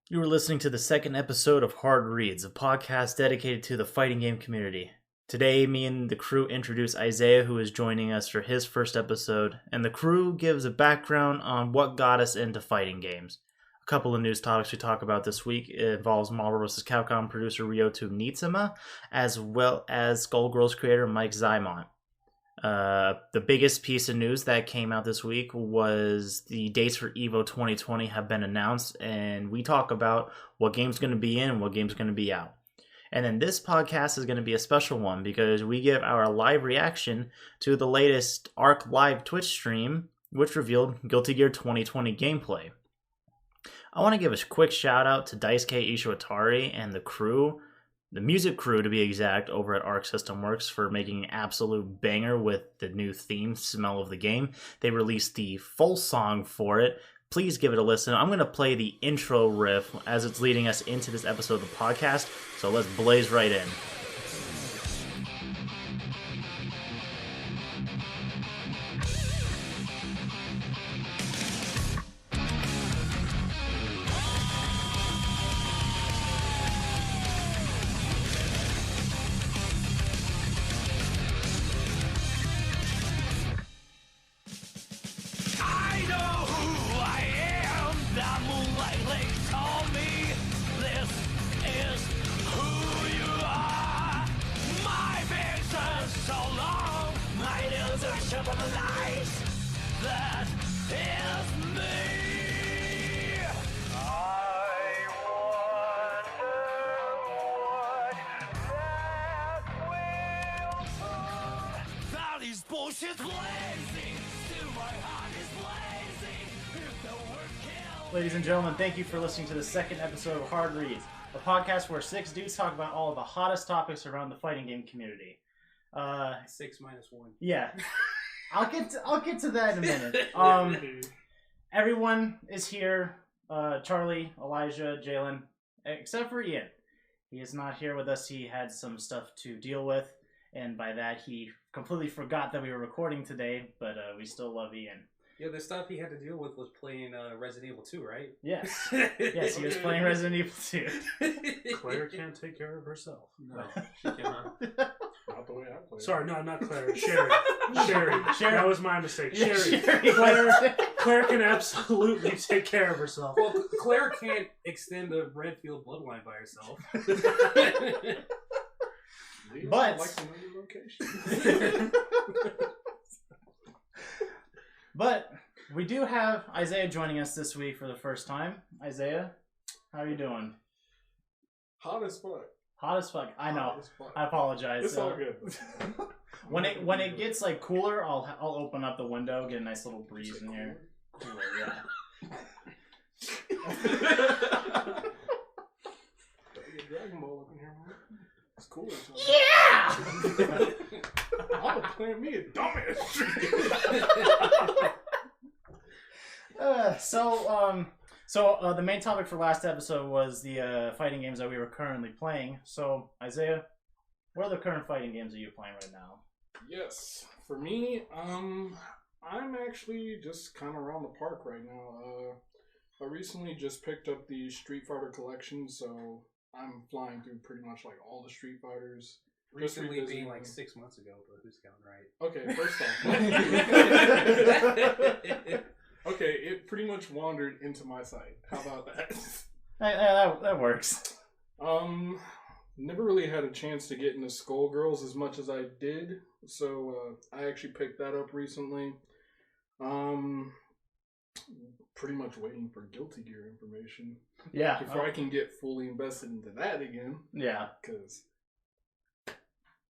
You are listening to the second episode of Hard Reads, a podcast dedicated to the fighting game community. Today, me and the crew introduce Isaiah, who is joining us for his first episode, and the crew gives a background on what got us into fighting games. A couple of news topics we talk about this week involves Marvel vs. Capcom producer Ryoto Niitsuma, as well as Skullgirls creator Mike Zymont. The biggest piece of news that came out this week was the dates for EVO 2020 have been announced, and we talk about what game's going to be in and what game's going to be out. And then this podcast is going to be a special one because we give our live reaction to the latest ARC Live Twitch stream, which revealed Guilty Gear 2020 gameplay. I want to give a quick shout out to Daisuke Ishiwatari and the crew, the music crew to be exact, over at Arc System Works for making an absolute banger with the new theme, Smell of the Game. They released the full song for it. Please give it a listen. I'm going to play the intro riff as it's leading us into this episode of the podcast, so let's blaze right in. Ladies and gentlemen, thank you for listening to the second episode of Hard Reads, a podcast where six dudes talk about all of the hottest topics around the fighting game community. 6 minus 1. Yeah, I'll get to that in a minute. Everyone is here. Charlie, Elijah, Jalen, except for Ian. He is not here with us. He had some stuff to deal with, and by that he completely forgot that we were recording today. But we still love Ian. Yeah, the stuff he had to deal with was playing Resident Evil 2, right? Yes. Yes, he was playing Resident Evil 2. Claire can't take care of herself. No, she cannot. Not the way I play. Sorry, no, not Claire. Sherry. Sherry. That was my mistake. Yeah, Sherry. Claire can absolutely take care of herself. Well, Claire can't extend the Redfield bloodline by herself. But like some other location. But we do have Isaiah joining us this week for the first time. Isaiah, how are you doing? Hot as fuck. Hot as fuck. I know. Fuck. I apologize. It's all good. when it gets like cooler, I'll open up the window, get a nice little breeze in here. Cooler, yeah. Get Dragon Ball up in here, man. It's cooler. Yeah. I'm playing me a dumbass. So the main topic for last episode was the fighting games that we were currently playing. So Isaiah, what are the current fighting games that you're playing right now? Yes, for me, I'm actually just kind of around the park right now. I recently just picked up the Street Fighter collection, so I'm flying through pretty much like all the Street Fighters. Recently being like 6 months ago, but who's counting right? Okay, first off. Okay, it pretty much wandered into my sight. How about that? That works. Never really had a chance to get into Skullgirls as much as I did, so I actually picked that up recently. Pretty much waiting for Guilty Gear information. Yeah. Before I can get fully invested into that again. Yeah. Because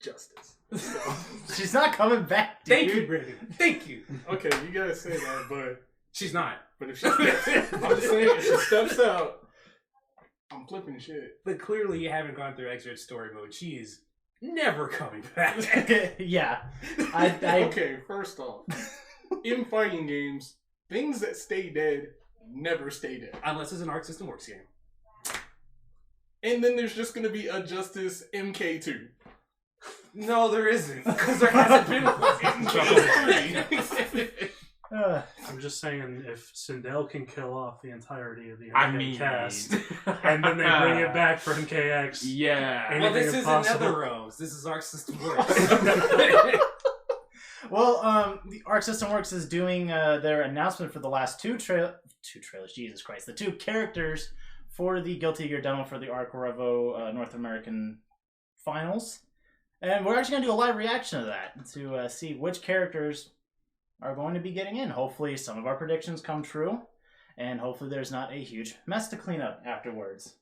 justice. She's not coming back, dude. Thank you, Brandon. Thank you. Okay, you guys say that, but she's not. But if she steps, I'm saying if she steps out, I'm flipping shit. But clearly, you haven't gone through Exit story mode. She is never coming back. Yeah. Okay, first off, in fighting games, things that stay dead never stay dead. Unless it's an Arc System Works game. And then there's just going to be a Justice MK2. No, there isn't. Because there hasn't been one. I'm just saying, if Sindel can kill off the entirety of the I MK mean, cast, and then they bring it back for MKX, yeah. Anything Well, this isn't impossible. NetherRealms. This is Arc System Works. Well, the Arc System Works is doing their announcement for the last two trailers. Jesus Christ, the two characters for the Guilty Gear demo for the Arc Revo North American Finals, and we're actually going to do a live reaction to that to see which characters are going to be getting in. Hopefully, some of our predictions come true, and hopefully, there's not a huge mess to clean up afterwards.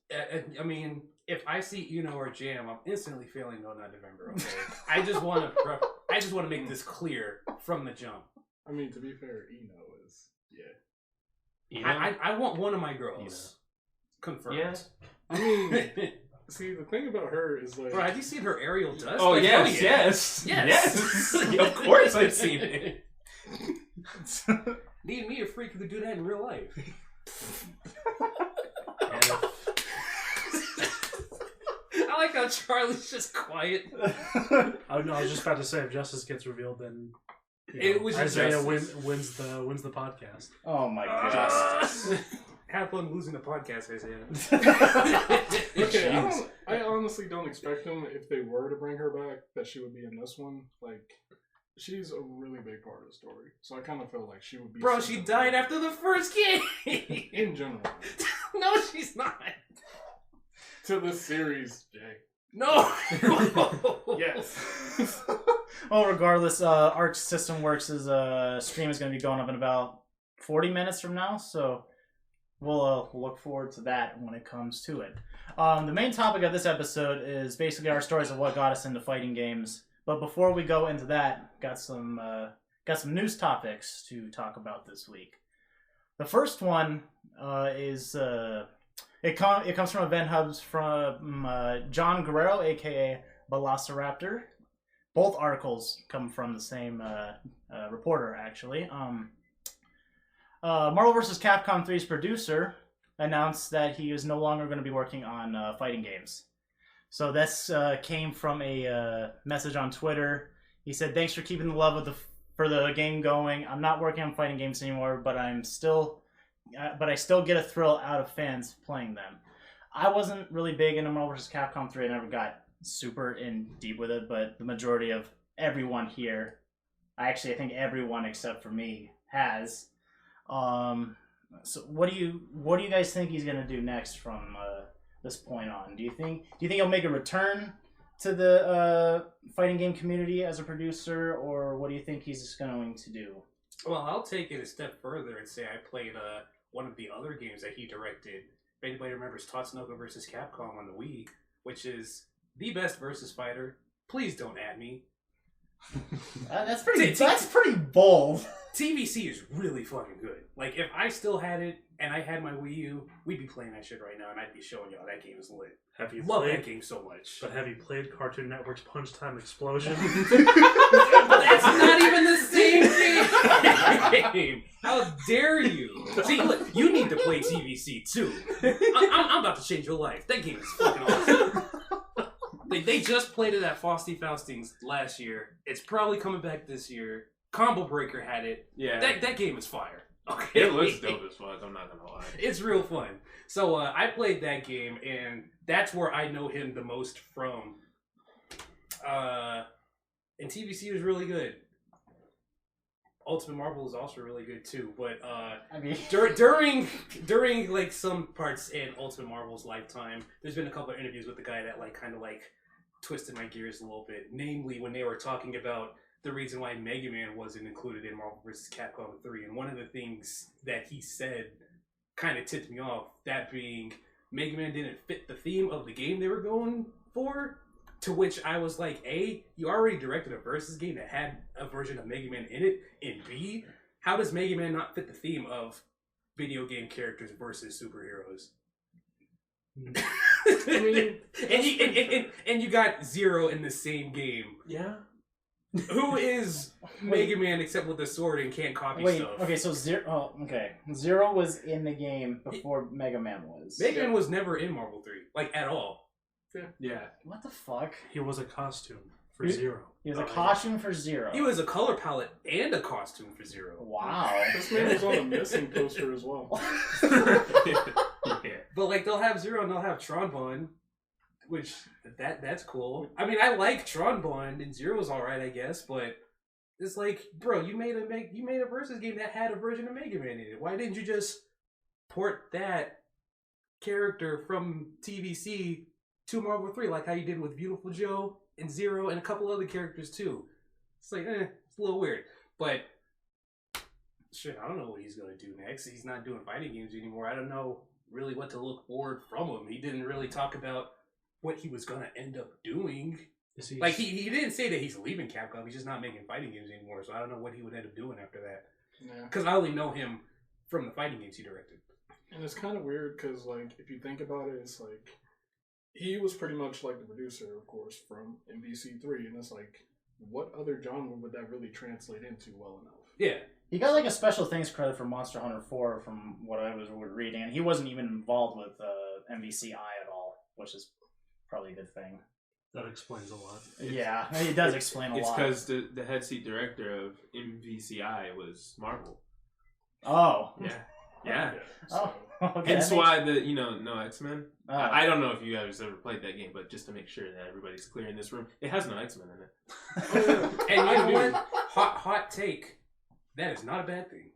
I mean, if I see Uno or Jam, I'm instantly feeling No Nut November. Okay, I just want to make this clear from the jump. I mean, to be fair, Eno is I want one of my girls confirmed. Yeah. I mean, see, the thing about her is like. Bro, have you seen her aerial dust? Oh, Like, yes, hell yeah. yes. Of course I've seen it. Need me a freak who could do that in real life. I like how Charlie's just quiet. Oh no, I was just about to say, if Justice gets revealed, then It was just Isaiah Justice. wins the podcast. Oh my god. Have fun losing the podcast, Isaiah. Okay, I honestly don't expect them, if they were to bring her back, that she would be in this one. Like, she's a really big part of the story. So I kind of feel like she would be... Bro, she died after the first game! In general. No, she's not. To this series, Jay. No! Yes. Well, regardless, Arc System Works' stream is going to be going up in about 40 minutes from now, so we'll look forward to that when it comes to it. The main topic of this episode is basically our stories of what got us into fighting games. But before we go into that, got some news topics to talk about this week. The first one is it comes from Event Hubs from John Guerrero, aka Velociraptor. Both articles come from the same reporter, actually. Marvel vs. Capcom 3's producer announced that he is no longer going to be working on fighting games. So this came from a message on Twitter. He said, "Thanks for keeping the love of for the game going. I'm not working on fighting games anymore, but I still get a thrill out of fans playing them." I wasn't really big into Marvel vs. Capcom 3. I never got super in deep with it, but the majority of everyone here, I think everyone except for me, has. So what do you guys think he's gonna do next from this point on? Do you think he'll make a return to the fighting game community as a producer, or what do you think he's going to do? Well, I'll take it a step further and say I played one of the other games that he directed. If anybody remembers Tatsunoko vs. Capcom on the Wii, which is the best versus fighter. Please don't at me. That's pretty bold. TVC is really fucking good. Like, if I still had it and I had my Wii U, we'd be playing that shit right now, and I'd be showing y'all that game is lit. Have you Love played? that game so much. But have you played Cartoon Network's Punch Time Explosion? That's not even the same game. How dare you? See, look, you need to play TVC too. I'm about to change your life. That game is fucking awesome. They just played it at Frosty Faustings last year. It's probably coming back this year. Combo Breaker had it. Yeah. That game is fire. Okay. It looks dope as fuck, I'm not gonna lie. It's real fun. So I played that game, and that's where I know him the most from. And TVC was really good. Ultimate Marvel is also really good too, but during like some parts in Ultimate Marvel's lifetime, there's been a couple of interviews with the guy that kind of twisted my gears a little bit. Namely, when they were talking about the reason why Mega Man wasn't included in Marvel vs. Capcom 3, and one of the things that he said kind of tipped me off. That being, Mega Man didn't fit the theme of the game they were going for. To which I was like, A, you already directed a versus game that had a version of Mega Man in it, and B, how does Mega Man not fit the theme of video game characters versus superheroes? I mean, and you got Zero in the same game. Yeah. Who is Mega Man except with a sword and can't copy stuff? Okay, so Zero. Oh, okay. Zero was in the game before Mega Man was. Mega Man was never in Marvel 3, at all. Yeah. What the fuck? He was a costume. for Zero. He was a Oh, costume for Zero. He was a color palette and a costume for Zero. Wow. This man was on a missing poster as well. Yeah. But like they'll have Zero and they'll have Tron Bond, which that's cool. I mean, I like Tron Bond and Zero's all right, I guess, but it's like, bro, you made a versus game that had a version of Mega Man in it. Why didn't you just port that character from TVC to Marvel 3 like how you did with Beautiful Joe and Zero and a couple other characters too? It's like, it's a little weird, but shit, I don't know what he's gonna do next. He's not doing fighting games anymore. I don't know really what to look forward from him. He didn't really talk about what he was gonna end up doing. Like he didn't say that he's leaving Capcom. He's just not making fighting games anymore. So I don't know what he would end up doing after that. Yeah. Because I only know him from the fighting games he directed. And it's kind of weird because, like, if you think about it, it's like he was pretty much like the producer, of course, from MVC3, and it's like, what other genre would that really translate into well enough? Yeah. He got like a special thanks credit for Monster Hunter 4 from what I was reading, and he wasn't even involved with MVCI at all, which is probably a good thing. That explains a lot. Yeah, it does explain a It's lot. because the head seat director of MVCI was Marvel. Oh. Yeah. Oh. Okay. Hence that makes- why no X-Men. Oh. I don't know if you guys ever played that game, but just to make sure that everybody's clear in this room, it has no X-Men in it. And you know what? Hot take. That is not a bad thing.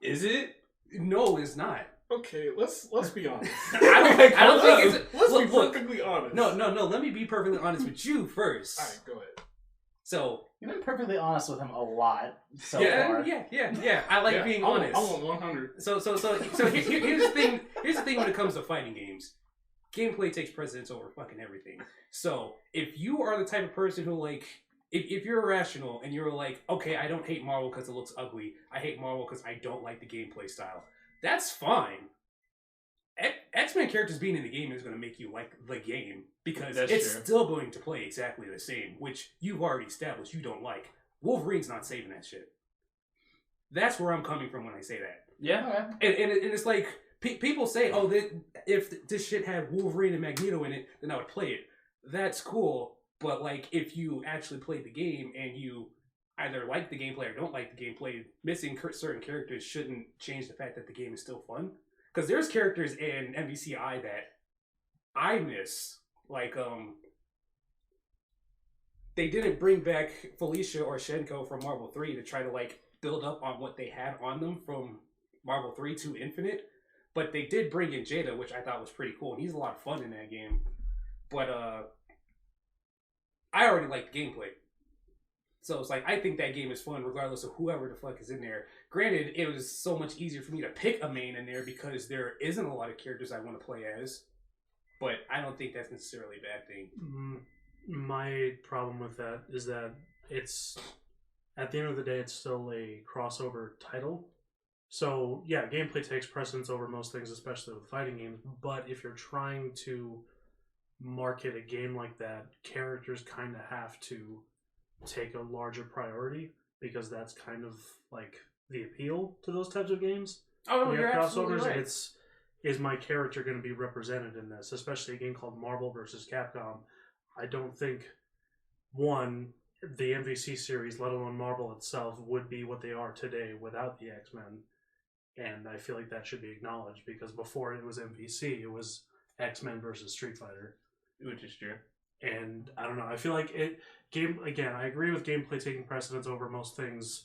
Is it? No, it's not. Okay, let's be honest. I don't think it's. Let's be Look, perfectly honest. no. Let me be perfectly honest with you first. All right, go ahead. So You've been perfectly honest with him a lot so yeah, far. yeah. I like being honest. I want 100. So here's the thing. Here's the thing when it comes to fighting games. Gameplay takes precedence over fucking everything. So if you are the type of person who like, if you're irrational and you're like, okay, I don't hate Marvel because it looks ugly. I hate Marvel because I don't like the gameplay style. That's fine. X-Men characters being in the game is going to make you like the game because That's it's true. still going to play exactly the same, which you've already established you don't like. Wolverine's not saving that shit. That's where I'm coming from when I say that. Yeah. Okay. And it's like, people say, oh, if this shit had Wolverine and Magneto in it, then I would play it. That's cool, but like, if you actually play the game and you either like the gameplay or don't like the gameplay, missing certain characters shouldn't change the fact that the game is still fun. Because there's characters in MVCI that I miss. Like, they didn't bring back Felicia or Shenko from Marvel 3 to try to, like, build up on what they had on them from Marvel 3 to Infinite. But they did bring in Jada, which I thought was pretty cool. And he's a lot of fun in that game. But, I already like the gameplay. So it's like, I think that game is fun regardless of whoever the fuck is in there. Granted, it was so much easier for me to pick a main in there because there isn't a lot of characters I want to play as. But I don't think that's necessarily a bad thing. My problem with that is that it's, at the end of the day, it's still a crossover title. So, yeah, gameplay takes precedence over most things, especially with fighting games. But if you're trying to market a game like that, characters kind of have to take a larger priority because that's kind of like the appeal to those types of games. Oh, When you you're have absolutely crossovers, right. is my character going to be represented in this, especially a game called Marvel vs. Capcom. I don't think the MVC series, let alone Marvel itself, would be what they are today without the X-Men. And I feel like that should be acknowledged because before it was MVC, it was X-Men versus Street Fighter. Which is true. And I don't know. I feel like I agree with gameplay taking precedence over most things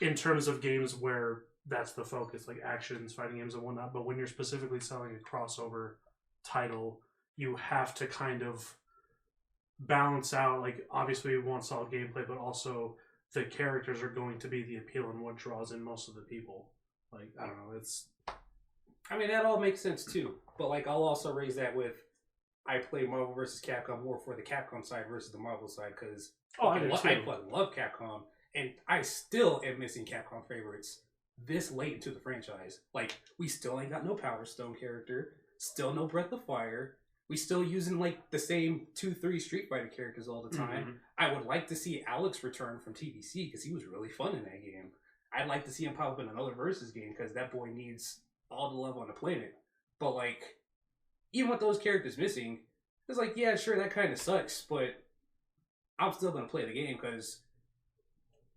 in terms of games where that's the focus, like actions, fighting games, and whatnot. But when you're specifically selling a crossover title, you have to kind of balance out. Like, obviously, we want solid gameplay, but also the characters are going to be the appeal and what draws in most of the people. Like, I don't know. I mean, that all makes sense too. But like, I'll also raise that with, I play Marvel vs. Capcom more for the Capcom side versus the Marvel side because I I do too. fucking love Capcom, and I still am missing Capcom favorites this late into the franchise. Like, we still ain't got no Power Stone character, still no Breath of Fire. We still using like the same 2-3 Street Fighter characters all the time. Mm-hmm. I would like to see Alex return from TBC because he was really fun in that game. I'd like to see him pop up in another Versus game because that boy needs all the love on the planet. But like, even with those characters missing, it's like, yeah, sure, that kind of sucks, but I'm still gonna play the game because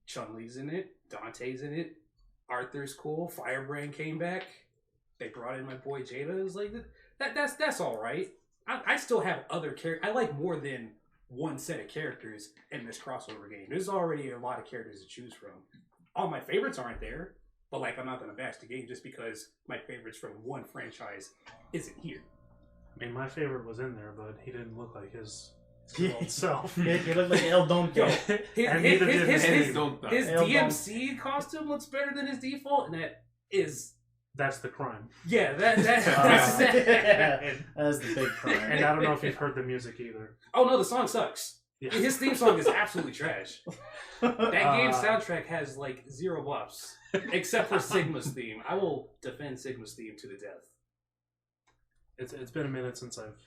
Chun-Li's in it, Dante's in it, Arthur's cool, Firebrand came back. They brought in my boy Jada. It was like that's all right. I still have other characters. I like more than one set of characters in this crossover game. There's already a lot of characters to choose from. All my favorites aren't there, but like I'm not gonna bash the game just because my favorites from one franchise isn't here. I mean, my favorite was in there, but he didn't look like his old self. He looked like El Don Yo, Quixote. And neither did his his name. Don't his El DMC costume looks better than his default, and that is That's the crime. yeah that's That's the big crime. And I don't know if you've heard the music either. oh no, the song sucks. Yeah. His theme song is absolutely trash. That game's soundtrack has like 0 buffs, except for Sigma's theme. I will defend Sigma's theme to the death. It's been a minute since I've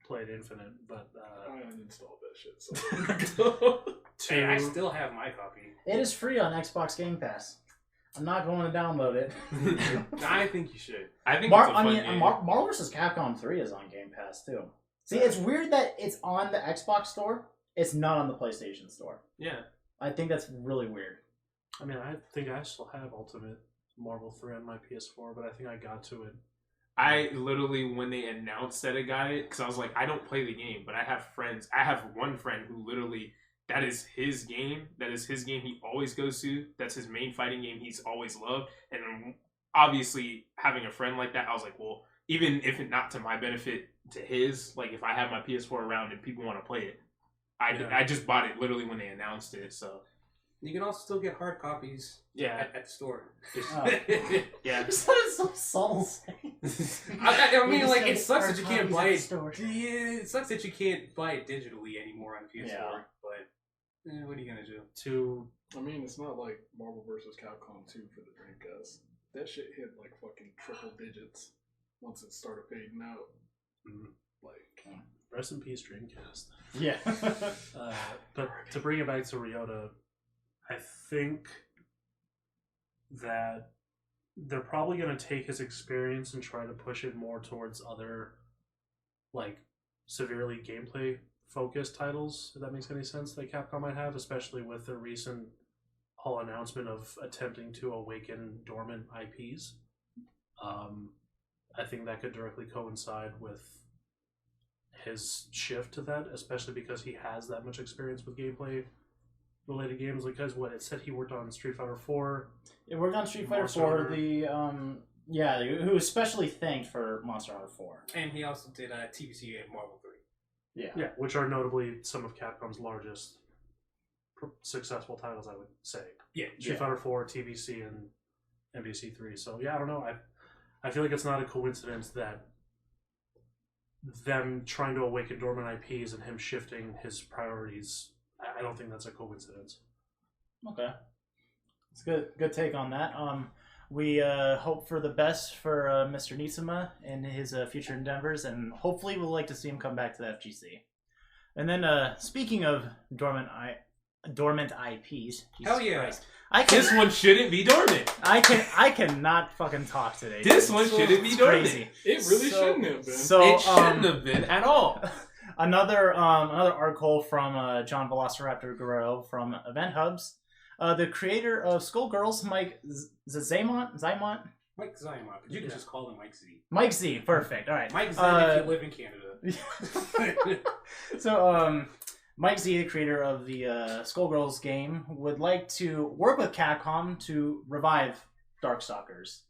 played Infinite, but I uninstalled that shit. So. Hey, I still have my copy. It is free on Xbox Game Pass. I'm not going to download it. I think you should. I think it's a fun game. Marvel vs. Capcom 3 is on Game Pass too. See, it's weird that it's on the Xbox store. It's not on the PlayStation store. Yeah. I think that's really weird. I mean, I think I still have Ultimate Marvel 3 on my PS4, but I think I got to it. I literally, when they announced that I got it, because I was like, I don't play the game, but I have friends. I have one friend who literally, that is his game. That is his game he always goes to. That's his main fighting game he's always loved. And obviously, having a friend like that, I was like, well, even if it not to my benefit, to his, like if I have my PS4 around and people want to play it, I just bought it literally when they announced it. So You can also still get hard copies yeah, at the store. Oh. yeah. You sounded so subtle. I mean, like, it Just sucks hard that you can't copies buy at the it. store. Yeah, it sucks that you can't buy it digitally anymore on PS4. Yeah. But what are you gonna do? To I mean, it's not like Marvel vs. Capcom 2 for the Dreamcast. That shit hit like fucking triple digits once it started fading out. Like, rest in peace, Dreamcast. Yeah. But to bring it back to Ryota, I think that they're probably going to take his experience and try to push it more towards other, like, severely gameplay focused titles, if that makes any sense, that Capcom might have, especially with their recent whole announcement of attempting to awaken dormant IPs. I think that could directly coincide with his shift to that, especially because he has that much experience with gameplay related games. Because what it said, he worked on Street Fighter 4. It worked on Street Fighter Monster 4. Hunter. Who was especially thanked for Monster Hunter 4. And he also did TBC and Marvel 3. Yeah. Which are notably some of Capcom's largest successful titles, I would say. Yeah. Street Fighter 4, TBC, and MVC 3. So yeah, I don't know. I feel like it's not a coincidence that them trying to awaken dormant IPs and him shifting his priorities, I don't think that's a coincidence. Okay. It's good take on that. We hope for the best for Mr. Nisama in his future endeavors, and hopefully we'll like to see him come back to the FGC. And then, speaking of dormant IPs, Jesus Hell yeah. Christ. This one shouldn't be dormant. I cannot fucking talk today. This dude. one shouldn't be It's dormant. crazy. it really So- shouldn't have been. So It shouldn't have been at all. another article from John Velociraptor Guerrero from Event Hubs. The creator of Skullgirls, Mike Zaymont? Mike Zion, but you can just call him Mike Z. Mike Z, perfect. All right. Mike Z if you live in Canada. So, Mike Z, the creator of the Skullgirls game, would like to work with Capcom to revive Darkstalkers.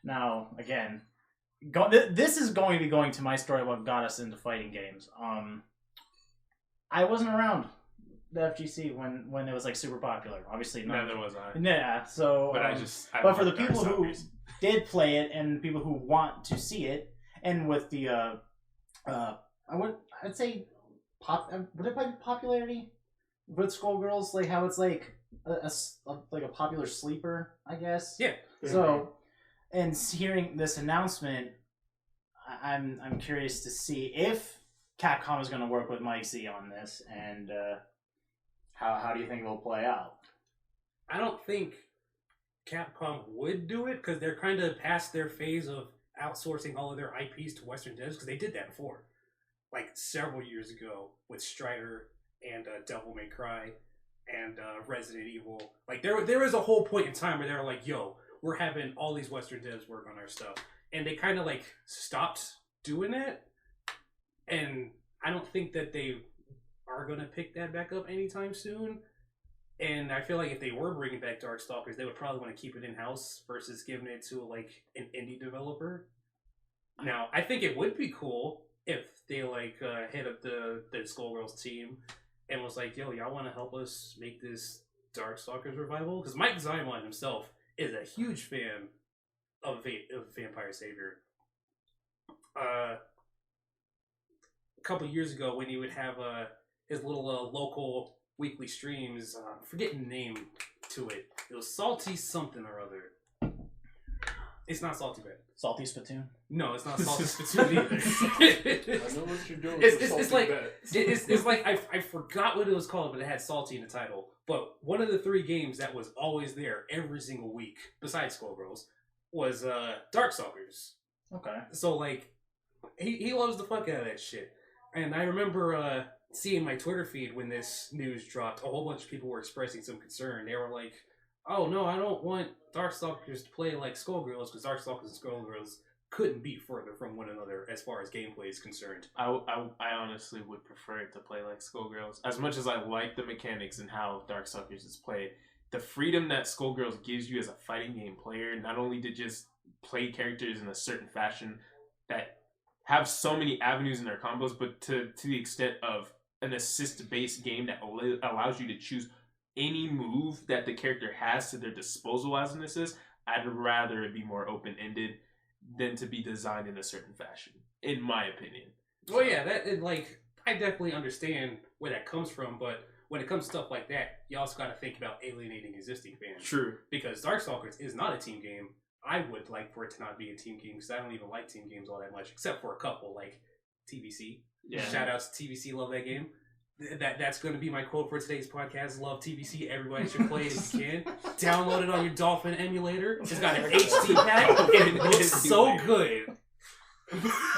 Now, again, this is going to be going to my story of what got us into fighting games. I wasn't around the FGC when it was like super popular. Obviously, not. Neither was I. Yeah. So, But I but for the love people who Darkstalkers. did play it and people who want to see it, and with the I'd say would it by popularity with Skullgirls, like how it's like a popular sleeper, I guess. Yeah. So, and hearing this announcement, I'm curious to see if Capcom is going to work with Mike Z on this, and how do you think it'll play out? I don't think Capcom would do it because they're kind of past their phase of outsourcing all of their IPs to Western devs because they did that before, like several years ago with Strider and Devil May Cry and Resident Evil. Like there was a whole point in time where they were like, "Yo, we're having all these Western devs work on our stuff," and they kind of like stopped doing it. And I don't think that they are gonna pick that back up anytime soon. And I feel like if they were bringing back Darkstalkers, they would probably want to keep it in house versus giving it to like an indie developer. Now, I think it would be cool if they like hit up the Skullgirls team and was like, "Yo, y'all want to help us make this Darkstalkers revival?" Because Mike Zymon himself is a huge fan of Vampire Savior. A couple years ago, when he would have his little local weekly streams, I'm forgetting the name to it. It was Salty something or other. It's not Salty Bread. Salty Spittoon? No, it's not Salty Spittoon either. I know what you're doing. It's like it's like I forgot what it was called, but it had salty in the title. But one of the 3 games that was always there every single week, besides Skullgirls, was Darkstalkers. Okay. So like, he loves the fuck out of that shit. And I remember seeing my Twitter feed when this news dropped. A whole bunch of people were expressing some concern. They were like, "Oh no, I don't want Darkstalkers to play like Skullgirls because Darkstalkers and Skullgirls couldn't be further from one another as far as gameplay is concerned." I honestly would prefer it to play like Skullgirls. As much as I like the mechanics and how Darkstalkers is played, the freedom that Skullgirls gives you as a fighting game player, not only to just play characters in a certain fashion that have so many avenues in their combos, but to the extent of an assist-based game that allows you to choose any move that the character has to their disposal as an assist. I'd rather it be more open-ended than to be designed in a certain fashion, in my opinion. Well, yeah, I definitely understand where that comes from, but when it comes to stuff like that, you also got to think about alienating existing fans. True. Because Darkstalkers is not a team game. I would like for it to not be a team game because I don't even like team games all that much, except for a couple, like TVC. Yeah. Shout outs to TVC, love that game. That's going to be my quote for today's podcast. Love TVC. Everybody should play it if you can. Download it on your Dolphin emulator. It's got an HD pack. And it looks so good.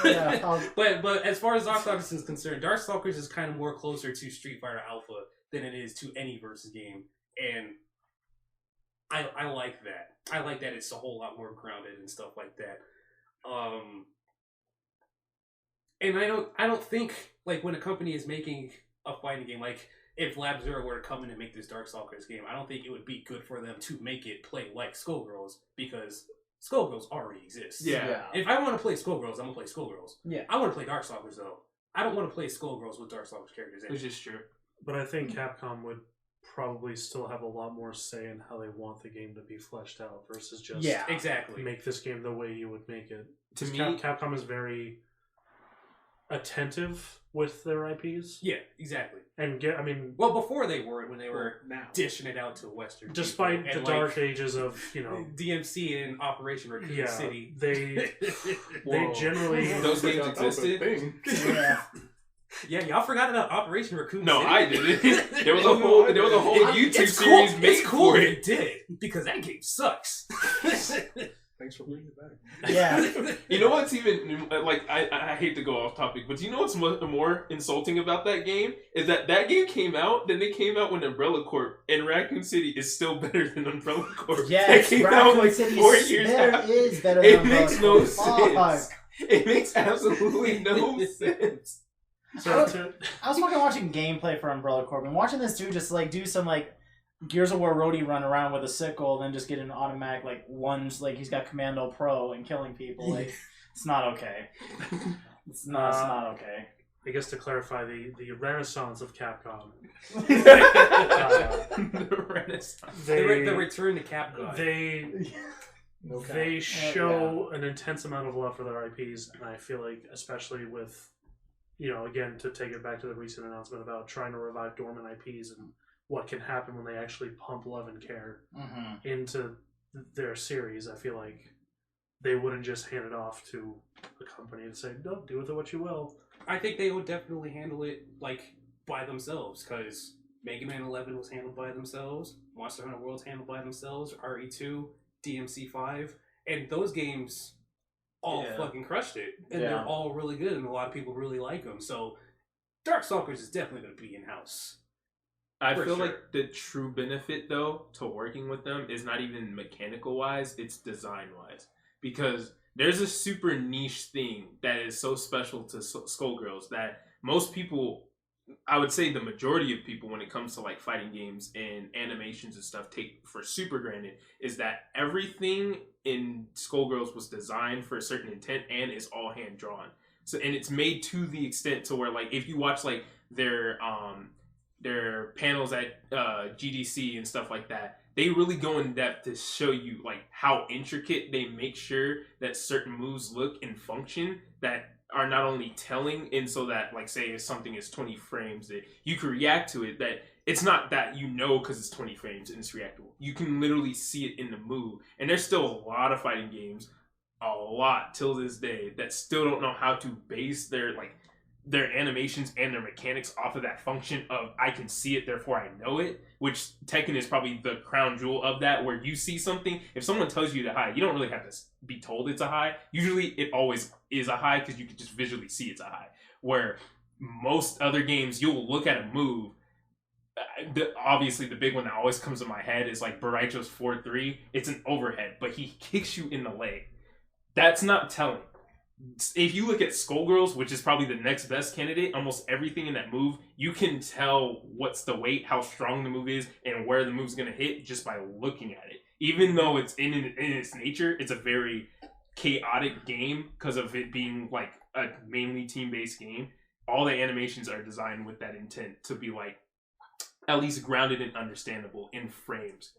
Yeah, but as far as Darkstalkers is concerned, Darkstalkers is kind of more closer to Street Fighter Alpha than it is to any versus game, and I like that. I like that it's a whole lot more grounded and stuff like that. And I don't think like when a company is making a fighting game, like if Lab Zero were to come in and make this Darkstalkers game, I don't think it would be good for them to make it play like Skullgirls because Skullgirls already exists. Yeah. If I want to play Skullgirls, I'm gonna play Skullgirls. Yeah. I want to play Darkstalkers though. I don't want to play Skullgirls with Darkstalkers characters in Which it. is true. But I think Capcom would probably still have a lot more say in how they want the game to be fleshed out versus just Exactly. make this game the way you would make it. To 'Cause me, Capcom is very attentive with their IPs. Yeah, exactly. And Well, before they were, when they were now. dishing it out to Western despite people, the and, dark ages of, DMC and Operation Raccoon City. they Whoa. generally Those games That was a existed? thing. Yeah. Yeah, y'all forgot about Operation Raccoon No, City? I didn't. There was a Oh, whole no, I YouTube It's series cool. made It's cool for that it. you did because that game sucks. Thanks for bringing it back. Yeah. You know what's even like I hate to go off topic, but do you know what's more insulting about that game is that game came out, then it came out when Umbrella Corp, and Raccoon City is still better than Umbrella Corp. Yes, That came Raccoon out like City 4 years there after. is better It than makes Umbrella no Corp. sense. It makes absolutely no sense. so to, I was fucking watching gameplay for Umbrella Corp and watching this dude just like do some like Gears of War roadie run around with a sickle and then just get an automatic like ones like he's got Commando Pro and killing people. Like it's not okay. It's not okay. I guess to clarify the renaissance of Capcom. The Renaissance. the return to Capcom. They show an intense amount of love for their IPs, and I feel like, especially with, again, to take it back to the recent announcement about trying to revive dormant IPs and what can happen when they actually pump love and care into their series, I feel like they wouldn't just hand it off to a company and say, no, do with it what you will. I think they would definitely handle it like by themselves because Mega Man 11 was handled by themselves, Monster Hunter World's handled by themselves, RE2, DMC5, and those games all fucking crushed it, and they're all really good, and a lot of people really like them. So Darkstalkers is definitely going to be in house. I For feel sure. like the true benefit, though, to working with them is not even mechanical wise, it's design wise. Because there's a super niche thing that is so special to Skullgirls that most people, I would say the majority of people, when it comes to like fighting games and animations and stuff, take for super granted, is that everything in Skullgirls was designed for a certain intent and is all hand drawn. So, and it's made to the extent to where, like, if you watch like their panels at GDC and stuff like that, they really go in depth to show you like how intricate they make sure that certain moves look and function that are not only telling, and so that, like, say if something is 20 frames, that you can react to it, that it's not that because it's 20 frames and it's reactable. You can literally see it in the move. And there's still a lot of fighting games, a lot till this day, that still don't know how to base their animations and their mechanics off of that function of I can see it, therefore I know it, which Tekken is probably the crown jewel of that, where you see something, if someone tells you to high, you don't really have to be told it's a high. Usually it always is a high because you can just visually see it's a high. Where most other games, you'll look at a move, obviously the big one that always comes to my head is like Baraicho's 4-3. It's an overhead, but he kicks you in the leg. That's not telling. If you look at Skullgirls, which is probably the next best candidate, almost everything in that move, you can tell what's the weight, how strong the move is, and where the move's going to hit just by looking at it. Even though it's in its nature, it's a very chaotic game because of it being like a mainly team-based game. All the animations are designed with that intent to be like at least grounded and understandable in frames.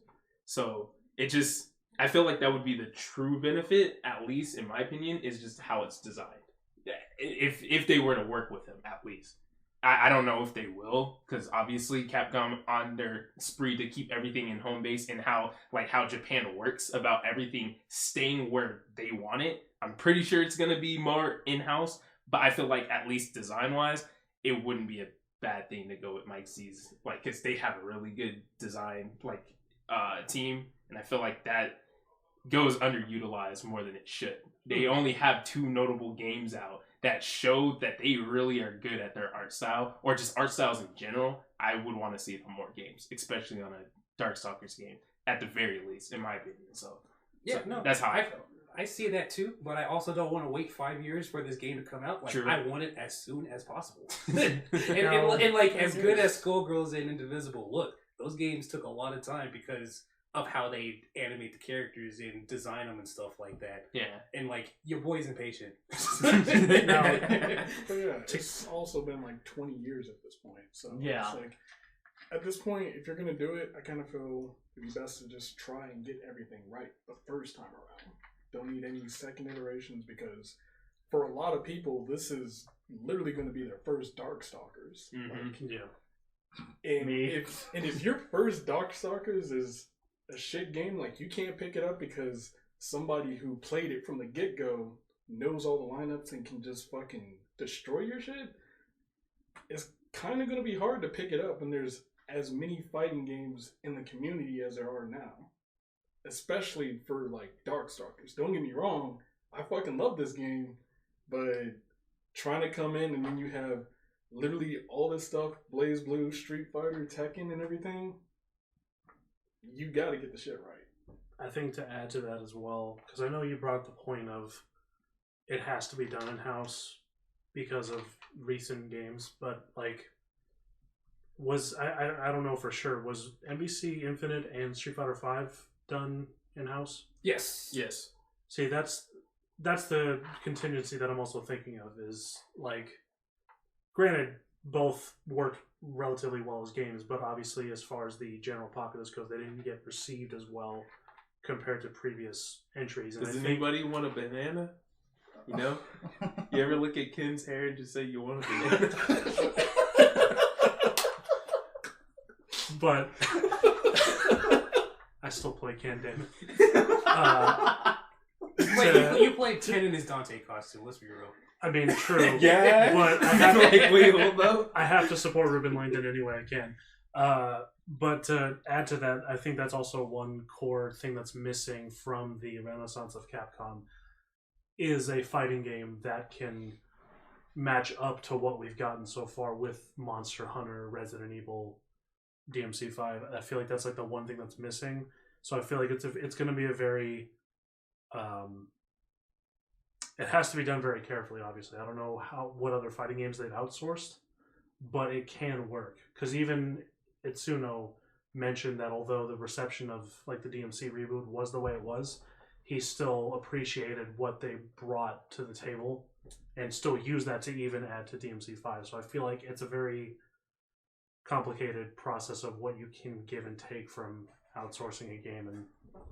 So it just... I feel like that would be the true benefit, at least in my opinion, is just how it's designed. If they were to work with him, at least. I don't know if they will, because obviously Capcom on their spree to keep everything in home base and how Japan works about everything staying where they want it. I'm pretty sure it's going to be more in-house, but I feel like at least design-wise, it wouldn't be a bad thing to go with Mike C's, like, because they have a really good design team, and I feel like that goes underutilized more than it should. They only have 2 notable games out that show that they really are good at their art style, or just art styles in general. I would want to see it on more games, especially on a Darkstalkers game, at the very least, in my opinion. So that's how I feel. I see that too, but I also don't want to wait 5 years for this game to come out. Like, True. I want it as soon as possible. and like, as good as Skullgirls and Indivisible look, those games took a lot of time because of how they animate the characters and design them and stuff like that. Yeah. And like, your boy's impatient. But yeah, it's also been like 20 years at this point. So Yeah. it's like, at this point, if you're going to do it, I kind of feel it'd be best to just try and get everything right the first time around. Don't need any second iterations, because for a lot of people, this is literally going to be their first Darkstalkers. Mm-hmm. Like, Yeah. and if your first Darkstalkers is a shit game, like, you can't pick it up because somebody who played it from the get-go knows all the lineups and can just fucking destroy your shit, it's kind of going to be hard to pick it up when there's as many fighting games in the community as there are now. Especially for, like, Darkstalkers. Don't get me wrong, I fucking love this game, but trying to come in and then you have literally all this stuff, BlazBlue, Street Fighter, Tekken, and everything, you gotta get the shit right. I think to add to that as well, because I know you brought up the point of it has to be done in-house because of recent games, but like, I don't know for sure, was NBC Infinite and Street Fighter V done in-house? Yes. Yes. See, that's the contingency that I'm also thinking of, is like, granted, both worked relatively well as games, but obviously as far as the general populace goes, they didn't get received as well compared to previous entries. And Does anybody want a banana? You know? You ever look at Ken's hair and just say you want a banana? But I still play Ken, damn it. Wait, you played Ken in his Dante costume, let's be real. I mean, true. Yeah. But I have, wait, hold up. I have to support Ruben Langdon any way I can. But to add to that, I think that's also one core thing that's missing from the renaissance of Capcom, is a fighting game that can match up to what we've gotten so far with Monster Hunter, Resident Evil, DMC5. I feel like that's like the one thing that's missing. So I feel like it's going to be a very it has to be done very carefully. Obviously, I don't know what other fighting games they've outsourced, but it can work because even Itsuno mentioned that although the reception of like the DMC reboot was the way it was, he still appreciated what they brought to the table and still used that to even add to DMC5. So I feel like it's a very complicated process of what you can give and take from outsourcing a game and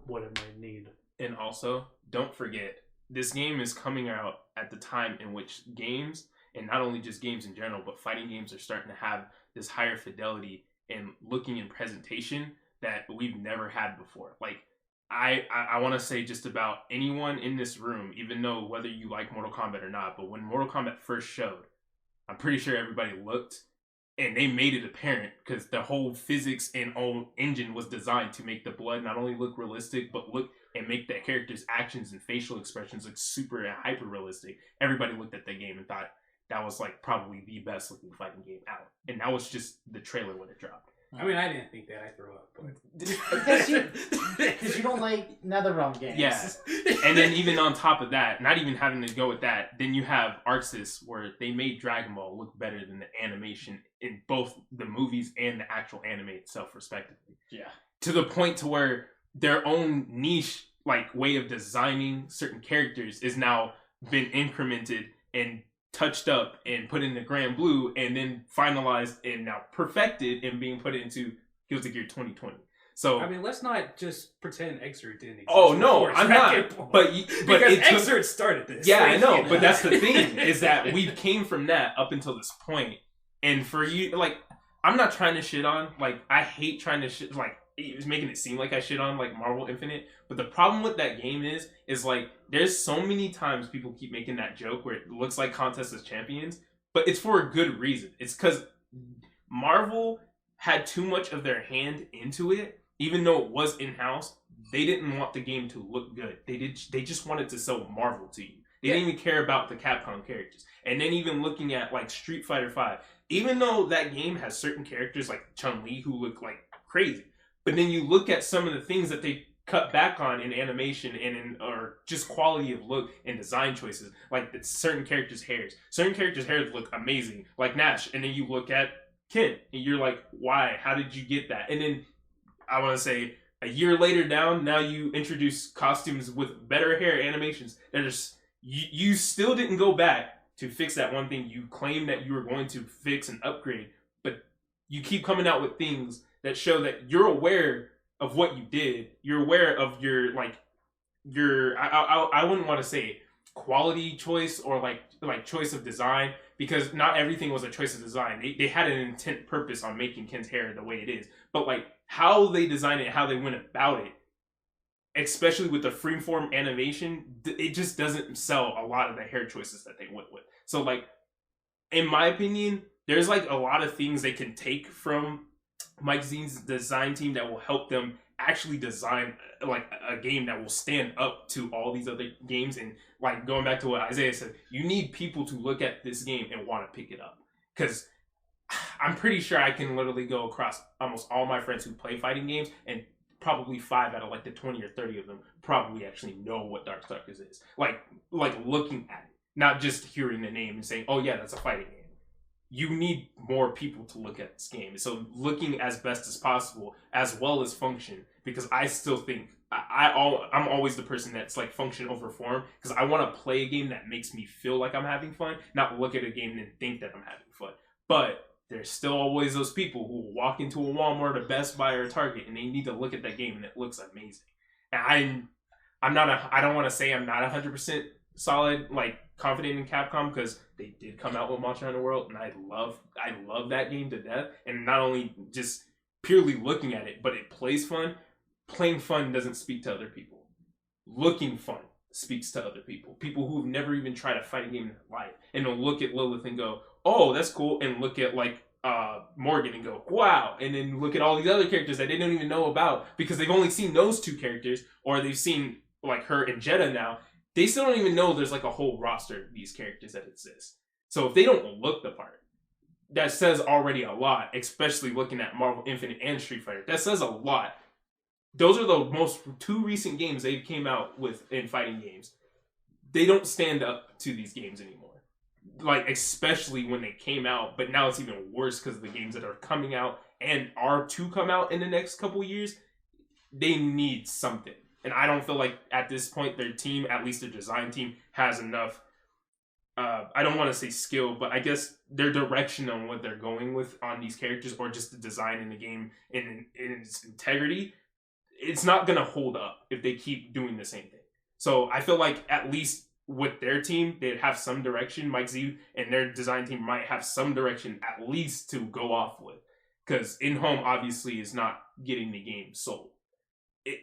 what it might need. And also, don't forget, this game is coming out at the time in which games, and not only just games in general, but fighting games are starting to have this higher fidelity and looking in presentation that we've never had before. Like, I want to say just about anyone in this room, even though whether you like Mortal Kombat or not, but when Mortal Kombat first showed, I'm pretty sure everybody looked, and they made it apparent because the whole physics and whole engine was designed to make the blood not only look realistic, but look and make that character's actions and facial expressions look super and hyper realistic. Everybody looked at that game and thought that was like probably the best looking fighting game out. And that was just the trailer when it dropped. I mean, I didn't think that. I threw up. Because you don't like NetherRealm games. Yeah. And then even on top of that, not even having to go with that, then you have ArcSys where they made Dragon Ball look better than the animation in both the movies and the actual anime itself, respectively. Yeah. To the point to where their own niche, like, way of designing certain characters is now been incremented and touched up and put in the Grand Blue and then finalized and now perfected and being put into Guilty Gear 2020. So I mean, let's not just pretend Xrd didn't exist. Oh no, I'm not. But because Xrd started this. Yeah, I know. But that's the thing is that we came from that up until this point, and for you, like, I'm not trying to shit on. Like, I hate trying to shit. Like, it was making it seem like I shit on like Marvel Infinite. But the problem with that game is like there's so many times people keep making that joke where it looks like Contest of Champions, but it's for a good reason. It's because Marvel had too much of their hand into it, even though it was in-house. They didn't want the game to look good. They just wanted to sell Marvel to you. They didn't even care about the Capcom characters. And then even looking at like Street Fighter V, even though that game has certain characters like Chun-Li who look like crazy, but then you look at some of the things that they cut back on in animation and in or just quality of look and design choices, like certain characters' hairs. Certain characters' hairs look amazing, like Nash, and then you look at Ken, and you're like, why? How did you get that? And then I want to say a year later down, now you introduce costumes with better hair animations that are you still didn't go back to fix that one thing you claimed that you were going to fix and upgrade, but you keep coming out with things that show that you're aware of what you did. You're aware of your I wouldn't want to say quality choice or like choice of design, because not everything was a choice of design. They had an intent purpose on making Ken's hair the way it is, but like how they designed it, how they went about it, especially with the freeform animation, it just doesn't sell a lot of the hair choices that they went with. So like, in my opinion, there's like a lot of things they can take from Mike Z's design team that will help them actually design like a game that will stand up to all these other games. And like going back to what Isaiah said, you need people to look at this game and want to pick it up, because I'm pretty sure I can literally go across almost all my friends who play fighting games, and probably 5 out of like the 20 or 30 of them probably actually know what Darkstalkers is. Like looking at it, not just hearing the name and saying, oh yeah, that's a fighting game. You need more people to look at this game. So looking as best as possible, as well as function, because I still think I'm always the person that's like function over form, because I want to play a game that makes me feel like I'm having fun, not look at a game and think that I'm having fun. But there's still always those people who will walk into a Walmart, a Best Buy, or a Target, and they need to look at that game and it looks amazing. And I don't want to say I'm not 100% solid, like confident in Capcom, because they did come out with Monster Hunter World, and I love that game to death. And not only just purely looking at it, but it plays fun. Playing fun doesn't speak to other people. Looking fun speaks to other people. People who've never even tried a fighting game in their life, and they'll look at Lilith and go, oh, that's cool, and look at like Morgan and go, wow, and then look at all these other characters that they don't even know about because they've only seen those 2 characters, or they've seen like her and Jeddah now. They still don't even know there's like a whole roster of these characters that exist. So if they don't look the part, that says already a lot, especially looking at Marvel Infinite and Street Fighter. That says a lot. Those are the two recent games they came out with in fighting games. They don't stand up to these games anymore. Like, especially when they came out, but now it's even worse because of the games that are coming out and are to come out in the next couple years. They need something. And I don't feel like at this point their team, at least their design team, has enough, I don't want to say skill, but I guess their direction on what they're going with on these characters, or just the design in the game in its integrity, it's not going to hold up if they keep doing the same thing. So I feel like at least with their team, they'd have some direction. Mike Z and their design team might have some direction at least to go off with. Because In-Home obviously is not getting the game sold.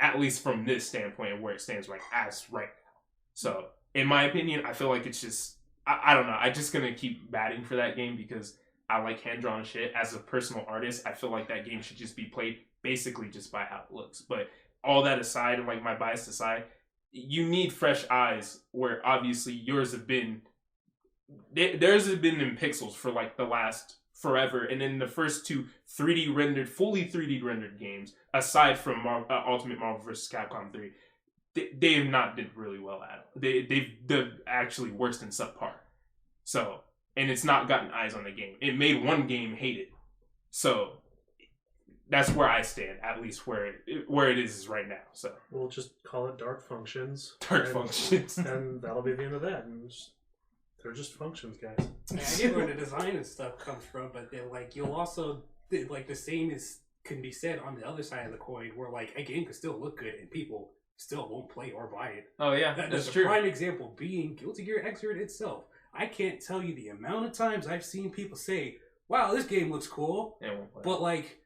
At least from this standpoint of where it stands right now. So, in my opinion, I feel like it's just, I don't know. I'm just going to keep batting for that game because I like hand-drawn shit. As a personal artist, I feel like that game should just be played basically just by how it looks. But all that aside, and like my bias aside, you need fresh eyes where obviously yours have been, theirs have been in pixels for like the last forever. And then the first two fully 3D rendered games, aside from Ultimate Marvel vs. Capcom 3, they have not did really well at it. They're actually worse than subpar. So, and it's not gotten eyes on the game. It made one game hated. So, that's where I stand, at least where it is right now. So we'll just call it Dark Functions. Functions. And that'll be the end of that. And they're just functions, guys. Yeah, I get where the design and stuff comes from, but then like you'll also like the same can be said on the other side of the coin, where like a game can still look good and people still won't play or buy it. Oh yeah, that's the true. Prime example being Guilty Gear Xrd itself. I can't tell you the amount of times I've seen people say, "Wow, this game looks cool," but like,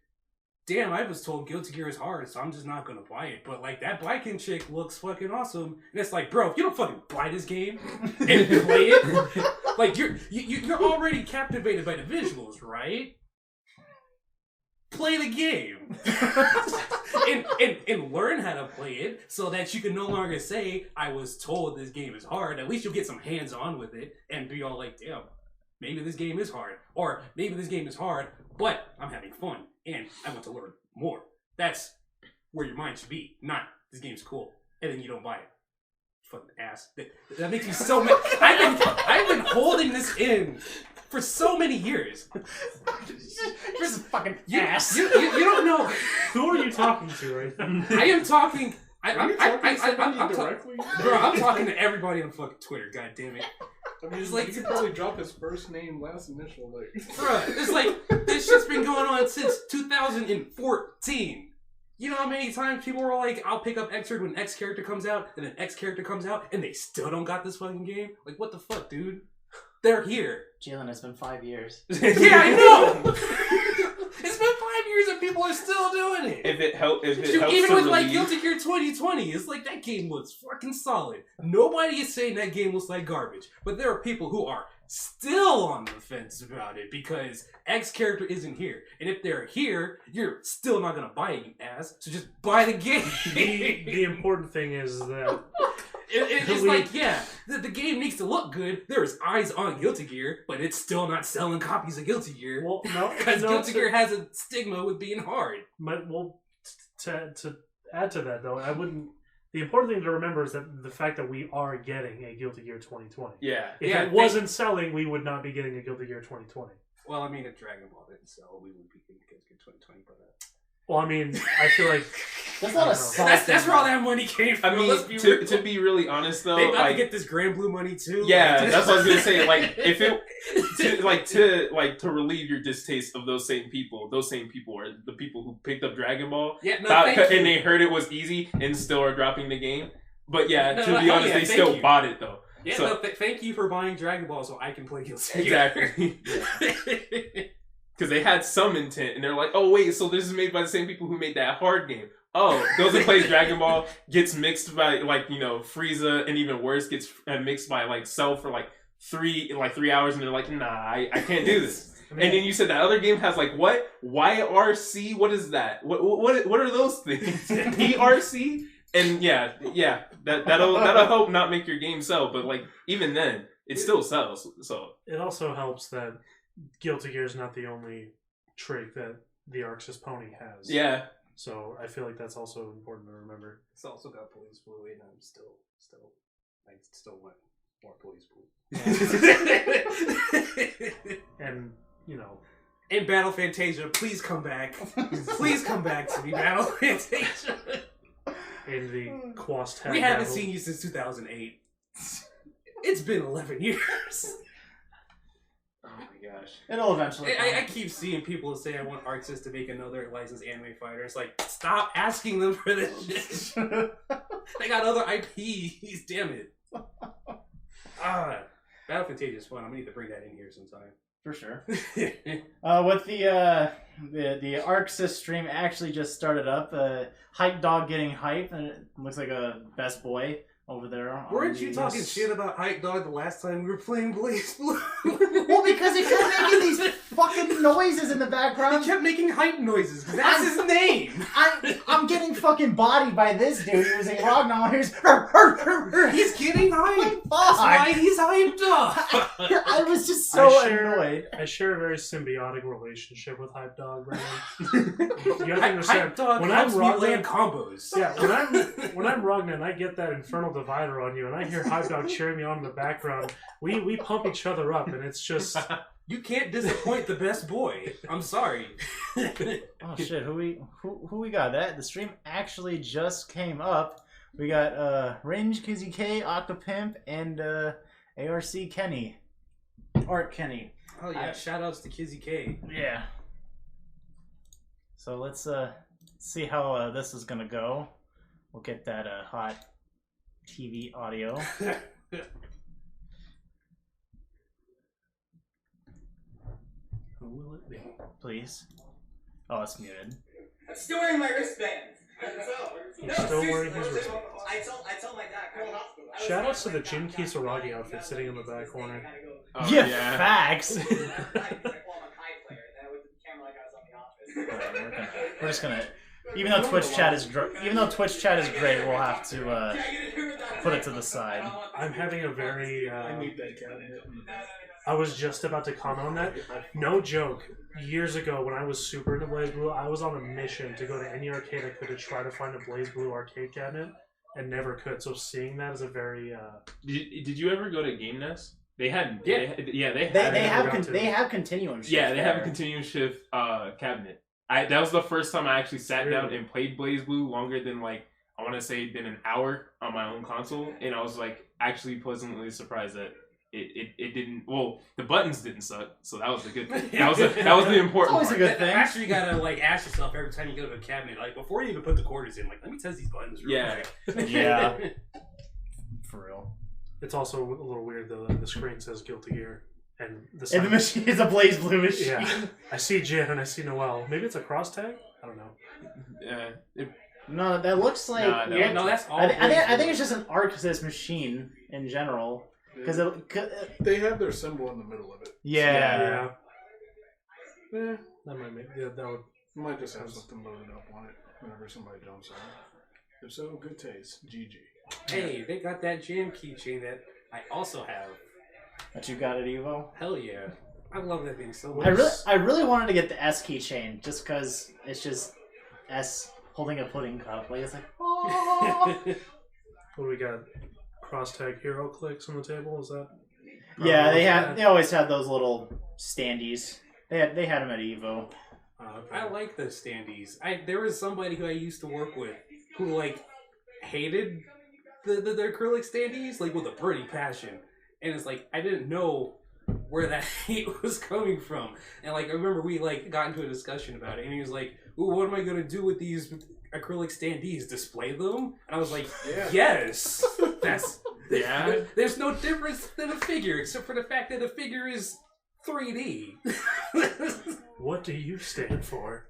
damn, I was told Guilty Gear is hard, so I'm just not gonna buy it. But like that biking chick looks fucking awesome, and it's like, bro, if you don't fucking buy this game and play it, like you're already captivated by the visuals, right? Play the game and learn how to play it so that you can no longer say I was told this game is hard. At least you'll get some hands on with it and be all like, damn, maybe this game is hard, or maybe this game is hard, but I'm having fun and I want to learn more. That's where your mind should be, not this game's cool and then you don't buy it. Fucking ass. That makes me so mad. I've been holding this in for so many years. This is fucking ass. You don't know. Who are you talking to right now? I am talking. I'm directly? Bro, I'm talking to everybody on fucking Twitter. God damn it. I mean, It's like- you could probably drop his first name, last initial, like. Bruh, it's like this shit's been going on since 2014. You know how many times people were like, I'll pick up Xrd when X character comes out, and then X character comes out, and they still don't got this fucking game? Like, what the fuck, dude? They're here. Jalen, it's been 5 years. Yeah, I know! It's been 5 years and people are still doing it. If it helps Even to with like relieve- Guilty Gear 2020, it's like that game looks fucking solid. Nobody is saying that game looks like garbage, but there are people who are still on the fence about it because X character isn't here. And if they're here, you're still not gonna buy it, you ass. So just buy the game. The important thing is that It's like, yeah, the game needs to look good. There is eyes on Guilty Gear, but it's still not selling copies of Guilty Gear. well, no, Because no, Guilty Gear has a stigma with being hard. To add to that though, I wouldn't. The important thing to remember is that the fact that we are getting a Guilty Gear 2020. Yeah. If Yeah, it wasn't selling, we would not be getting a Guilty Gear 2020. Well, I mean, if Dragon Ball didn't sell, we would be getting Guilty Gear 2020, but Well, I mean, I feel like That's not a side that's where all that money came from. I mean, Let's be real. to be really honest though, They about like, to get this Grand Blue money too. yeah, Like, that's what I was gonna say. Like, if it to relieve your distaste of those same people are the people who picked up Dragon Ball, yeah, no, and thank you. they heard it was easy and still are dropping the game. But yeah, No, to no, be hell honest, yeah, they thank still you. bought it though. Yeah, So- no, thank you for buying Dragon Ball so I can play Guilty Gear. Exactly. Because they had some intent, and they're like, "Oh wait, so this is made by the same people who made that hard game." Oh, goes and plays Dragon Ball, gets mixed by Frieza, and even worse, gets mixed by Cell for 3 hours, and they're like, "Nah, I can't do this." And then you said that other game has what? YRC? What is that? What are those things? PRC? And yeah, that'll help not make your game sell. But even then, it still sells. So It also helps that Guilty Gear is not the only trait that the Arxis pony has. yeah, So I feel like that's also important to remember. It's also got police blue, and I'm still want more police blue. And, you know, And Battle Fantasia, please come back. Please come back to me, Battle Fantasia. in the Quast tag We haven't battle- seen you since 2008. It's been 11 years. oh my gosh. It'll eventually. I keep seeing people say I want Arxis to make another licensed anime fighter. It's like, stop asking them for this shit. They got other IPs, damn it. Battle Fantasia is fun. I'm gonna need to bring that in here sometime. For sure. With the Arxis stream actually just started up. Hype Dog getting hype, and it looks like a best boy over there. on Weren't you the- talking shit about Hype Dog the last time we were playing Blaze Blue? Well, because he kept making these fucking noises in the He background. kept making hype noises. 'Cause that's his name. I'm getting fucking bodied by this dude using Ragnar. He's He's getting hype. Fuck. That's why he's hyped up. I was just so I share- annoyed. I share a very symbiotic relationship with Hype Dog, Brandon. You have to understand, Hype Dog when helps I'm me Ragnar- land combos. Yeah, when I'm Ragnar and I get that Infernal Divider on you and I hear Hype Dog cheering me on in the background, we pump each other up and it's just... You can't disappoint the best boy. I'm sorry. Oh shit! Who we got? The stream actually just came up. We got Range Kizzy K, Octopimp, and ARC Kenny, Art Kenny. Oh yeah! Shout outs to Kizzy K. Yeah. So let's see how this is gonna go. We'll get that hot TV audio. Who will it be? Please. Oh, it's muted. I'm still wearing my wristband. He's still wearing his seriously, wristband. I told my dad. Shout outs to the Jin Kisaragi outfit sitting in the back corner. Oh, yeah, yeah. facts. I'm a Kai player. That was the camera like I was on the office. We're just gonna. Even though Twitch chat is great, we'll have to put it to the side. I'm having a very... I need that cabinet. I was just about to comment on that. No joke. Years ago, when I was super into Blaze Blue, I was on a mission to go to any arcade I could to try to find a Blaze Blue arcade cabinet, and never could. So seeing that is a very... Did you ever go to Game Nest? They had They have continuum shift. Yeah, they have a there. continuum shift cabinet. That was the first time I actually sat down Really? and played Blaze Blue longer than I want to say than an hour on my own console, and I was actually pleasantly surprised that it didn't. Well, the buttons didn't suck, so that was the good thing. That was the important Always a part. good thing. Actually, you gotta ask yourself every time you go to a cabinet, before you even put the quarters in, let me test these buttons. Real Yeah. quick. Yeah. For real. It's also a little weird, though. The screen says Guilty Gear. And the And the machine is a Blaze Blue machine. Yeah. I see Jin and I see Noel. Maybe it's a cross tag? I don't know. No, that looks like. No, Yeah, no, that's all. I think it's just an Arxis machine in general. Because They have their symbol in the middle of it. yeah. Yeah. That might make... Yeah, that would... You might just have something loaded up on it whenever somebody jumps on it. If so, good taste. GG. Hey, they got that jam keychain that I also have. That you got at Evo. Hell yeah. I love that thing so much. I really wanted to get the S keychain just because it's just S holding a pudding cup. It's like, oh. What do we got? Cross tag hero clicks on the table? Is that? Yeah, they always had those little standees. They had them at Evo. Okay. I like the standees. There was somebody who I used to work with who hated the acrylic standees with a pretty passion, and it's I didn't know where that hate was coming from, and I remember we got into a discussion about it, and he was like, "Ooh, what am I gonna do with these acrylic standees? Display them?" And I was like, "Yes, that's Yeah. There's no difference than a figure, except for the fact that a figure is 3D." What do you stand for?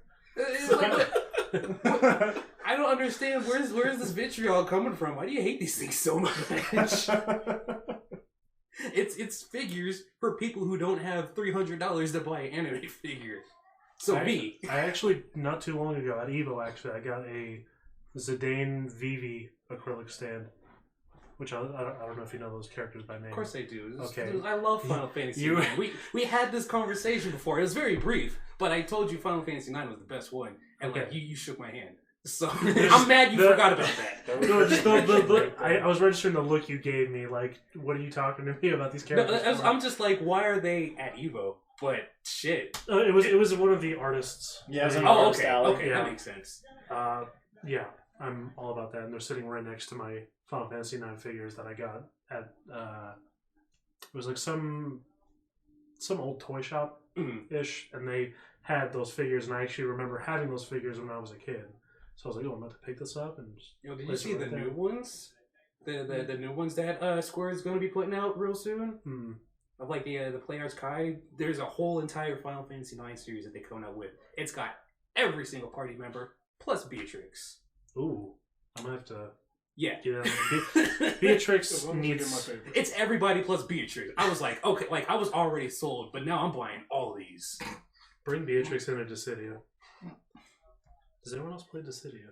I don't understand where's this vitriol coming from. Why do you hate these things so much? It's figures for people who don't have $300 to buy an anime figure. So I actually not too long ago at Evo I got a Zidane Vivi acrylic stand. which I don't know if you know those characters by name. Of course I do. Okay. I love Final Fantasy You- IX. We had this conversation before. It was very brief, but I told you Final Fantasy IX was the best one, and like Okay. you shook my hand. So I'm mad you forgot about that. No, just I was registering the look you gave me. Like, what are you talking to me about these No, characters? for? I'm just like, why are they at Evo? But shit. It was one of the artists. Yeah, it was an Oh, artist okay. alley. Okay, Yeah. that makes sense. Yeah, I'm all about that. And they're sitting right next to my Final Fantasy IX figures that I got at. It was like some old toy shop ish, and they had those figures, and I actually remember having those figures when I was a kid. So I was like, "Oh, I'm about to pick this up." And just Yo, did you place it see right the there. new ones? The new ones that Square is going to be putting out real soon? Hmm. Of like the Players Kai, there's a whole entire Final Fantasy IX series that they come out with. It's got every single party member plus Beatrix. Ooh, I'm gonna have to Yeah. get out. Beatrix As long as I get my needs. favorite. It's everybody plus Beatrix. I was like, okay, like I was already sold, but now I'm buying all these. Bring Beatrix into Dissidia. Does anyone else play Dissidia?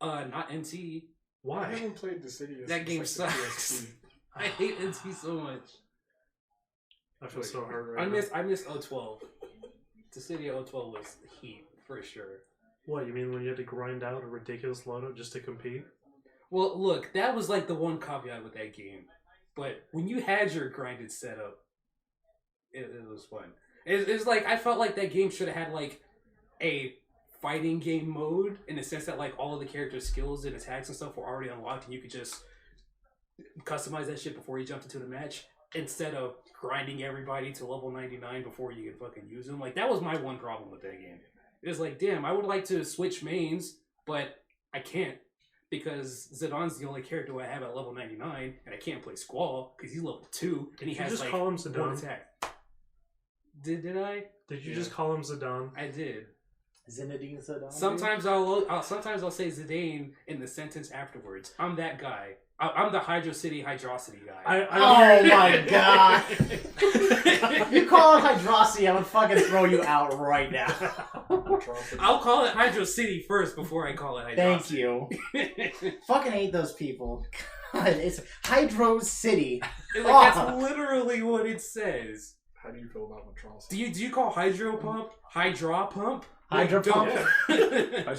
Not NT. I Why? haven't played Dissidia. That game since, like, the sucks. PSP. I hate NT so much. I feel so hurt right I miss 012. Dissidia 012 was heat for sure. What, you mean when you had to grind out a ridiculous loadout just to compete? Well, look, that was like the one caveat with that game. But when you had your grinded setup, it was fun. It's like, I felt like that game should have had like a fighting game mode in the sense that like all of the characters' skills and attacks and stuff were already unlocked and you could just customize that shit before you jumped into the match instead of grinding everybody to level 99 before you can fucking use them. Like, that was my one problem with that game. It's like, damn, I would like to switch mains, but I can't because Zidon's the only character I have at level 99 and I can't play Squall because he's level 2 and he Did you has just like call him one Zidane? attack. Did I? Did you Yeah. just call him Zidane? I did. Zinedine Zidane. Sometimes I'll say Zidane in the sentence afterwards. I'm that guy. I'm the Hydro City Hydrosity guy. Oh my god! You call it Hydrosity, I'm gonna fucking throw you out right now. I'll call it Hydro City first before I call it Hydrosity. Thank you. Fucking hate those people. God, it's Hydro City. That's literally what it says. How do you feel about Metropolis? Do you call Hydro Pump Hydra Pump? Hydro Pump? Yeah.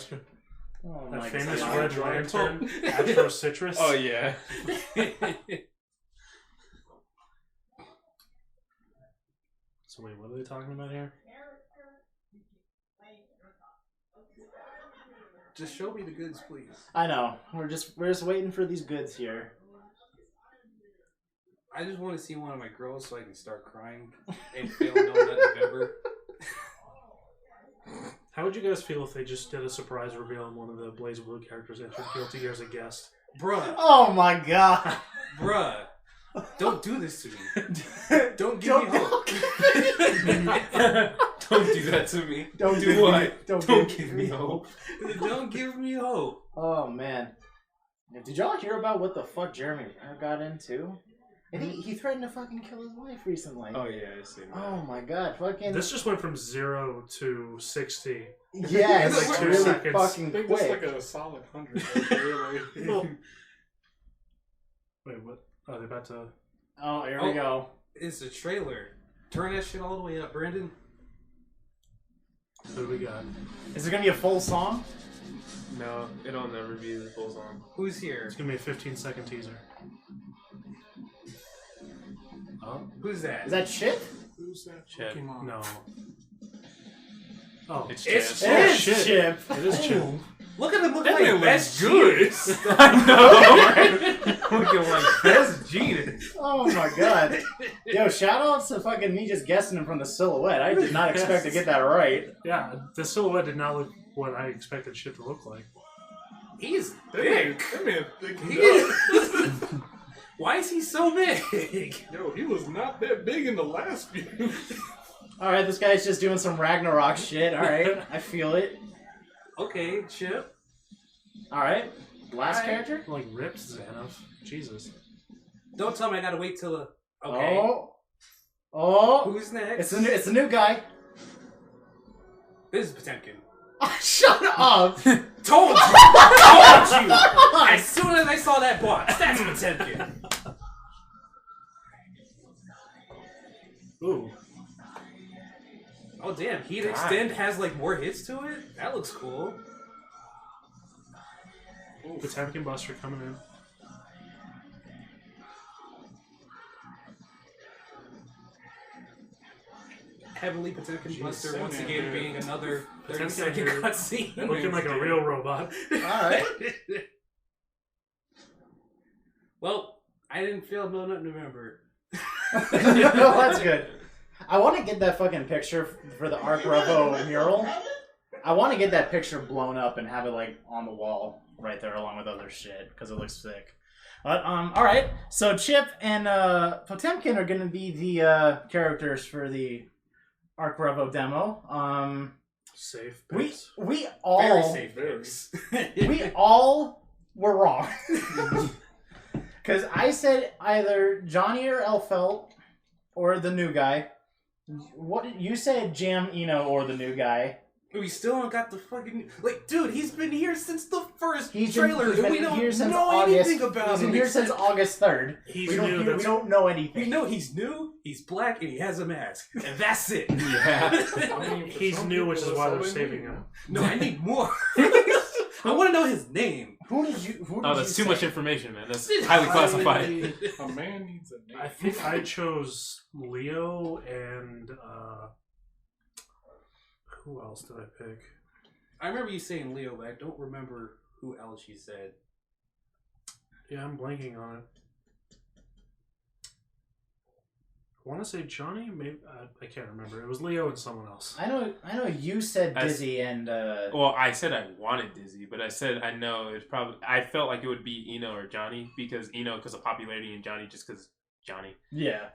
Oh That my famous god. red lantern, Astro Citrus. Oh yeah. So wait, what are they talking about here? Just show me the goods, please. I know. We're just waiting for these goods here. I just want to see one of my girls so I can start crying and fail Donut November. How would you guys feel if they just did a surprise reveal and one of the Blaze Blue characters entered Guilty Gear as a guest? Bruh, Oh my god. bruh. Don't do this to me. Don't give Don't- me hope. Don't do that to me. Don't do give what? me- don't give me hope. Don't give me hope. Oh man. Did y'all hear about what the fuck Jeremy Renner got into? And he threatened to fucking kill his wife recently. Oh yeah, I see. Oh my god, fucking This just went from 0 to 60. yeah, it's like like 2 really seconds. I fucking think that's quick. like a solid 100. Like, really. Wait, what? Are they about to? Oh, here we go. It's a trailer. Turn that shit all the way up, Brandon. Who do we got? Is it gonna be a full song? No, it'll never be the full song. Who's here? It's gonna be a 15-second teaser. Oh Who's that? Is that shit? Who's that Chip. Pokemon? no! Oh, It's It's Chip. It is shit. Chip. it is Chip. Look at him look That like man best looks good. genius. I know. Looking like best genius. Oh my god. Yo, shout out to fucking me just guessing him from the silhouette. I did not expect to get that right. Yeah, the silhouette did not look what I expected shit to look like. He's That big. man thick He as is. hell. Why is he so big? Yo, he was not that big in the last few. Alright, this guy's just doing some Ragnarok shit. Alright, I feel it. Okay, Chip. Alright. Last Alright. character? Like ripped Xanath. Jesus. Don't tell me I gotta wait till the. Okay. Oh. Oh. Who's next? It's a new guy. This is Potemkin. Shut up! Told you! Told you! As soon as I saw that box, that's Potemkin. Ooh. Oh damn, Heat Extend has like more hits to it? That looks cool. Potemkin Buster coming in. Heavenly Potemkin Jeez, Buster so once damn again good. being another Potemkin 30-second here. cutscene. Looking like a real robot. Alright. Well, I didn't feel no nothing to remember. Well, that's good. I want to get that fucking picture for the Arc Revo mural. I want to get that picture blown up and have it like on the wall right there along with other shit because it looks sick. But all right. So Chip and Potemkin are going to be the characters for the Arc Revo demo. Safe We picks. we Very all safe very. picks. we all were wrong. Because I said either Johnny or Elfelt or the new guy. What you said, Jam Eno or the new guy. We still don't got the fucking like, dude. He's been here since the first He's trailer, been and we don't here since know August. anything about He's him. been here since except- August 3rd. He's We new. we don't know We anything. know he's new, he's black, and he has a mask, and that's it. Yeah. I mean, for He's some new, which people, is why that's they're all they saving need, him. No, I need more. I want to know his name. Who did you? Who did Oh, that's you too much say? information, man. That's highly classified. A man needs a name. I think I chose Leo and who else did I pick? I remember you saying Leo, but I don't remember who else you said. Yeah, I'm blanking on it. I want to say Johnny. Maybe I can't remember. It was Leo and someone else. I know. You said I s- Dizzy and. Well, I said I wanted Dizzy, but I said I know it's probably. I felt like it would be Eno or Johnny because of popularity, and Johnny just because Johnny. Yeah.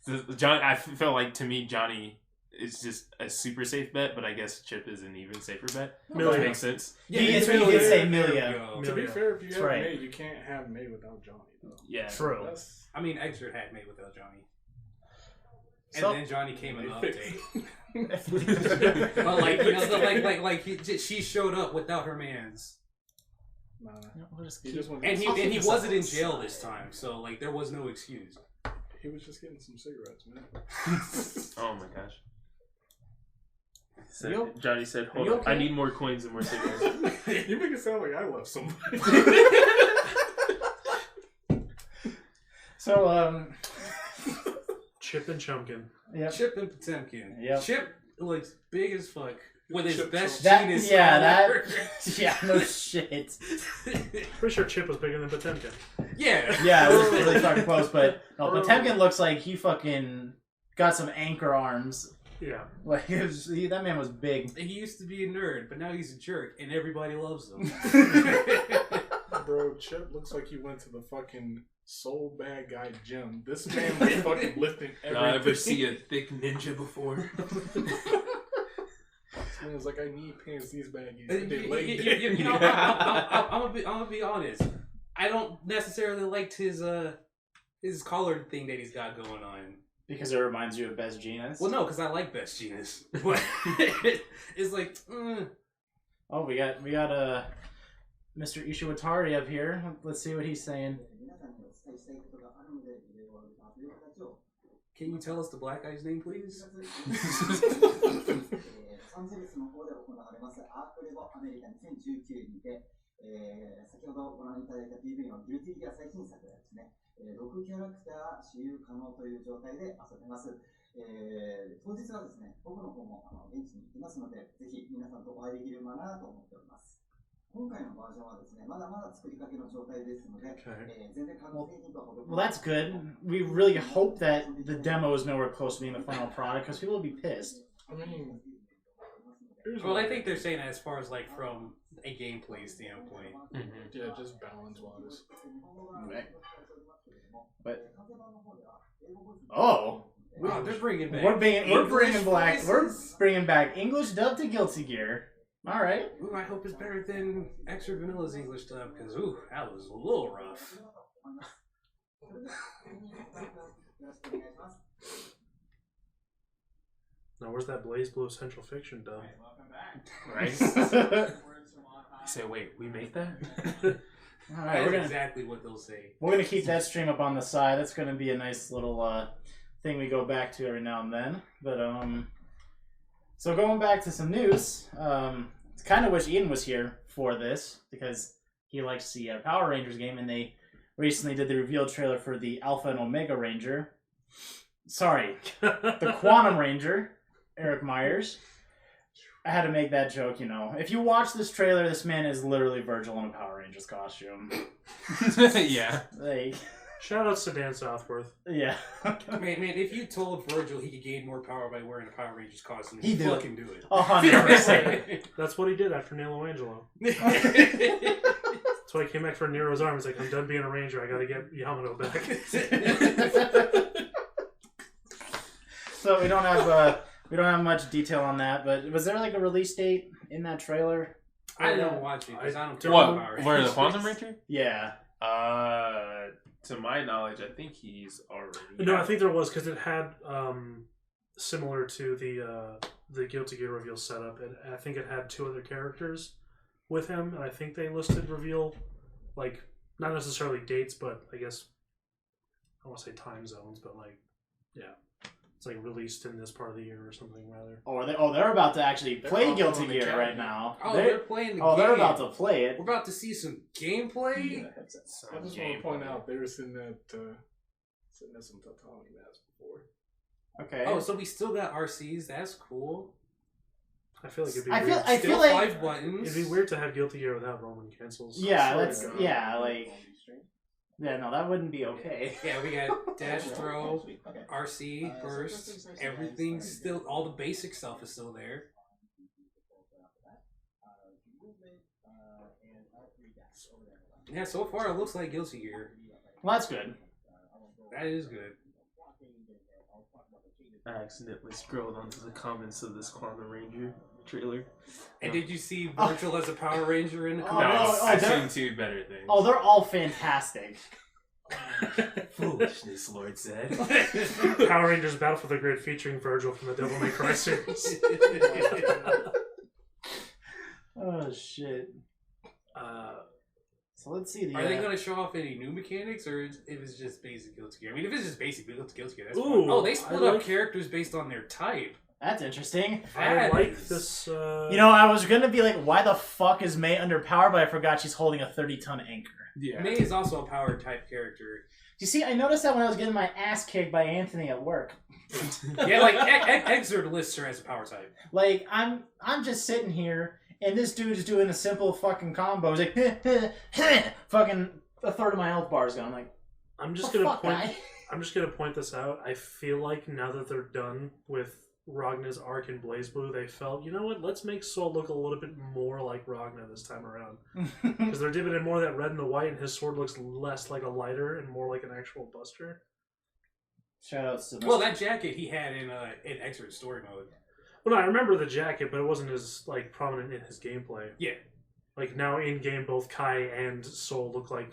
So John, I felt like to me Johnny is just a super safe bet, but I guess Chip is an even safer bet. Milia. Which makes sense. He did say Milia. There we go. To be fair, if you That's have right. May, you can't have May without Johnny, though. Yeah. True. That's, I mean, Exert had made without Johnny. And So- then Johnny came in the They update. But like, you know, she showed up without her mans. nah. We'll just He keep- just went. And he wasn't in jail this time, so like there was no excuse. He was just getting some cigarettes, man. Oh my gosh. Said- You- Johnny said, "Hold you on, I okay? need more coins and more cigarettes." You make it sound like I left somebody. So Chip and Chumkin. yeah. Chip and Potemkin. Yep. Chip looks big as fuck with his Chip best That genius. yeah collar. yeah no shit. Pretty sure Chip was bigger than Potemkin. Yeah. Yeah, it was really fucking close, but no, Potemkin looks like he fucking got some anchor arms. Yeah. Like that man was big. He used to be a nerd, but now he's a jerk, and everybody loves him. Bro, Chip looks like he went to the fucking Soul Bad Guy gym. This man was fucking lifting everything. Not ever see a thick ninja before. This man was like, I need pants, these baggies. They laid You know, Yeah. I'm gonna be honest. I don't necessarily liked his collar thing that he's got going on. Because it reminds you of Best Genius. Well, no, because I like Best Genius. But it's like, Oh, we got Mr. Ishiwatari up here. Let's see what he's saying. can you tell us the black guy's name, please? サンゼルスの方で行われますアークレボアメリカ2019にて、先ほどご覧いただいた PV のギルティギア最新作がですね、6キャラクター使用可能という状態で遊べます。当日はですね、僕の方も現地に行きますので、ぜひ皆さんとお会いできればなと思っております。今回のバージョンはですね、まだまだ作りかけの状態ですので、全然完成品とは程遠い。 Well, that's good. We really hope that the demo is nowhere close to being the final product because people will be pissed. I mean, here's Well, what I think they're saying that as far as like from a gameplay standpoint. yeah, just balance wise. Okay. But oh, Wow, they're bringing back. we're English bringing voices? back English dub to Guilty Gear. All right. Ooh, I hope it's better than Extra Vanilla's English dub because ooh, that was a little rough. Now, where's that Blaze Blue Central Fiction dub? Right? I say, wait, we make that? All right, That's we're gonna exactly what they'll say. keep that stream up on the side. That's gonna be a nice little thing we go back to every now and then. But so going back to some news, kind of wish Ian was here for this because he likes the Power Rangers game, and they recently did the reveal trailer for the Alpha and Omega Ranger. Sorry, the Quantum Ranger, Eric Myers. I had to make that joke, you know. If you watch this trailer, this man is literally Virgil in a Power Rangers costume. Yeah. Like, Shoutouts to Dan Southworth. yeah. Man, if you told Virgil he could gain more power by wearing a Power Rangers costume, He'd do it. fucking do it. 100%. That's what he did after Nilo Angelo. That's why he came back for Nero's arm. He's like, I'm done being a ranger. I gotta get Yamato back. So we don't have much detail on that, but was there like a release date in that trailer? I don't watch it because I don't care What? about Power Where the Rangers. Quantum Ranger? Yeah. To my knowledge, I think he's already. No, I think there was because it had similar to the Guilty Gear reveal setup. I think it had 2 other characters with him, and I think they listed reveal like not necessarily dates, but I guess I want to say time zones, but like it's like released in this part of the year or something rather. They're about to actually play They're Guilty on the Gear calendar. right now. Oh, they're playing the game. They're about to play it. We're about to see some gameplay. I just want to point out they were sitting at some Tatami mats before. Okay. Oh, so we still got RCs. That's cool. I feel like it'd be I weird. feel Still like 5 buttons. It'd be weird to have Guilty Gear without Roman cancels. yeah, Swear that's to God. yeah, like yeah, no, that wouldn't be okay. Yeah, we got dash throw, RC, burst, everything still, all the basic stuff is still there. Yeah, so far it looks like Guilty Gear. Well, that's good. That is good. I accidentally scrolled onto the comments of this Quantum Ranger trailer. And did you see Virgil as a Power Ranger in the Oh, No, comments? no, I've they're- seen 2 better things. Oh, they're all fantastic. Foolishness, Lord said. Power Rangers Battle for the Grid featuring Virgil from the Devil May Cry series. Oh shit. So let's see the. Are they going to show off any new mechanics, or if it's just basic Guilty Gear? I mean, if it's just basic Guilty Gear, that's fine. Ooh, Oh, they split I up like- characters based on their type. That's interesting. I That like is- this. You know, I was gonna be like, why the fuck is May under power? But I forgot she's holding a 30-ton anchor. Yeah. May is also a power type character. You see, I noticed that when I was getting my ass kicked by Anthony at work. Yeah, like Exert lists her as a power type. Like I'm just sitting here, and this dude's doing a simple fucking combo. He's like, fucking a third of my health bar is gone. I'm like, I'm just "The gonna fuck, point. guy?" I'm just gonna point this out. I feel like now that they're done with Ragna's arc in Blaze Blue, they felt, you know what? Let's make Soul look a little bit more like Ragna this time around, because they're dipping in more of that red and the white, and his sword looks less like a lighter and more like an actual buster. Shoutouts to Well, that jacket he had in Exert story mode. Well, no, I remember the jacket, but it wasn't as like prominent in his gameplay. Yeah. Like now in game, both Kai and Soul look like.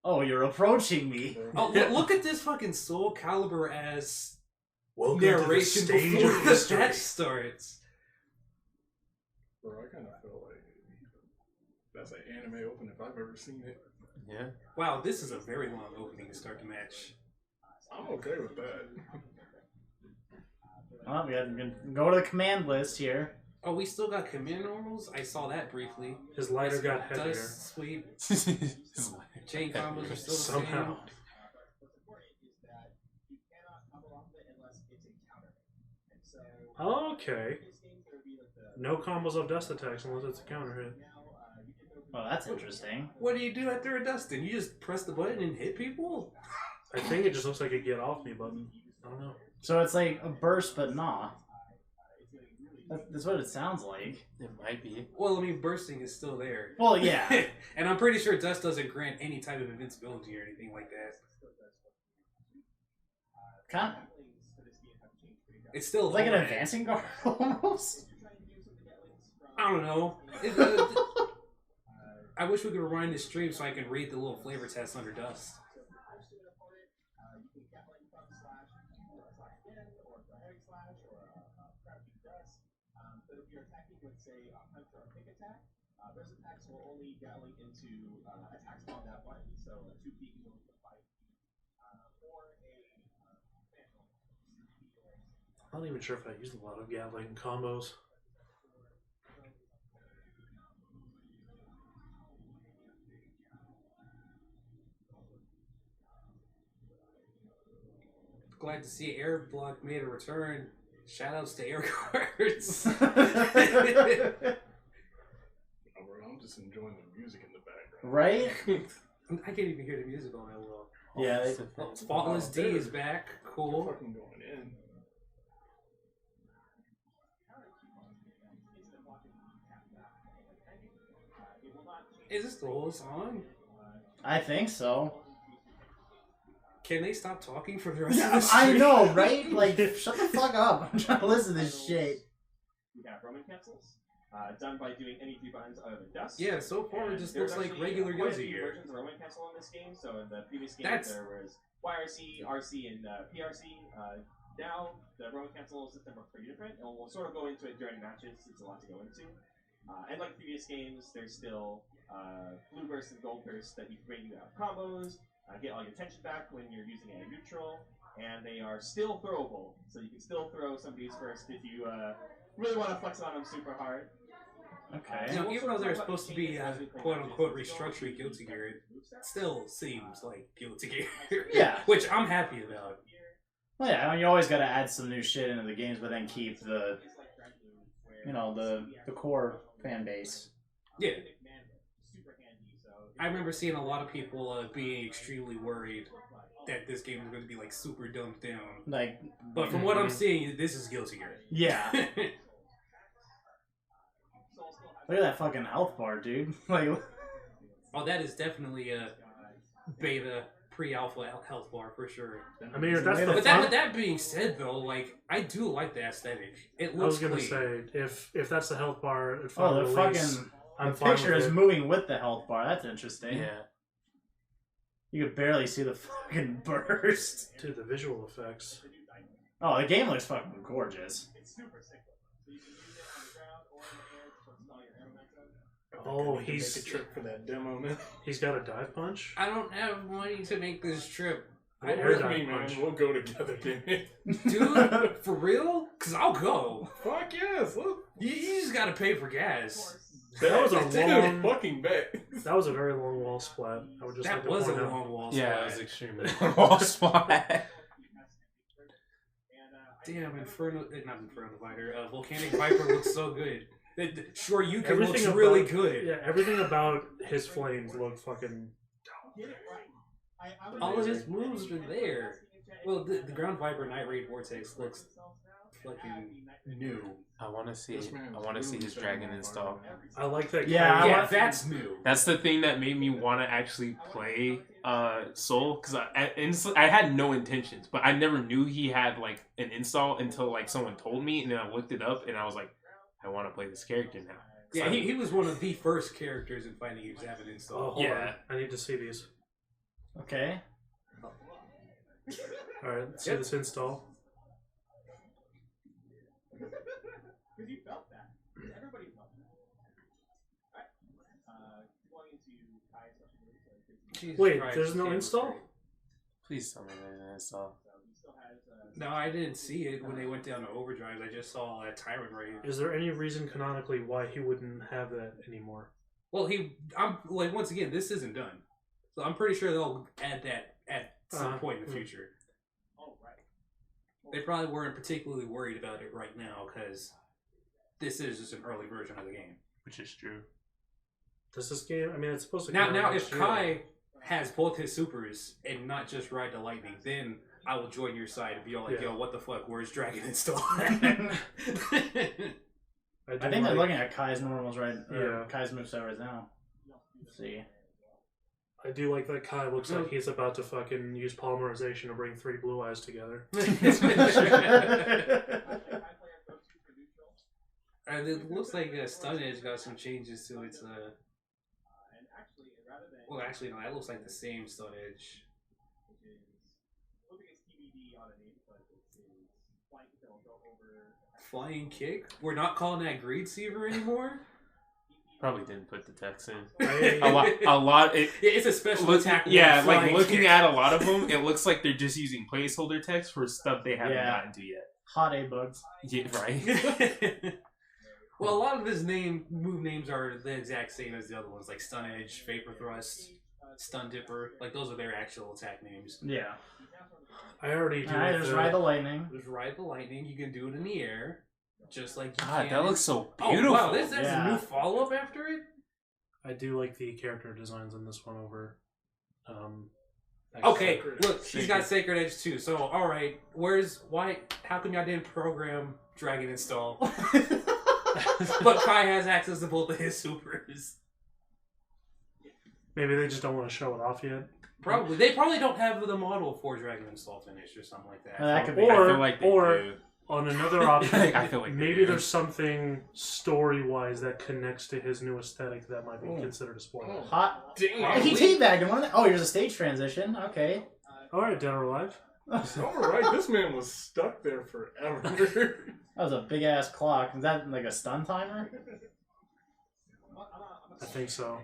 Oh, you're approaching me. Oh, look at this fucking Soul Calibur as Welcome to the narration stage before of the history. match starts. Bro, I kind of feel like that's an anime open if I've ever seen it. Yeah. Wow, this is a very long opening to start the match. I'm okay with that. Well, we can go to the command list here. Oh, we still got command normals? I saw that briefly. His lighter got heavier Dust, sweep, chain combos are still the somehow. same. Okay. No combos of dust attacks unless it's a counter hit. Well, that's interesting. What do you do after a Dustin? You just press the button and hit people? I think it just looks like a get off me button. I don't know. So it's like a burst, but nah. That's what it sounds like. It might be. Well, I mean, bursting is still there. Well, yeah. And I'm pretty sure Dust doesn't grant any type of invincibility or anything like that. Kind of, It's still it's like an overhead. advancing guard almost. I don't know. I wish we could rewind this stream so I can read the little flavor test under Dust. Those attacks will only get linked into attacks on that button, so 2 key can go into 5 key. For a I'm not even sure if I used a lot of Gatling combos. Glad to see Air Block made a return. Shoutouts to Air Cards. Oh, bro, I'm just enjoying the music in the background. Right? I can't even hear the music all that well. Yeah. Faultless D is back. They're Cool. fucking going in. Is this the whole song? I think so. Can they stop talking for the rest of the I stream? know, right? Like, shut the fuck up. I'm trying to listen to this shit. We have Roman capsules, done by doing any 3 buttons other than dust. Yeah, so far it just There's looks like actually regular quite a Yoshi few here. versions of Roman capsule in this game. So in the previous game That's- there was YRC, RC, and PRC. Now the Roman capsule system works pretty different, and we'll sort of go into it during matches. It's a lot to go into. And like previous games, there's still blue burst and gold burst that you can bring out combos, get all your tension back when you're using a neutral, and they are still throwable. So you can still throw somebody's first if you really want to flex on them super hard. Okay. Now, even though they're supposed to be quote-unquote restructuring Guilty Gear, it still seems like Guilty Gear. Yeah. Which I'm happy about. Well, yeah, I mean, you always got to add some new shit into the games, but then keep the, the core fan base. Yeah. I remember seeing a lot of people being extremely worried that this game was going to be like super dumbed down. Like, But from what I'm seeing, this is Guilty Gear. yeah. Look at that fucking health bar, dude. Like, Oh, that is definitely a beta pre-alpha health bar for sure. I mean, if that's the But fun, with that being said, though, like I do like the aesthetic. It I was looks gonna clean. say if that's the health bar at oh, final the release, fucking I'm the fine picture with is it. moving with the health bar. That's interesting. Yeah. You could barely see the fucking burst. Dude, the visual effects. Oh, the game looks fucking gorgeous. Oh, Make a he's trip for that demo, man. he's got a dive punch. I don't have money to make this trip. Well, With dive me, man. punch. We'll go together, damn it. Dude, for real? Cause I'll go. Fuck yes, look. You just gotta pay for gas. That was a Dude, long- fucking bet. That was a very long wall splat. I would just like That to was a point out. long wall. Yeah, slide. it was extremely long spot. Damn, not Inferno Viper. Volcanic Viper looks so good. Sure, you can Everything looks about- really good. Yeah, everything about his flames look fucking. All of his moves are there. Well, the Ground Viper Night Raid Vortex looks fucking new. I want to see. This man I is want to see really his setting dragon on install. fire. I like that. Yeah, kind of- Yeah, that's new. That's the thing that made me want to actually play Soul, because I had no intentions, but I never knew he had like an install until like someone told me, and then I looked it up, and I was like, I want to play this character now. Yeah, he was one of the first characters in fighting games to have an Oh, install. hold Yeah. on. I need to see these. Okay. All right, let's see Yep. this install. Because you felt that. Everybody felt that. Alright. Going into Kai's special moves. Jesus Wait, Christ, there's this no game was install? great. Please tell me there's an install. So he still has. No, I didn't see it when they went down to Overdrive. I just saw a Tyrant Raid. Is there any reason canonically why he wouldn't have that anymore? Well, I'm like once again, this isn't done, so I'm pretty sure they'll add that at some point in the future. Oh, right. They probably weren't particularly worried about it right now because this is just an early version of the game. Which is true. Does this game? I mean, it's supposed to. Now, come out if next year. Kai has both his supers and not just ride the lightning, then I will join your side and be all like, Yeah. "Yo, what the fuck? Where's Dragon install?" I I think they're looking at Kai's normals right. Yeah. Or Kai's moveset right now. Let's see. I do like that Kai looks like he's about to fucking use polymerization to bring 3 blue eyes together. And it looks like Stun Edge got some changes to its. And actually, rather than. Well, actually, no, that looks like the same Stun Edge. Which is. I don't think it's TBD on a name, but it's flying kick that'll go over. Flying Kick? We're not calling that Greed Seaver anymore? Probably didn't put the text in. I- A lot. It, Yeah, it's a special look, attack. yeah, with like Flying looking Kick. at a lot of them, it looks like they're just using placeholder text for stuff they haven't Yeah. gotten to yet. Hot A-Bugs. Yeah, right. Well, a lot of his move names are the exact same as the other ones, like Stun Edge, Vapor Thrust, Stun Dipper. Like, those are their actual attack names. Yeah. I already do. Alright, there's Ride the Lightning. There's Ride the Lightning. You can do it in the air, just like you God, can. that looks so Oh, beautiful. wow, there's Yeah. a new follow-up after it? I do like the character designs on this one over. Okay, Sacred. look, she's got Sacred Edge too. So, all right, how come y'all didn't program Dragon Install? But Kai has access to both of his supers. Maybe they just don't want to show it off yet. Probably, they probably don't have the model for Dragon Install finished or something like that. That could be. I Or- feel like they or- do. On another option, I feel like they maybe do. there's something story-wise that connects to his new aesthetic that might be Oh. considered a spoiler. Hot. Damn. He teabagged him. Wasn't it? Oh, here's a stage transition. Okay. All right, Dead or Alive. Alright, this man was stuck there forever. That was a big ass clock. Is that like a stun timer? I think so.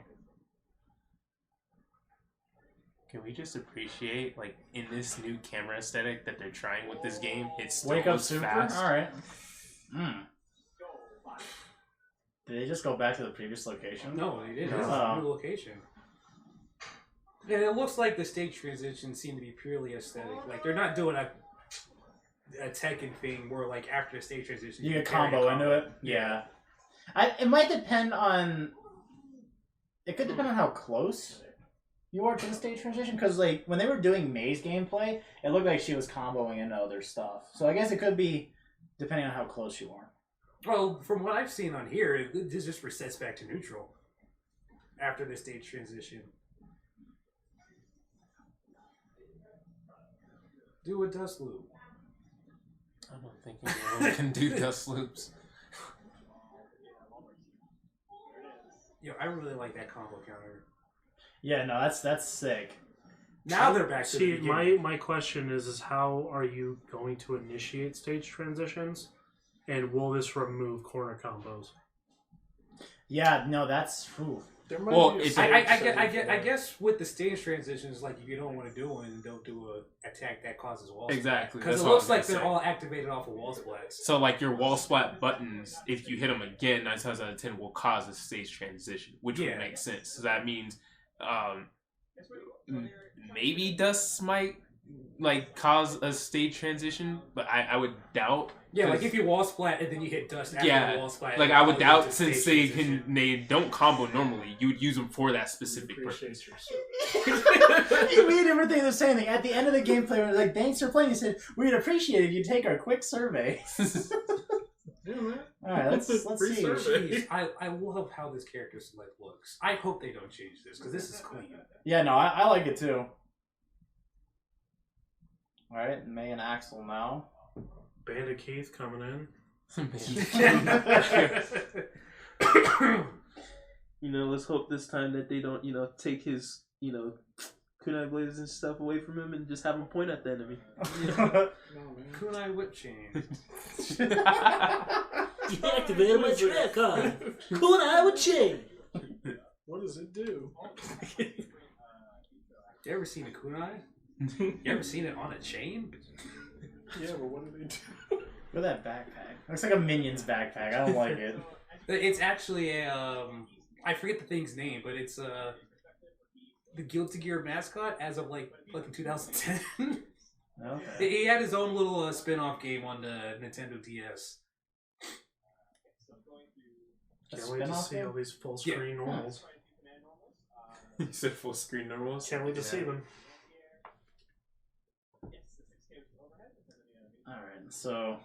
Can we just appreciate, like, in this new camera aesthetic that they're trying with this game, it's still Wake up moves super. fast. All right. Did they just go back to the previous location? No, they didn't. No. This is a new location. And it looks like the stage transitions seem to be purely aesthetic. Like, they're not doing a Tekken thing where, like, after the stage transition, You can carry a combo into it. Yeah. It might depend on. It could depend on how close you are to the stage transition. Because, like, when they were doing May's gameplay, it looked like she was comboing into other stuff. So I guess it could be depending on how close you are. Well, from what I've seen on here, this just resets back to neutral after the stage transition. Do a dust loop. I don't think anyone can do dust loops. Yo, I really like that combo counter. Yeah, no, that's sick. Now they're back to the See, beginning. my question is how are you going to initiate stage transitions, and will this remove corner combos? Yeah, no, that's. Ooh. There might Well, be a it's- stage I setting for guess that. with the stage transitions, like, if you don't want to do one, don't do a attack that causes wall splat. Exactly. Because That's it what I looks was like gonna they're say. all activated off of wall splats. So, like, your wall splat buttons, if you hit them again, 9 times out of 10 will cause a stage transition, which Yeah. would make sense. So that means maybe dust might, like, cause a stage transition, but I would doubt. Yeah, like 'cause- if you wall splat and then you hit dust after Yeah, the wall splat. like, it I would causes doubt a since stage transition. they don't combo normally, you would use them for that specific Appreciate purpose. yourself. You made everything the same thing. At the end of the gameplay, we were like, thanks for playing. He said, we'd appreciate it if you take our quick survey. Yeah, man. Alright, let's Free see. survey. Jeez, I love how this character select looks. I hope they don't change this because this is clean. Yeah, no, I like it too. Alright, May and Axel now. Bandit Keith coming in. You know, let's hope this time that they don't, take his, kunai blades and stuff away from him and just have him point at the enemy. No, man. Kunai whip chain. Deactivated my track card. Kunai with chain. What does it do? You ever seen a kunai? You ever seen it on a chain? Yeah, but what do they do? Look at that backpack. Looks like a Minions backpack. I don't like it. It's actually a I forget the thing's name, but it's the Guilty Gear mascot as of like in 2010. Okay. He had his own little spin-off game on the Nintendo DS. Can't wait to spin-off see game? all these full screen normals. You said full screen normals? Can't wait to see them. Alright, so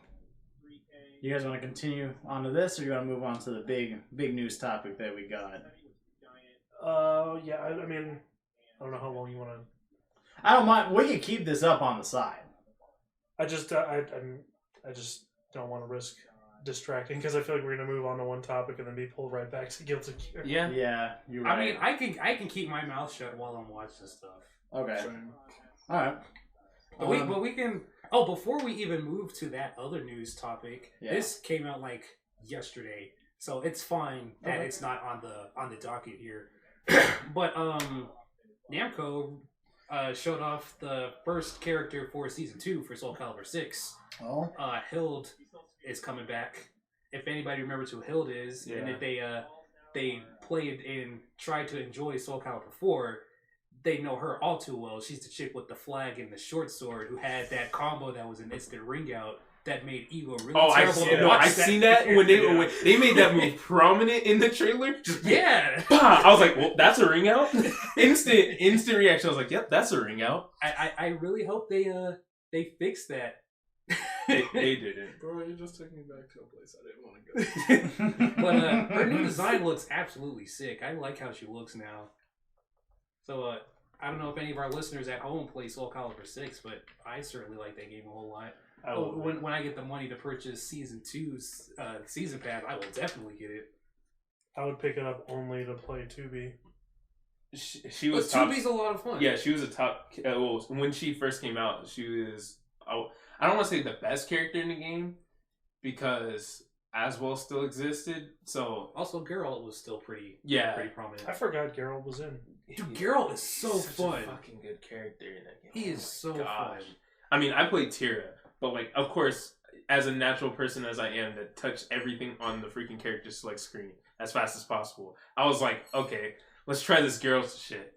you guys want to continue on to this, or you want to move on to the big news topic that we got? Yeah, I mean, I don't know how long you want to. I don't mind. We can keep this up on the side. I just don't want to risk distracting because I feel like we're gonna move on to one topic and then be pulled right back to Guilty Gear. Yeah. Yeah, you're right. I mean, I can keep my mouth shut while I'm watching stuff. okay. Same. All right. But we can. Oh, before we even move to that other news topic, Yeah. this came out like yesterday, so it's fine that Okay. it's not on the docket here. But Namco showed off the first character for season 2 for Soul Calibur 6. Oh, Hild is coming back. If anybody remembers who Hild is, and if they played and tried to enjoy Soul Calibur 4, they know her all too well. She's the chick with the flag and the short sword who had that combo that was an instant ring out that made Evo really terrible to watch. I've seen that when they made that move prominent in the trailer. Just yeah. Bah! I was like, well, that's a ring out. Instant reaction. I was like, yep, that's a ring out. I really hope they fix that. They didn't. Bro, you just took me back to a place I didn't want to go. But her new design looks absolutely sick. I like how she looks now. So I don't know if any of our listeners at home play Soul Calibur 6, but I certainly like that game a whole lot. When I get the money to purchase Season 2's Season Pass, I will definitely get it. I would pick it up only to play 2B. She was top. 2B's a lot of fun. Yeah, she was a top. When she first came out, she was. I don't want to say the best character in the game because Aswell still existed. So also Geralt was still pretty prominent. I forgot Geralt was in. Dude, Geralt is so fun. A fucking good character in that game. He is so fun. I mean, I played Tira, but like, of course, as a natural person as I am that touched everything on the freaking character select screen as fast as possible, I was like, okay, let's try this Geralt shit.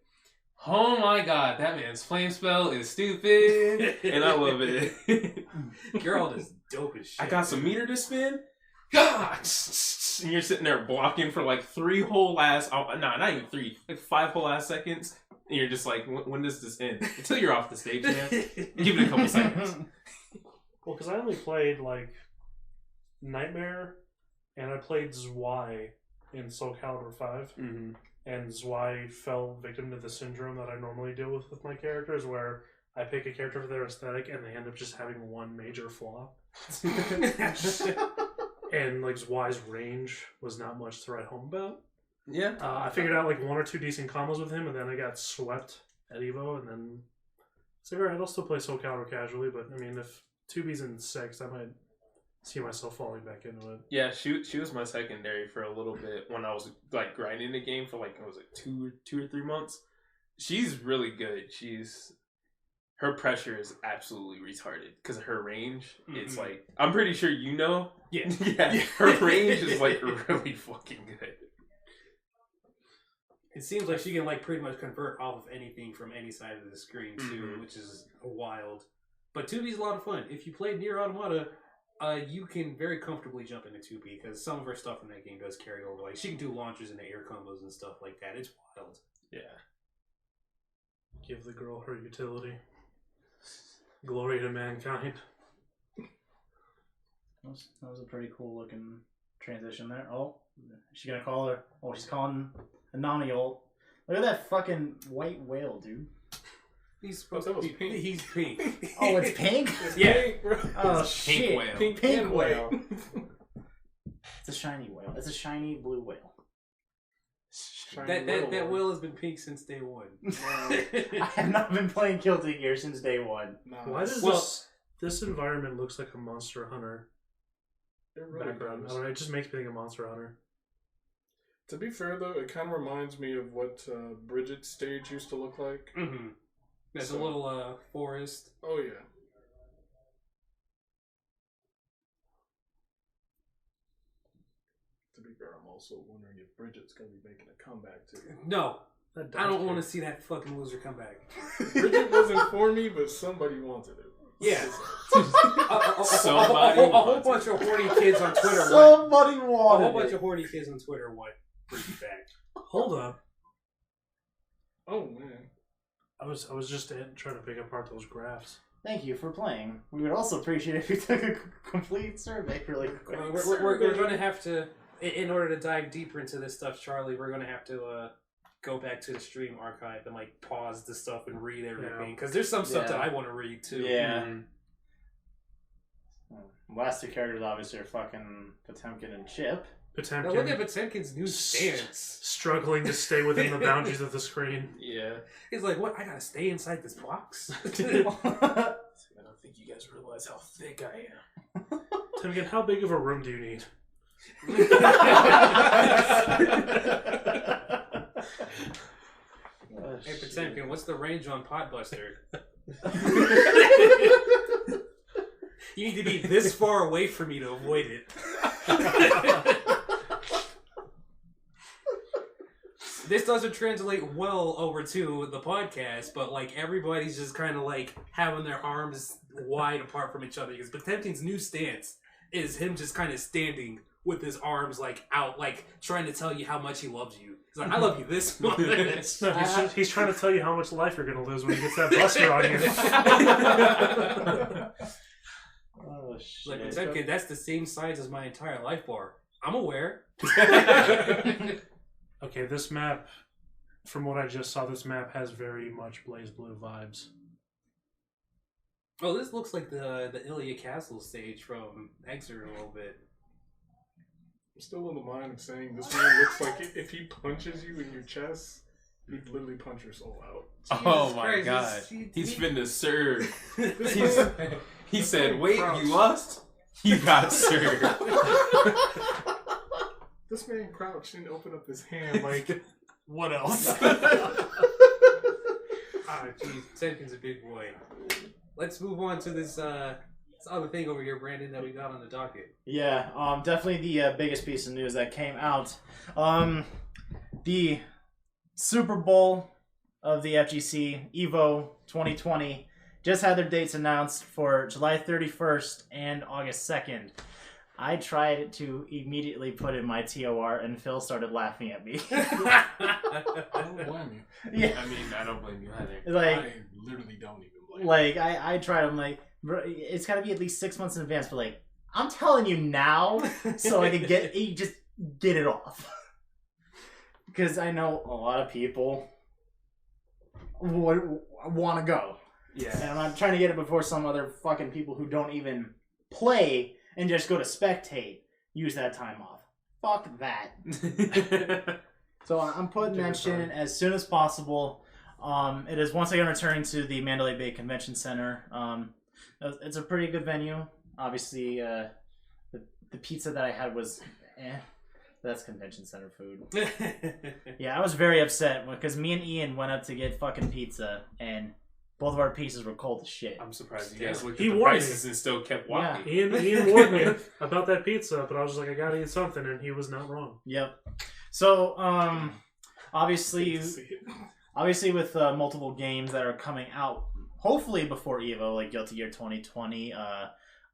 Oh my god, that man's flame spell is stupid, and I love it. Geralt is dope as shit. I got some meter to spin. God, and you're sitting there blocking for like 3 whole ass, not even 3, like 5 whole ass seconds, and you're just like, when does this end? Until you're off the stage, man. Give it a couple seconds. Well, because I only played like Nightmare, and I played Zwei in Soul Calibur 5. Mm-hmm. And Zwei fell victim to the syndrome that I normally deal with my characters, where I pick a character for their aesthetic and they end up just having one major flaw. And like Zwei's range was not much to write home about. Yeah. I figured out like 1 or 2 decent combos with him, and then I got swept at Evo, and then it's like, alright, I'll still play Soul Calibur casually, but I mean, if 2B's in 6, I might see myself falling back into it. Yeah, she was my secondary for a little bit when I was like grinding the game for like, it was like 2 or 3 months. She's really good. Her pressure is absolutely retarded because of her range. Mm-hmm. It's like, I'm pretty sure you know. Yeah. Her range is like really fucking good. It seems like she can like pretty much convert off of anything from any side of the screen too, which is wild. But 2B's a lot of fun. If you play Nier Automata, you can very comfortably jump into 2B because some of her stuff in that game does carry over. Like she can do launchers and air combos and stuff like that. It's wild. Yeah. Give the girl her utility. Glory to mankind. That was a pretty cool looking transition there. Oh, is she gonna call her? Oh, she's calling Anami ult. Look at that fucking white whale, dude. He's supposed to be pink. He's pink. Oh, it's pink? Yeah. Pink, bro. Oh, It's shit. whale. Pink whale. It's a shiny whale. It's a shiny blue whale. That whale has been pink since day one. I have not been playing Guilty Gear since day one. Why does this environment looks like a Monster Hunter background? I don't know, it just makes me think of Monster Hunter. To be fair, though, it kind of reminds me of what Bridget's stage used to look like. Mm-hmm. There's a little forest. Oh, yeah. To be fair, I'm also wondering if Bridget's going to be making a comeback, too. No. I don't want to see that fucking loser come back. Bridget wasn't for me, but somebody wanted it. Yeah. Somebody a whole bunch of horny kids on Twitter Somebody a wanted whole bunch it. of horny kids on Twitter want Bridget back. Hold up. Oh, man. I was just trying to pick apart those graphs. Thank you for playing. We would also appreciate it if you took a complete survey really quick. We're going to have to, in order to dive deeper into this stuff, Charlie, we're going to have to go back to the stream archive and like pause the stuff and read everything. Because there's some stuff that I want to read too. Yeah. Last 2 characters obviously are fucking Potemkin and Chip. Potemkin. Now look at Potemkin's new stance. Struggling to stay within the boundaries of the screen. Yeah. He's like, what? I gotta stay inside this box? I don't think you guys realize how thick I am. Potemkin, how big of a room do you need? Hey, Potemkin, what's the range on Potbuster? You need to be this far away from me to avoid it. This doesn't translate well over to the podcast, but like everybody's just kind of like having their arms wide apart from each other because Potemkin's new stance is him just kind of standing with his arms like out, like trying to tell you how much he loves you. He's like, I love you this much. No, he's trying to tell you how much life you're going to lose when he gets that buster on you. Oh shit! Like Potemkin, that's the same size as my entire life bar. I'm aware. Okay, this map, from what I just saw, this map has very much BlazBlue vibes. Oh, this looks like the Ilia Castle stage from Exeter a little bit. I'm still in the mind of saying this man looks like if he punches you in your chest, he'd literally punch your soul out. Oh my Christ, god. He's finna serve. He said, man wait, crouched. you lost? You got served. This man crouched and opened up his hand like, What else? Ah, jeez, Potemkin's a big boy. Let's move on to this other thing over here, Brandon, that we got on the docket. Yeah, definitely the biggest piece of news that came out. The Super Bowl of the FGC, EVO 2020, just had their dates announced for July 31st and August 2nd. I tried to immediately put in my TOR, and Phil started laughing at me. I don't blame you. Yeah, I mean, I don't blame you either. like, I literally don't even blame you. like I tried. I'm like, bro, it's got to be at least 6 months in advance. But like, I'm telling you now, so I can get it off. Because I know a lot of people want to go. Yeah. And I'm not trying to get it before some other fucking people who don't even play and just go to spectate use that time off. Fuck that. So I'm putting that shit in as soon as possible. It is once again returning to the Mandalay Bay Convention Center. It's a pretty good venue. Obviously, the pizza that I had was that's convention center food. Yeah, I was very upset because me and Ian went up to get fucking pizza and both of our pizzas were cold as shit. I'm surprised you guys looked He at the warned me. prices and still kept walking. Ian warned me about that pizza, but I was just like, I gotta eat something, and he was not wrong. Yep. So, obviously with multiple games that are coming out, hopefully before EVO, like Guilty Gear 2020,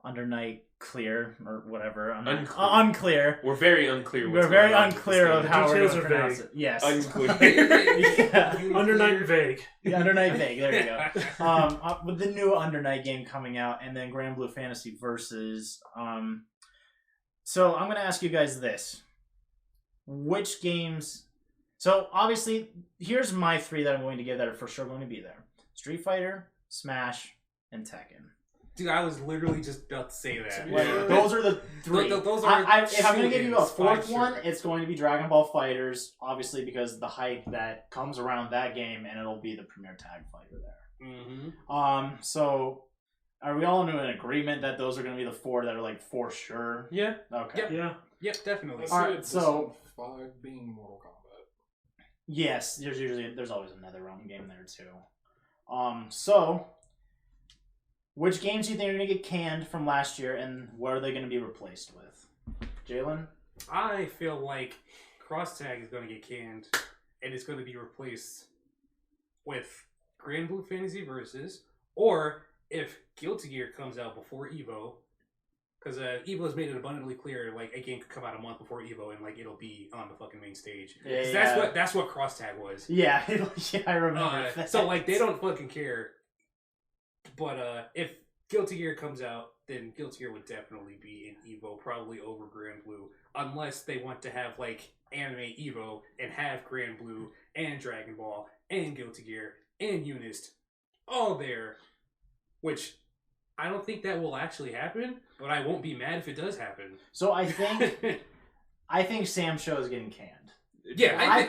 Under Night Clear or whatever. Unclear. We're very unclear. We're very unclear of how we're Details going to are pronounce vague. it. Yes. Unclear. Yeah. Under Night Vague. Yeah, Under Night Vague. There you go. With the new Under Night game coming out, and then Grand Blue Fantasy Versus. So I'm going to ask you guys this: which games? So obviously, here's my three that I'm going to give that are for sure going to be there: Street Fighter, Smash, and Tekken. Dude, I was literally just about to say that. Like, Yeah. those are the three. Those are if I'm going to give you a fourth shooters, one, sure. it's going to be Dragon Ball Fighters, obviously because the hype that comes around that game, and it'll be the premier tag fighter there. Mm-hmm. So are we all in an agreement that those are going to be the four that are like for sure? Yeah. Okay. Yep. Yeah. Yep, definitely. Let's All say right, it's so- 5 being Mortal Kombat. Yes, there's always another round game there too. So which games do you think are going to get canned from last year, and what are they going to be replaced with? Jalen? I feel like Cross Tag is going to get canned, and it's going to be replaced with Grand Blue Fantasy Versus, or if Guilty Gear comes out before EVO, because EVO's made it abundantly clear like a game could come out a month before EVO and like it'll be on the fucking main stage. Yeah, 'Cause yeah. that's what Cross Tag was. Yeah, yeah, I remember. that. So like they don't fucking care. But if Guilty Gear comes out, then Guilty Gear would definitely be in EVO, probably over Grand Blue, unless they want to have like anime EVO and have Grand Blue and Dragon Ball and Guilty Gear and Unist all there, which I don't think that will actually happen, but I won't be mad if it does happen. So I think Sam Show is getting canned. Yeah, I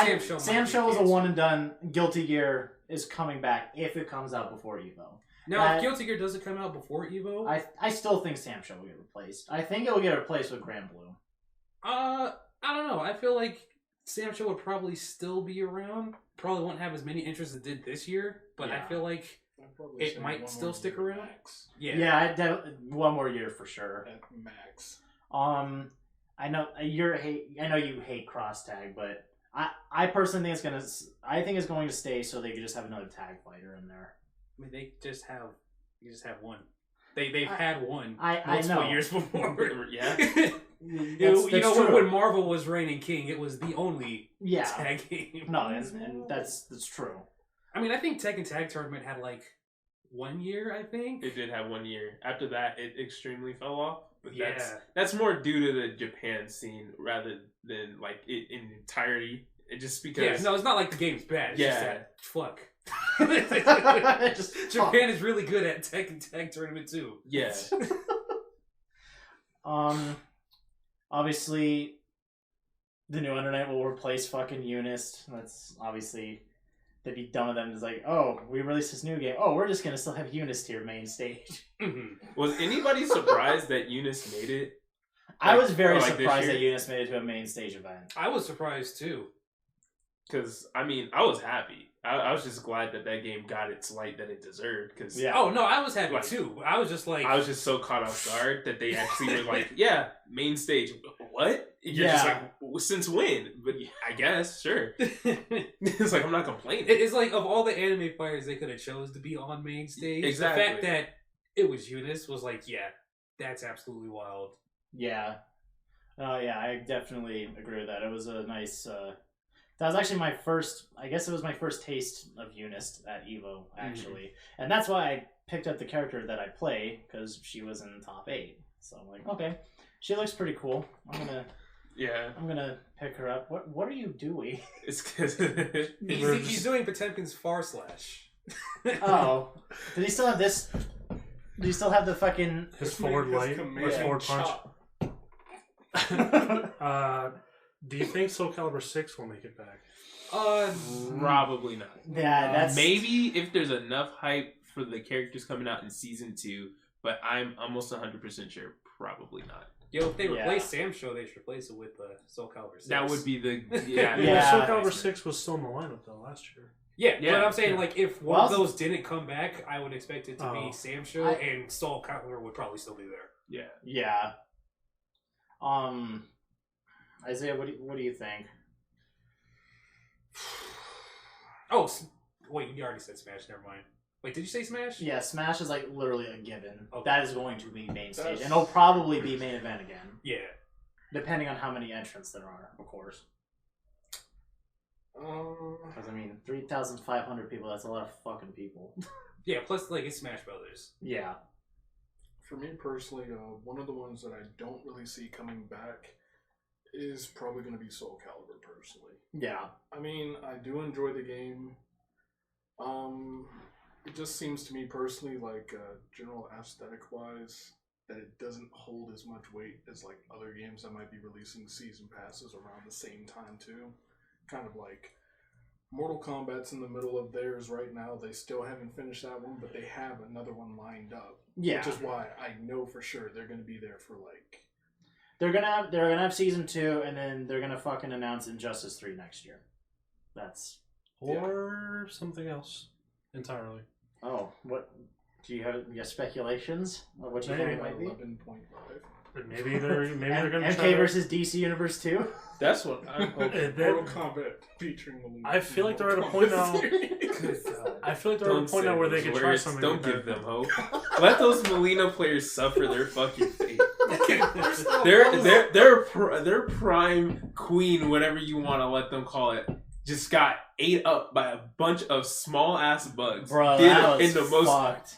think Sam Show is a one and done. Guilty Gear is coming back if it comes out before EVO. Now, if Guilty Gear doesn't come out before EVO, I still think Sam Show will get replaced. I think it will get replaced with Grand Blue. I don't know. I feel like Sam Show would probably still be around. probably won't have as many entries as it did this year, but I feel like it might still stick around. Max. Yeah, one more year for sure. At max. I know I know you hate cross tag, but I personally think it's going to stay so they can just have another tag fighter in there. I mean, you just have one. They've had one I multiple know. years before. Yeah. You know true. when Marvel was reigning king, it was the only tag game. No, and that's true. I mean, I think Tekken Tag Tournament had like 1 year. I think It did have 1 year. After that, it extremely fell off. But Yeah. that's more due to the Japan scene rather than like it in entirety. It just because Yeah, no, it's not like the game's bad. It's just Yeah. that fuck. Just Japan is really good at Tekken Tag Tournament too. yeah. Obviously, the new internet will replace fucking Unist. That's obviously, they'd be dumb of them. It's like, oh, we released this new game. Oh, we're just gonna still have Unist here main stage. Was anybody surprised that Eunice made it? I was very like this surprised that year? Unist made it to a main stage event. I was surprised too. Because I mean, I was happy. I was just glad that game got its light that it deserved. Because Yeah. Oh no, I was happy Like- too. I was just like, I was just so caught off guard that they actually were like, yeah, main stage. What? You're just Yeah. like, since when? But I guess, sure. It's like, I'm not complaining. it's like of all the anime fighters they could have chose to be on main stage. Exactly. The fact that it was Eunice was like, yeah, that's absolutely wild. Yeah. Yeah, I definitely agree with that. It was a nice. That was actually my first. I guess it was my first taste of Eunice at Evo, actually, and that's why I picked up the character that I play because she was in the top 8. So I'm like, okay, she looks pretty cool. I'm gonna pick her up. What are you doing? It's because He's doing Potemkin's Far Slash. Oh, did he still have this? Do you still have the fucking? His forward light, his forward punch. Do you think Soul Calibur 6 will make it back? probably not. Yeah, that's Maybe if there's enough hype for the characters coming out in season 2, but I'm almost 100% sure probably not. Yo, if they Yeah. replace Sam Show, they should replace it with Soul Calibur 6. That would be the Yeah. Soul Calibur 6 was still in the lineup though last year. Yeah, Yeah. but I'm saying, Yeah. like, if one of Well, those didn't come back, I would expect it to be Oh. Sam Show, I- and Soul Calibur would probably still be there. Yeah. yeah. Isaiah, what do you think? Oh, wait, you already said Smash. Never mind. Wait, did you say Smash? Yeah, Smash is like literally a given. Okay. That is going to be main stage, That's- and it'll probably be main event again, Yeah. depending on how many entrants there are, of course. Because I mean, 3,500 people—that's a lot of fucking people. Yeah, plus, like, it's Smash Brothers. Yeah. For me personally, one of the ones that I don't really see coming back is probably going to be Soul Calibur, personally. Yeah. I mean, I do enjoy the game. It just seems to me personally, like, general aesthetic-wise, that it doesn't hold as much weight as, like, other games that might be releasing season passes around the same time, too. Kind of like Mortal Kombat's in the middle of theirs right now. They still haven't finished that one, but they have another one lined up. Yeah. Which is why I know for sure they're going to be there for, like... They're gonna have season 2, and then they're gonna fucking announce Injustice 3 next year. That's Or something else entirely. what? Do you have speculations of what you think it might be? 11.5. But maybe they're gonna MK try to- versus DC Universe 2. That's what I'm hoping. And then- Mortal Kombat featuring the I feel like they're at a point now. Good God. I feel like they're at a Don't point say now where they those can try words. something. Don't with give that. them hope. Let those Molina players suffer their fucking fate. Their prime queen, whatever you want to let them call it, just got ate up by a bunch of small ass bugs. Bro, Did that it was in the most fucked.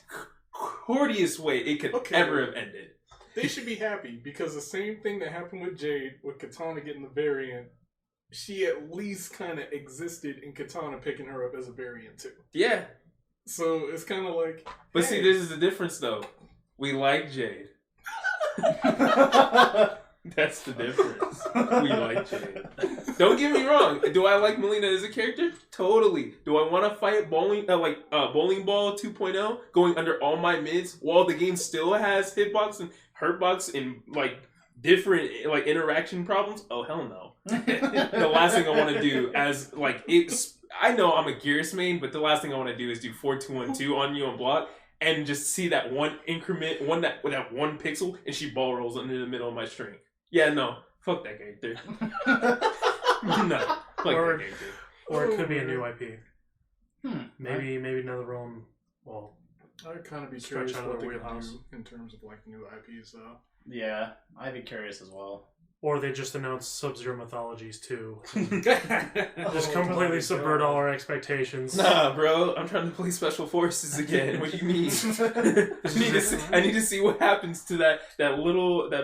cordiest way it could Okay. ever have ended. They should be happy because the same thing that happened with Jade, with Katana getting the variant, she at least kind of existed in Katana picking her up as a variant too. Yeah. So it's kind of like. But hey, see, this is the difference though. We like Jade. That's the difference. We like Jade. Don't get me wrong. Do I like Melina as a character? Totally. Do I want to fight Bowling Ball 2.0 going under all my mids while the game still has hitbox and hurtbox and like different like interaction problems? Oh hell no. The last thing I want to do as like it's I know I'm a Gears main, but the last thing I want to do is do 4-2-1-2 on you on block and just see that one increment, with that one pixel, and she ball rolls into the middle of my string. Yeah, no. Fuck that game, dude. No. Fuck that game, dude. Or it could be a new IP. Maybe another realm. Well, I'd kind of be stretch curious out of what their they could wheelhouse. do in terms of like new IPs, though. Yeah, I'd be curious as well. Or they just announced Sub-Zero Mythologies 2. Oh, Just completely subvert all our expectations. Nah, bro. I'm trying to play Special Forces again. What do you mean? I need to see what happens to that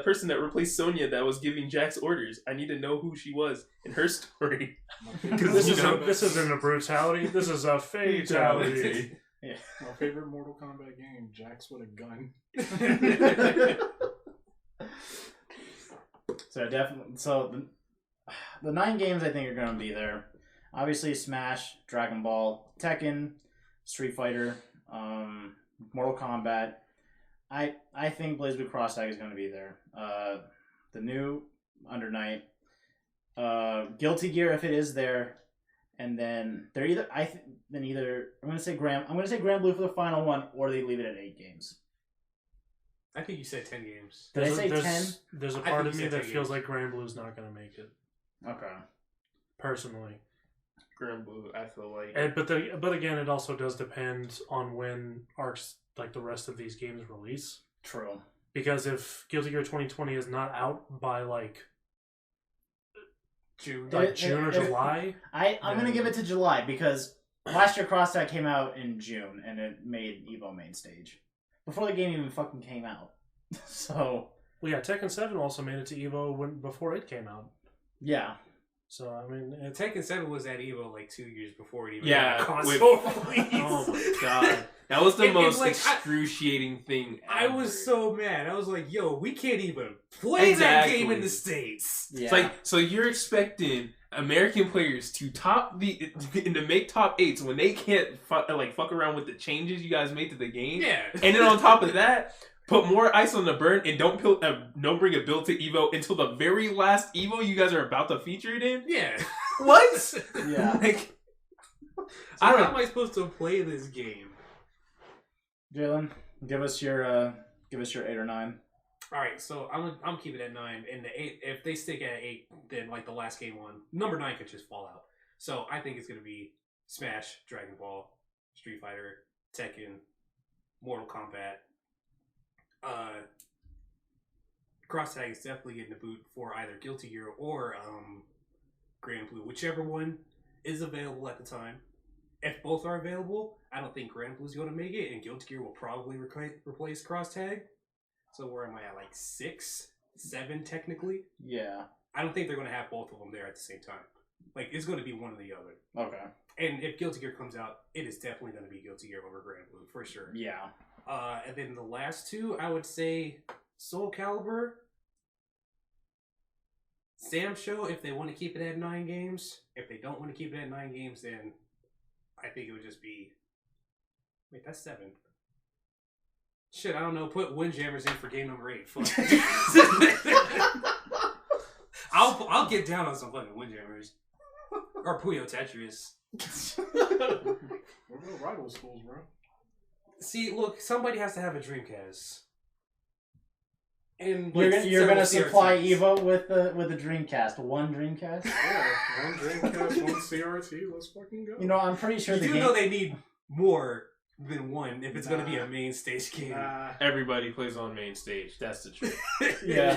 person that replaced Sonya that was giving Jax orders. I need to know who she was in her story. This isn't a brutality. This is a fatality. Yeah. My favorite Mortal Kombat game, Jax with a gun. So definitely, the 9 games I think are going to be there. Obviously, Smash, Dragon Ball, Tekken, Street Fighter, Mortal Kombat. I think BlazBlue Cross Tag is going to be there. The new Under Night, Guilty Gear if it is there, and then they're either I'm going to say Grand Blue for the final one, or they leave it at 8 games. I think you said 10 games. Did I say 10? There's a I part think of you me said that 10 feels games. like Grand Blue's not going to make it. Okay. Personally. Grand Blue, I feel like. But again, it also does depend on when arcs, like the rest of these games, release. True. Because if Guilty Gear 2020 is not out by June. June or July, I'm going to give it to July because last year Cross Tag came out in June and it made Evo main stage. Before the game even fucking came out. So... Well, yeah, Tekken 7 also made it to Evo before it came out. Yeah. So, I mean... Tekken 7 was at Evo like 2 years before it even Yeah, had a console release. Oh my god. That was the It- most like, excruciating thing I ever. was so mad. I was like, yo, we can't even play that game in the States. Yeah. It's like, so you're expecting American players to to make top 8s when they can't fuck around with the changes you guys made to the game. Yeah. And then on top of that, put more ice on the burn and don't bring a build to Evo until the very last Evo you guys are about to feature it in. Yeah. What? Yeah. Like, So I don't how am I supposed to play this game? Jalen, give us your 8 or 9. All right, so I'm keeping it at 9, and the 8. If they stick at 8, then like the last game one, number 9 could just fall out. So I think it's gonna be Smash, Dragon Ball, Street Fighter, Tekken, Mortal Kombat. Cross Tag is definitely getting the boot for either Guilty Gear or Grand Blue, whichever one is available at the time. If both are available, I don't think Grand Blue is going to make it, and Guilty Gear will probably replace Cross Tag. So where am I at? Like 6, 7 technically. Yeah. I don't think they're going to have both of them there at the same time. Like it's going to be one or the other. Okay. And if Guilty Gear comes out, it is definitely going to be Guilty Gear over Grand Blue for sure. Yeah. And then the last 2, I would say Soul Calibur, Sam Show. If they want to keep it at 9 games, if they don't want to keep it at 9 games, then I think it would just be. Wait, that's 7. Shit, I don't know. Put Windjammers in for game number 8. Fuck. I'll get down on some fucking Windjammers or Puyo Tetris. We're going to rival schools, bro. See, look, somebody has to have a Dreamcast. And You're gonna supply CRTs. Evo with the Dreamcast. One Dreamcast. Yeah, one Dreamcast, one CRT. Let's fucking go. You know, I'm pretty sure You the do game. know they need more than one if it's going to be a main stage game. Nah, everybody plays on main stage. That's the truth. Yeah.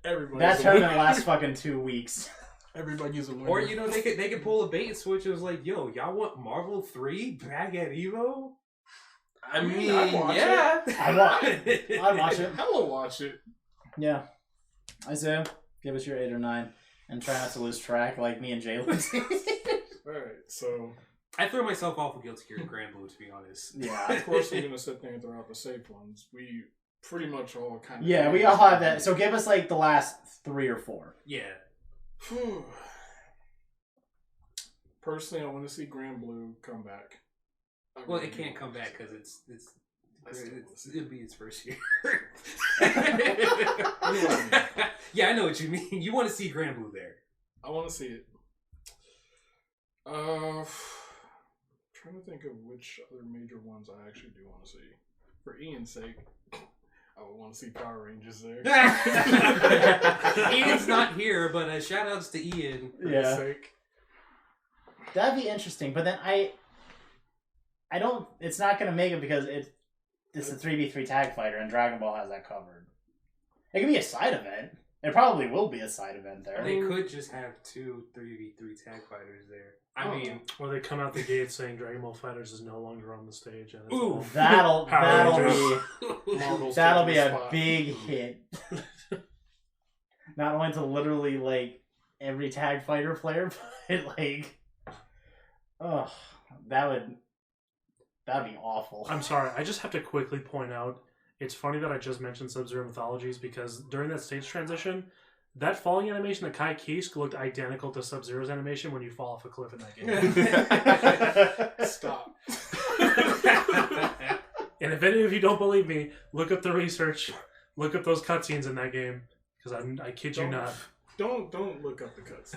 everybody. That tournament lasts fucking 2 weeks. Everybody's a winner. Or you know they could pull a bait and switch. It was like, yo, y'all want Marvel 3 back at Evo? I mean, I'd watch yeah. I'd watch it. I will watch it. Yeah. Isaiah, give us your 8 or 9, and try not to lose track like me and Jalen. Alright, so I threw myself off of Guilty Gear and Grand Blue, to be honest. Yeah. of course I'm gonna sit there and throw out the safe ones. We pretty much all kind of Yeah, we all have that. So give us like the last 3 or 4. Yeah. Personally, I want to see Grand Blue come back. Well, it can't come back because it'll be its first year. Yeah, I know what you mean. You want to see Grand Blue there. I want to see it. Trying to think of which other major ones I actually do want to see. For Ian's sake, I would want to see Power Rangers there. Ian's not here, but shout outs to Ian. For his sake. That'd be interesting, but then I don't. It's not going to make it because it's a 3v3 tag fighter, and Dragon Ball has that covered. It can be a side event. It probably will be a side event there. They could just have 2 3v3 tag fighters there. I mean, or they come out the gate saying Dragon Ball Fighters is no longer on the stage. And it's ooh, all that'll Marvel's be taking a the spot. big hit. Not only to literally like every tag fighter player, but like, oh, that'd be awful. I'm sorry, I just have to quickly point out, it's funny that I just mentioned Sub-Zero Mythologies because during that stage transition, that falling animation that Kai Kisk looked identical to Sub-Zero's animation when you fall off a cliff in that game. Stop. And if any of you don't believe me, look up the research, look up those cutscenes in that game, because I kid you not. Don't look up the cuts.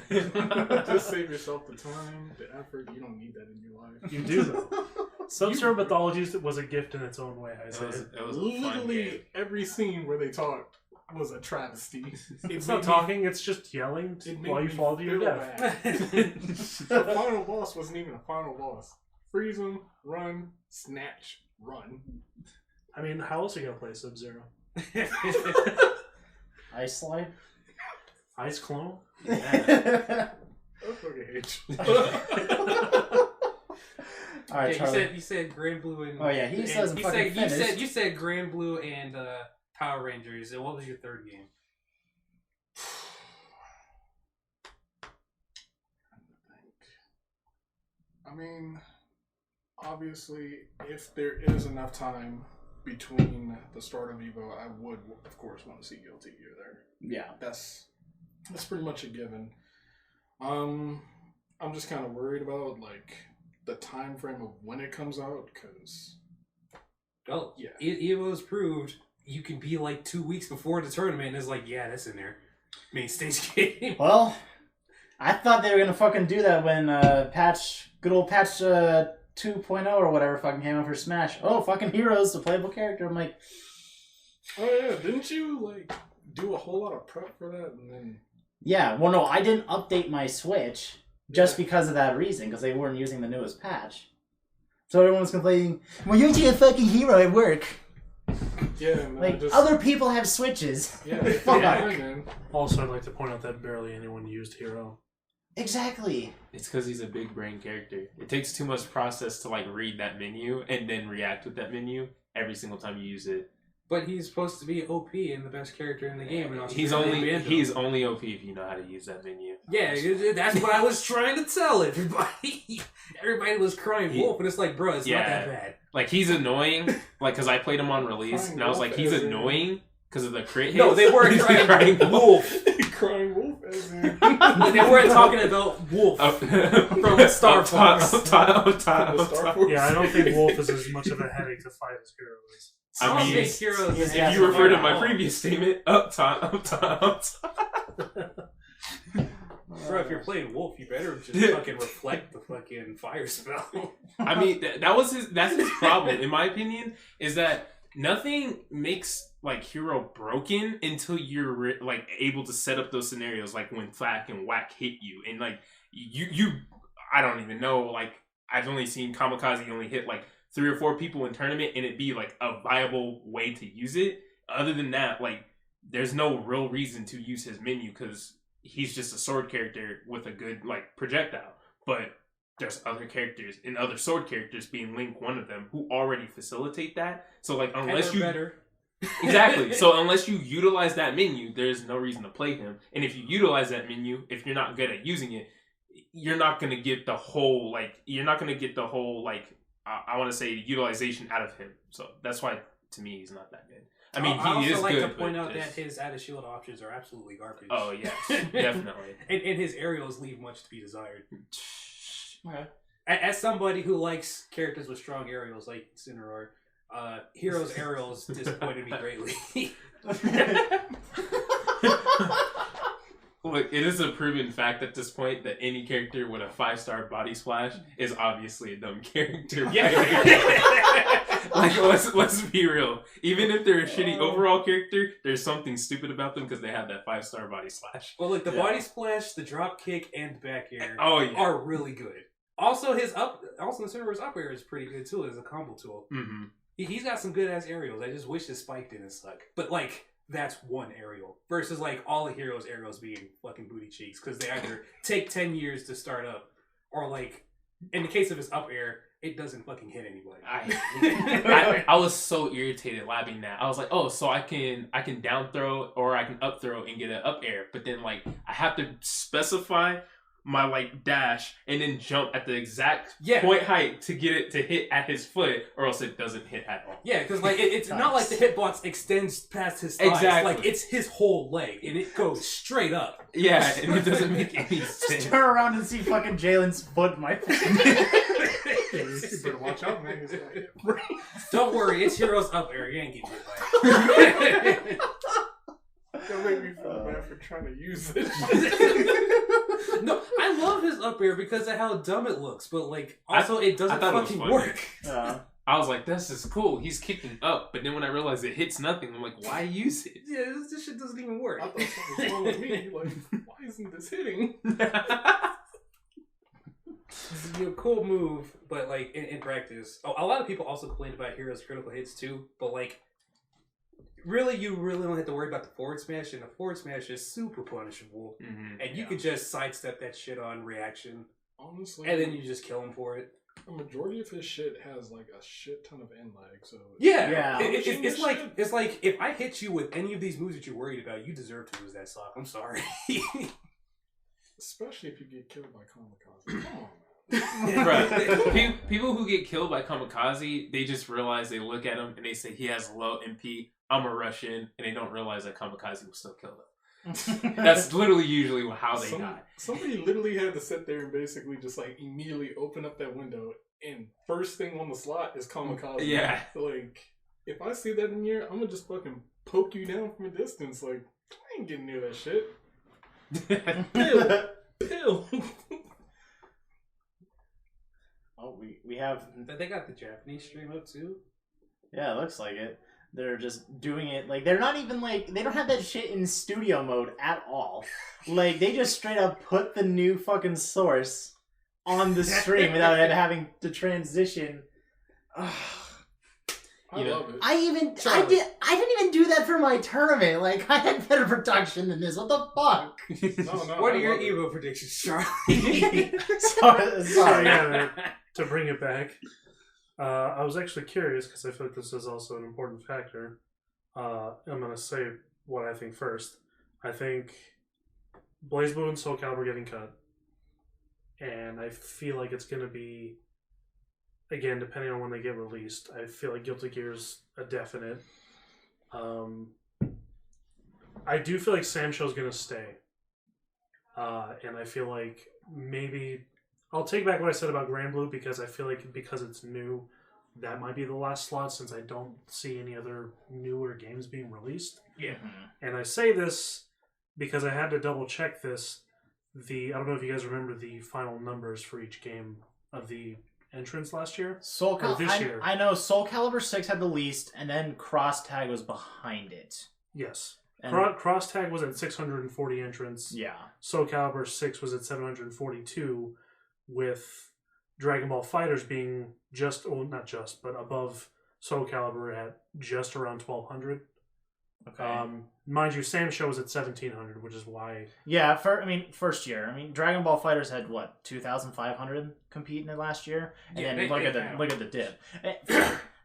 Just save yourself the time, the effort. You don't need that in your life. You do though. Sub-Zero Mythologies was a gift in its own way. I say. It was a fun Literally game. every scene where they talked was a travesty. It's not talking, it's just yelling while you fall to your death. The final boss wasn't even a final boss. Freeze him, run, snatch, run. I mean, how else are you going to play Sub-Zero? Ice Slide? Ice Clone? I fucking hate you. All right, yeah, Charlie. you said Grand Blue and Oh yeah, he and says fucking finished. you said Grand Blue and Power Rangers. And what was your third game? I mean, obviously, if there is enough time between the start of Evo, I would, of course, want to see Guilty Gear there. Yeah. That's pretty much a given. I'm just kind of worried about like the time frame of when it comes out, because Well, yeah, Evo's proved you can be like 2 weeks before the tournament, and it's like, yeah, that's in there. Main stage game. Well, I thought they were gonna fucking do that when good old patch 2.0 or whatever fucking came out for Smash. Oh, fucking Heroes, the playable character. I'm like, oh yeah, didn't you like do a whole lot of prep for that and then? yeah. Well, no, I didn't update my Switch just because of that reason, because they weren't using the newest patch. So everyone was complaining, well, you're a fucking hero at work. Yeah, no, Like, other people have Switches. Yeah, Fuck. man. Also, I'd like to point out that barely anyone used Hero. Exactly. It's because he's a big brain character. It takes too much process to like read that menu and then react with that menu every single time you use it. But he's supposed to be OP and the best character in the game. And He's only OP if you know how to use that menu. Yeah, that's what I was trying to tell everybody. Everybody was crying wolf, and it's like, bro, it's not that bad. Like, he's annoying. Like, because I played him on release, and I was like, he's annoying because of the crit hits. No, they weren't crying wolf. Crying wolf as in... They weren't talking about wolf from Star Fox. Yeah, I don't think Wolf is as much of a headache to fight as Hero is. I mean, Heroes. if you refer to my previous statement, up top. Bro, if you're playing wolf, you better just fucking reflect the fucking fire spell. I mean, that's his problem, in my opinion, is that nothing makes like Hero broken until you're like able to set up those scenarios, like when Thwack and Whack hit you, and like you I don't even know, like I've only seen Kamikaze only hit like 3 or 4 people in tournament, and it'd be like a viable way to use it. Other than that, like there's no real reason to use his menu because he's just a sword character with a good like projectile. But there's other characters and other sword characters, being Link one of them, who already facilitate that. So like unless you better. Exactly. So unless you utilize that menu, there's no reason to play him. And if you utilize that menu, if you're not good at using it, you're not gonna get the whole I want to say utilization out of him. So that's why to me he's not that good. I mean, I he also is like good. to point out that his added shield options are absolutely garbage. Oh yes, definitely. and his aerials leave much to be desired. Okay. As somebody who likes characters with strong aerials like Incineroar, Hero's aerials disappointed me greatly. Look, it is a proven fact at this point that any character with a 5-star body splash is obviously a dumb character. Like, let's be real. Even if they're a shitty overall character, there's something stupid about them because they have that 5-star body splash. Well, look, the body splash, the drop kick, and back air are really good. Also, the Cinero's up air is pretty good too as a combo tool. Mm-hmm. He's got some good ass aerials. I just wish his spike didn't suck. But like, that's one aerial versus like all the heroes' aerials being fucking booty cheeks because they either take 10 years to start up, or like in the case of his up air, it doesn't fucking hit anybody. I was so irritated labbing that. I was like, oh, so I can down throw or I can up throw and get an up air, but then like I have to specify my like dash and then jump at the exact point height to get it to hit at his foot, or else it doesn't hit at all. Yeah, because like it's not like the hitbox extends past his thighs. Exactly. Like it's his whole leg and it goes straight up. Yeah, and it doesn't make any sense. Just turn around and see fucking Jalen's foot in my face. You better watch out, man. Don't worry, it's heroes up air. You ain't getting hit by it. Don't make me feel bad for trying to use this. No, I love his up air because of how dumb it looks, but like also it doesn't fucking work. I was like, this is cool. He's kicking up, but then when I realized it hits nothing, I'm like, why use it? Yeah, this shit doesn't even work. I thought something was wrong with me. Like, why isn't this hitting? This is a cool move, but like in practice, a lot of people also complained about heroes' critical hits too. But like, you really don't have to worry about the forward smash, and the forward smash is super punishable, and you could just sidestep that shit on reaction. Honestly, and then you just kill him for it. A majority of his shit has like a shit ton of end lag, so It's like if I hit you with any of these moves that you're worried about, you deserve to lose that stock. I'm sorry. Especially if you get killed by Kamikaze. Come on, man. Right. People who get killed by Kamikaze, they just realize, they look at him and they say he has low MP, I'm a rush in, and they don't realize that Kamikaze will still kill them. That's literally usually how they die. Somebody literally had to sit there and basically just like immediately open up that window, and first thing on the slot is Kamikaze. Yeah. Like, if I see that in here, I'm gonna just fucking poke you down from a distance. Like, I ain't getting near that shit. Pill. Oh, we have. They got the Japanese stream up too. Yeah, it looks like it. They're just doing it like they're not even like they don't have that shit in studio mode at all. Like they just straight up put the new fucking source on the stream without it having to transition. I love it. I didn't even do that for my tournament. Like I had better production than this. What the fuck? No, what are your Evo predictions, Charlie? sorry. Yeah, to bring it back, I was actually curious because I feel like this is also an important factor. I'm going to say what I think first. I think BlazBlue and Soul Calibur getting cut, and I feel like it's going to be, again, depending on when they get released, I feel like Guilty Gear's a definite. I do feel like Sam Show's going to stay. And I feel like maybe I'll take back what I said about Granblue because I feel like because it's new, that might be the last slot since I don't see any other newer games being released. Yeah. And I say this because I had to double check this. I don't know if you guys remember the final numbers for each game of the entrance last year. This year. I know Soul Calibur 6 had the least, and then Cross Tag was behind it. Yes. And Cross Tag was at 640 entrants. Yeah. Soul Calibur 6 was at 742, with Dragon Ball FighterZ being but above Soul Calibur at just around 1,200. Okay. Mind you, Sam Show was at 1,700, which is why. Yeah, first year. I mean, Dragon Ball FighterZ had what 2,500 compete in it last year, and then look at the dip.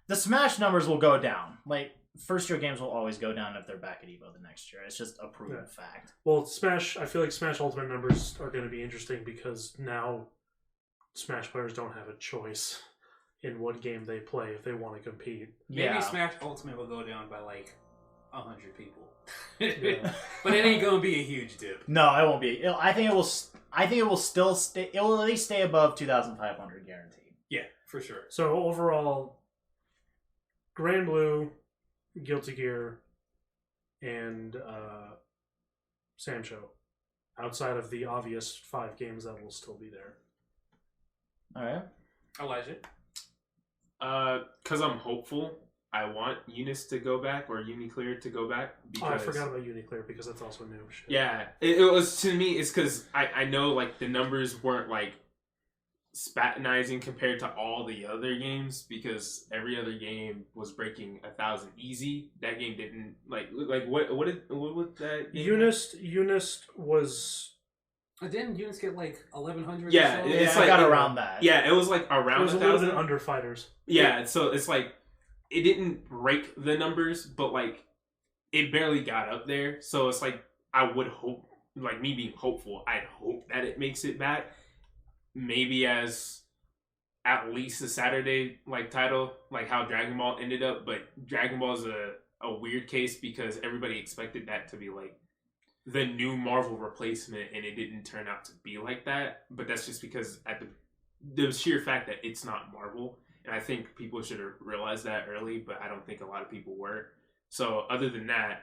The Smash numbers will go down. Like first year games will always go down if they're back at Evo the next year. It's just a proven fact. Well, Smash. I feel like Smash Ultimate numbers are going to be interesting because now Smash players don't have a choice in what game they play if they want to compete. Maybe Smash Ultimate will go down by like 100 people, Yeah. but it ain't gonna be a huge dip. No, it won't be. I think it will. I think it will still stay. It will at least stay above 2,500 guaranteed. Yeah, for sure. So overall, Granblue, Guilty Gear, and Sam Show. outside of the obvious 5 games that will still be there. All right. Elijah. Because I'm hopeful. I want Eunice to go back or Uniclear to go back. Because, I forgot about Uniclear because that's also new. Shit. Yeah, it was, to me, it's because I know like the numbers weren't like spatinizing compared to all the other games, because every other game was breaking 1,000 easy. That game didn't what would that game Eunice was. Didn't Eunice get like 1,100? Yeah, or so? it's I like got around that. Yeah, it was like around It was a 1,000. little bit under fighters. Yeah, so it's like it didn't break the numbers, but like it barely got up there. So it's like I would hope, like me being hopeful, I'd hope that it makes it back. Maybe as at least a Saturday like title, like how Dragon Ball ended up. But Dragon Ball is a weird case because everybody expected that to be like the new Marvel replacement, and it didn't turn out to be like that. But that's just because at the sheer fact that it's not Marvel. And I think people should have realized that early, but I don't think a lot of people were. So other than that,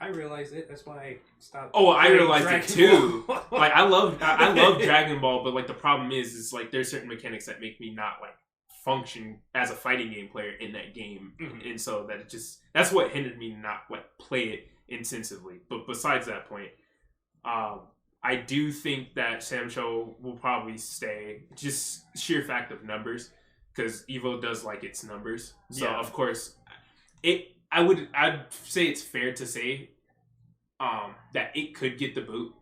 I realized it. That's why I stopped. oh, I playing realized Dragon it too. Ball. Like I love Dragon Ball, but like the problem is like there's certain mechanics that make me not like function as a fighting game player in that game, and so that's what hindered me to not like play it intensively. But besides that point, I do think that Samcho will probably stay, just sheer fact of numbers, because Evo does like its numbers. So Yeah. of course, I'd say it's fair to say that it could get the boot,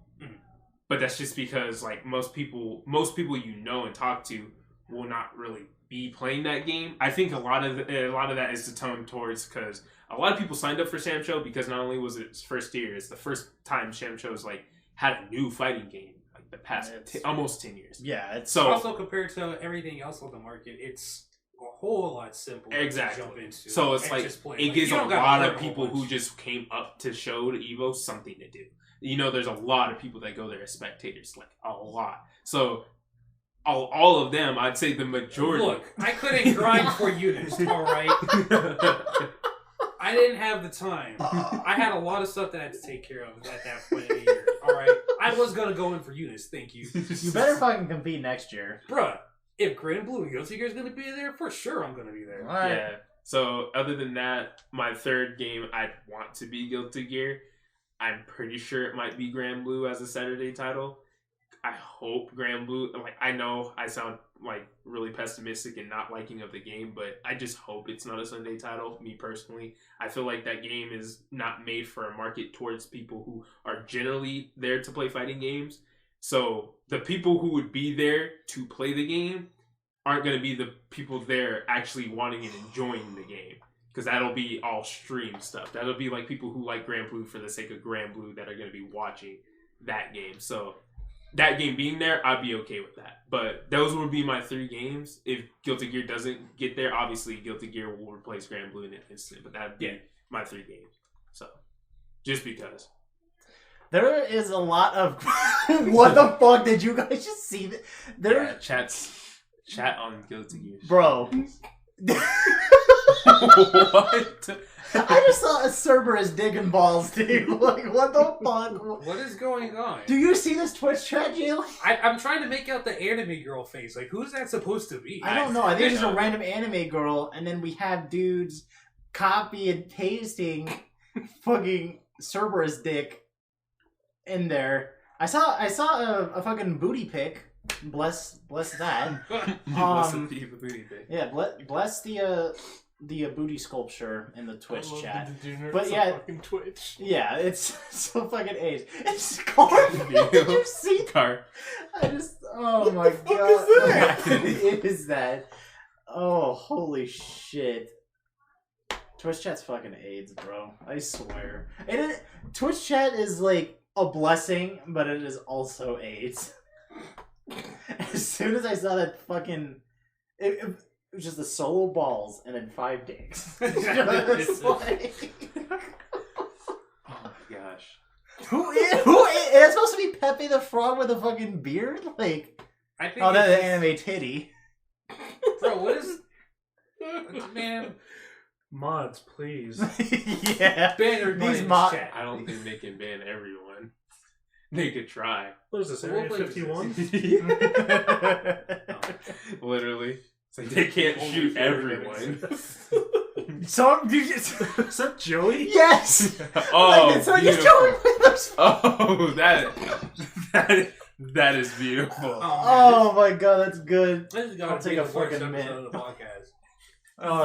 but that's just because like most people you know and talk to will not really be playing that game. I think a lot of that is the tone towards, because a lot of people signed up for Samcho because not only was it its first year, it's the first time Samcho's like had a new fighting game like the past almost 10 years. Yeah, it's So also compared to everything else on the market, it's a whole lot simpler exactly. to jump into. So it's and like just play. it Like, gives you a don't gotta lot learn of a whole people who bunch. just came up to show to Evo something to do. You know, there's a lot of people that go there as spectators, like a lot. So all of them, I'd say the majority. Look, I couldn't grind for Eunice, all right? I didn't have the time. I had a lot of stuff that I had to take care of at that point in the year, all right? I was going to go in for Eunice, thank you. you better fucking compete next year. Bruh, if Grand Blue and Guilty Gear is going to be there, for sure I'm going to be there. All right. Yeah. So other than that, my third game I'd want to be Guilty Gear. I'm pretty sure it might be Grand Blue as a Saturday title. I hope Grand Blue, like I know I sound like really pessimistic and not liking of the game, but I just hope it's not a Sunday title, me personally. I feel like that game is not made for a market towards people who are generally there to play fighting games. So the people who would be there to play the game aren't going to be the people there actually wanting and enjoying the game. Because that'll be all stream stuff. That'll be like people who like Grand Blue for the sake of Grand Blue that are going to be watching that game. So that game being there, I'd be okay with that. But those would be my 3 games. If Guilty Gear doesn't get there, obviously Guilty Gear will replace Grand Blue in an instant. But that'd be my 3 games. So, just because. There is a lot of... What the fuck? Did you guys just see that? Yeah, chat on Guilty Gear. Bro. What? I just saw a Cerberus digging balls, dude. Like, what the fuck? What is going on? Do you see this Twitch chat, Jalen? I'm trying to make out the anime girl face. Like, who's that supposed to be? I don't know. I think it's just a random anime girl, and then we have dudes copy and pasting fucking Cerberus dick in there. I saw a fucking booty pic. Bless that. Yeah, bless the booty sculpture in the Twitch chat. But yeah, fucking Twitch. Yeah, it's so fucking age. It's Scarf. Did you see Car? I just oh my god. What It is that? Oh holy shit. Twitch chat's fucking AIDS, bro. I swear. Twitch chat is like a blessing, but it is also AIDS. As soon as I saw that fucking it was just the solo balls and then 5 dicks. Just like... Oh my gosh. Who is it's supposed to be Pepe the Frog with a fucking beard? Like I think that's an anime titty. Bro, what is man? Mods, please. Yeah. Ban everybody These in mod- this chat. I don't think they can ban everyone. They could try. What is this, So Area what place is 51? Literally. It's like they can't Only shoot for everyone. So, Is that Joey? yes. Oh, it's like beautiful. Joey Withers. Oh, that is beautiful. Oh my god, that's good. This is I'll gonna take take a a first fucking episode minute. of the podcast. Oh,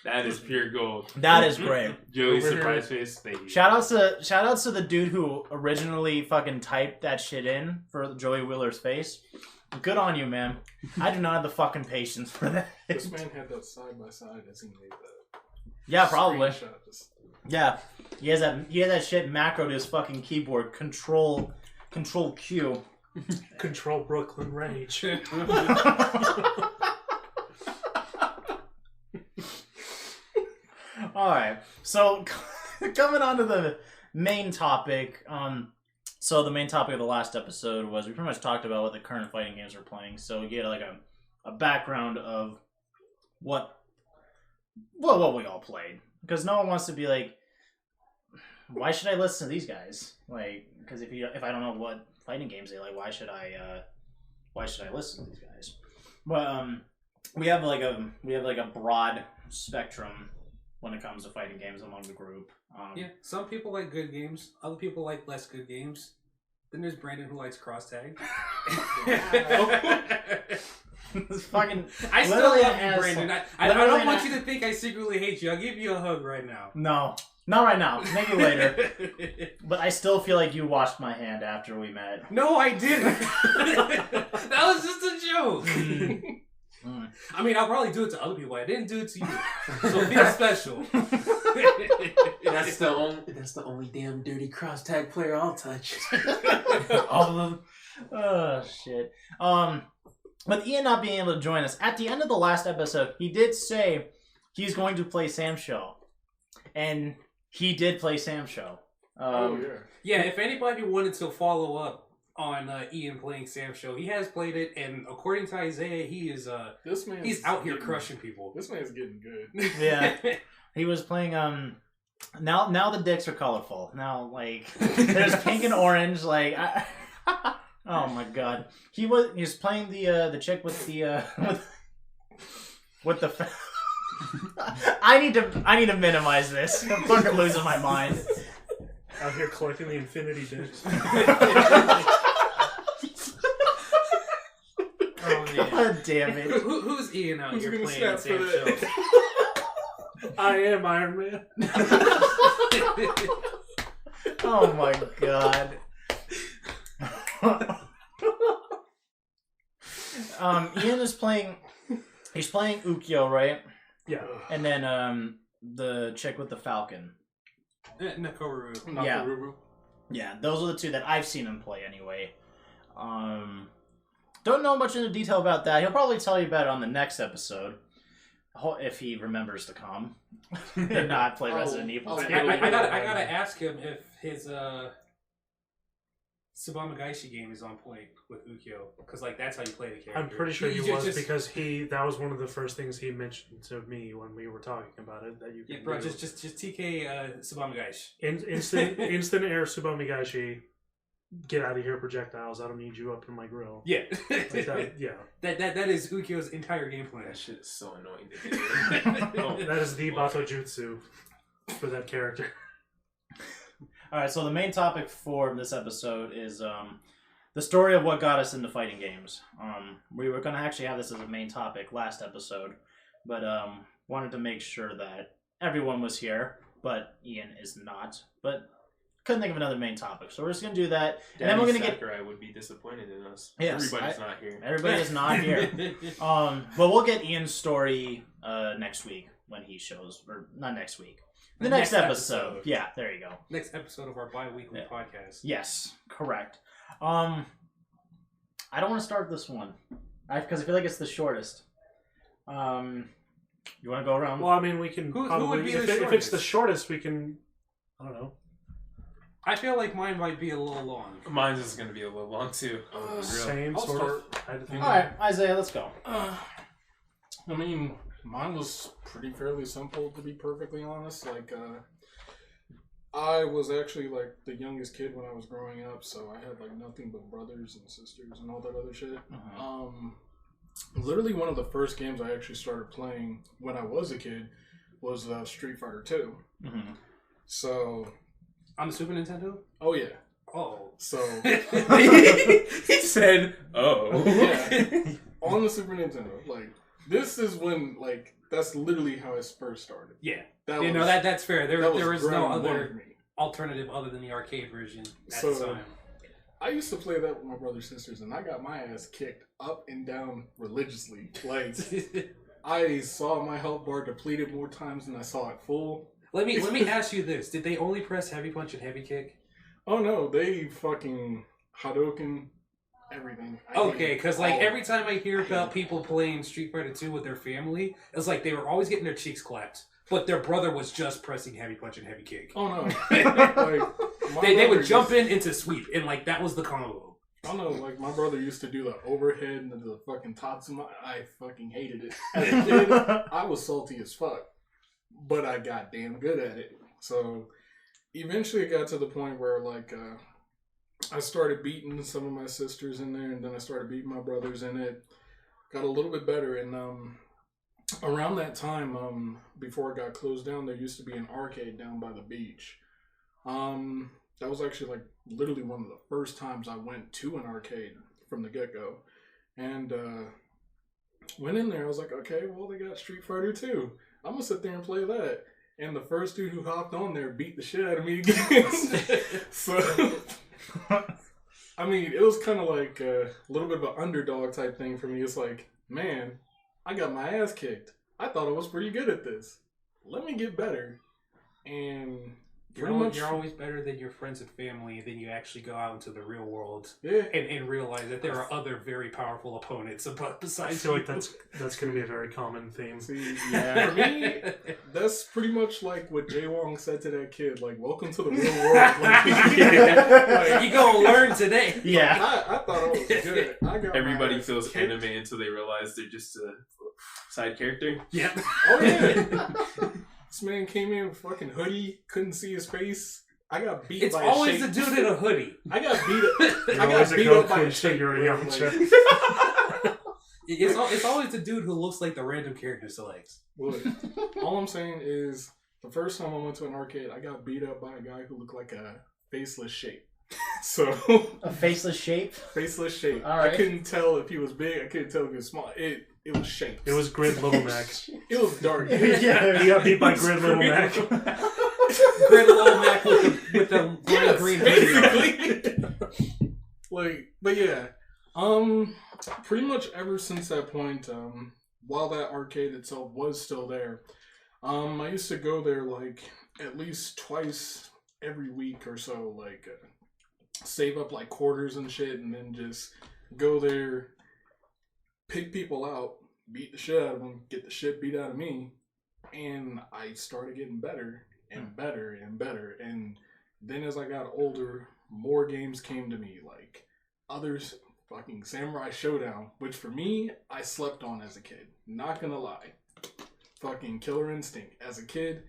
That is pure gold. that is great. Joey's Over surprise face. Thank you. Shout outs to the dude who originally fucking typed that shit in for Joey Wheeler's face. Good on you, man. I do not have the fucking patience for that. This man had that side by side as he made that. Yeah, probably. Screenshot. Just- Yeah, he has that shit macroed his fucking keyboard. Control Q. Control Brooklyn Rage. All right, so coming on to the main topic. So the main topic of the last episode was we pretty much talked about what the current fighting games are playing. So you get like a background of what we all played, because no one wants to be like, why should I listen to these guys? Like, because if I don't know what fighting games they like, why should I listen to these guys? But we have like a broad spectrum when it comes to fighting games among the group. Yeah, some people like good games. Other people like less good games. Then there's Brandon who likes cross tag. It's fucking. I still literally love an you, asshole. Brandon. I Literally don't an want you to think I secretly hate you. I'll give you a hug right now. No, not right now. Maybe later. But I still feel like you washed my hand after we met. No, I didn't. That was just a joke. I mean, I'll probably do it to other people. I didn't do it to you. So feel special. That's the only damn dirty cross tag player I'll touch. All of them. Oh shit. But Ian not being able to join us at the end of the last episode, he did say he's going to play Sam Show, and he did play Sam Show. Oh yeah. Yeah, if anybody wanted to follow up on Ian playing Sam Show, he has played it, and according to Isaiah, he is This man. he's out here crushing people. This man's getting good. Yeah. He was playing now the dicks are colorful. Now like there's pink and orange, like oh my god. He was playing the chick with the with the I need to minimize this. I'm fucking losing my mind. Out here collecting the infinity dicks. Oh man. God damn it. Who's Ian out Who's here gonna playing snap Sam for Show? that? I am Iron Man. Oh my god. Ian is playing. He's playing Ukyo, right? Yeah. And then the chick with the falcon. Nakoru. Yeah. Nakaruru. Yeah, those are the two that I've seen him play anyway. Don't know much into detail about that. He'll probably tell you about it on the next episode. If he remembers to come and not play Resident Evil. I'll- 2. I gotta ask him if his Tsubame Gaishi game is on point with Ukyo, because like that's how you play the character. I'm pretty sure he You was just- because that was one of the first things he mentioned to me when we were talking about it, that you can Yeah, bro, do. just TK Tsubame Gaishi. Instant air Tsubame get out of here projectiles, I don't need you up in my grill. Yeah, Like that, yeah. that is Ukyo's entire gameplay. That shit is so annoying to do. Oh, That is the Bato Jutsu for that character. Alright, so the main topic for this episode is the story of what got us into fighting games. We were going to actually have this as a main topic last episode, but wanted to make sure that everyone was here, but Ian is not. But couldn't think of another main topic, so we're just going to do that. And then we're going to get... Sakurai would be disappointed in us. Yes, Everybody's not here. Everybody is not here. But we'll get Ian's story next week when he shows, or not next week. The next episode. Yeah, there you go. Next episode of our bi-weekly podcast. Yes, correct. I don't want to start this one because I feel like it's the shortest. You want to go around? Well, I mean, we can Who probably... would be if, the if it's the shortest? shortest, we can... I don't know. I feel like mine might be a little long. Mine's just gonna be a little long too. I'm gonna be real. Same I'll sort of. I think. All right, Isaiah, let's go. I mean, mine was pretty fairly simple, to be perfectly honest. Like, I was actually like the youngest kid when I was growing up, so I had like nothing but brothers and sisters and all that other shit. Literally one of the first games I actually started playing when I was a kid was Street Fighter 2. So On the Super Nintendo? oh yeah. Oh. So He said, "Oh." yeah, on the Super Nintendo. Like this is when like that's literally how it first started. Yeah. That You know, that's fair. There was no ground one for other me. alternative other than the arcade version at So- the time. I used to play that with my brothers and sisters, and I got my ass kicked up and down religiously. Like I saw my health bar depleted more times than I saw it full. Let me ask you this: did they only press heavy punch and heavy kick? Oh no, they fucking Hadouken everything. I Okay, hated because like all every of it. time I hear about people playing Street Fighter 2 with their family, it's like they were always getting their cheeks clapped, but their brother was just pressing heavy punch and heavy kick. Oh no, like, my They would brother jump used- into sweep, and like that was the combo. I know, like my brother used to do the overhead and the fucking Tatsuma. I fucking hated it. As a kid, I was salty as fuck, but I got damn good at it. So eventually, it got to the point where like I started beating some of my sisters in there, and then I started beating my brothers in it. Got a little bit better, and around that time, before it got closed down, there used to be an arcade down by the beach. That was actually like literally one of the first times I went to an arcade from the get-go. And went in there, I was like, okay, well, they got Street Fighter 2. I'm gonna sit there and play that. And the first dude who hopped on there beat the shit out of me again. So, I mean, it was kind of like a little bit of an underdog type thing for me. It's like, man, I got my ass kicked. I thought I was pretty good at this. Let me get better. And You're always better than your friends and family, then you actually go out into the real world yeah. and realize that there are other very powerful opponents I besides feel like you. that's going to be a very common theme. See, yeah. For me, that's pretty much like what Jay Wong said to that kid. Like, welcome to the real world. Like, You gonna learn today. Yeah. I thought I was good. I got Everybody my ass feels kicked. anime until they realize they're just a side character. Yep. Oh yeah. This man came in with fucking hoodie, couldn't see his face. I got beat It's by always a the shape. dude in a hoodie. I got beat up. You're I always got a beat up by Goku a until shape. you're a bro. Yamcha. It's always the dude who looks like the random character selects. Look, all I'm saying is the first time I went to an arcade, I got beat up by a guy who looked like a faceless shape. So A faceless shape. faceless shape. All right. I couldn't tell if he was big. I couldn't tell if he was small. It was shaped. It was Grid Little Mac. It was dark. Yeah. He got beat by Grid Little Mac. Grid Little Mac with the Yes, green video. basically. Like, but yeah, pretty much ever since that point, while that arcade itself was still there, I used to go there like at least twice every week or so, like save up like quarters and shit, and then just go there, pick people out, beat the shit out of them, get the shit beat out of me, and I started getting better and better and better. And then as I got older, more games came to me, like others, fucking Samurai Showdown, which for me, I slept on as a kid. Not gonna lie. Fucking Killer Instinct. As a kid,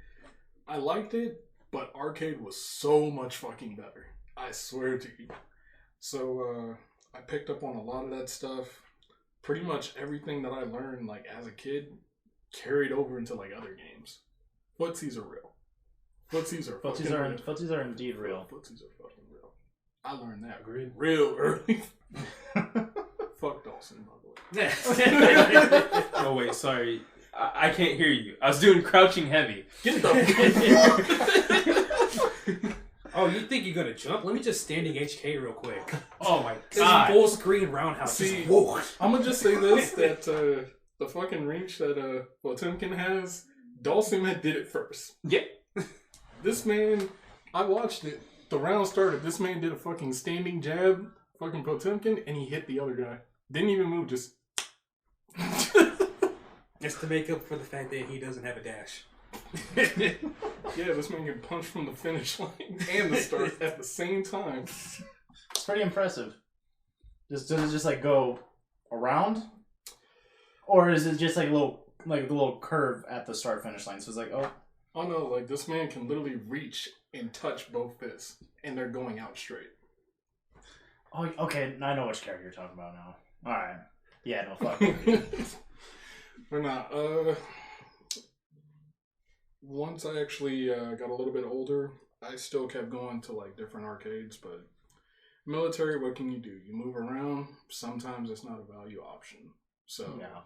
I liked it, but arcade was so much fucking better. I swear to you. So, I picked up on a lot of that stuff. Pretty much everything that I learned, like, as a kid, carried over into, like, other games. Footsies are real. Footsies are fucking real. Footsies are indeed real. Footsies are fucking real. I learned that real early. Fuck Dawson, by the way. Oh wait, sorry, I can't hear you. I was doing crouching heavy. Get the Oh, you think you're gonna jump? Let me just standing HK real quick. Oh my This god! full screen roundhouse. See, Just whoa. I'm gonna just say this, that the fucking reach that Potemkin has, Dawson did it first. Yeah. This man, I watched it. The round started. This man did a fucking standing jab, fucking Potemkin, and he hit the other guy. Didn't even move, just... Just to make up for the fact that he doesn't have a dash. Yeah, this man can punch from the finish line and the start at the same time. It's pretty impressive. Does it just like go around, or is it just like a little curve at the start finish line? So it's like, oh, Oh no, like this man can literally reach and touch both fists, and they're going out straight. Oh, okay. I know which character you're talking about now. All right. Yeah, no fuck. We're not. Once I actually got a little bit older, I still kept going to like different arcades, but military, what can you do? You move around. Sometimes it's not a value option. So Yeah.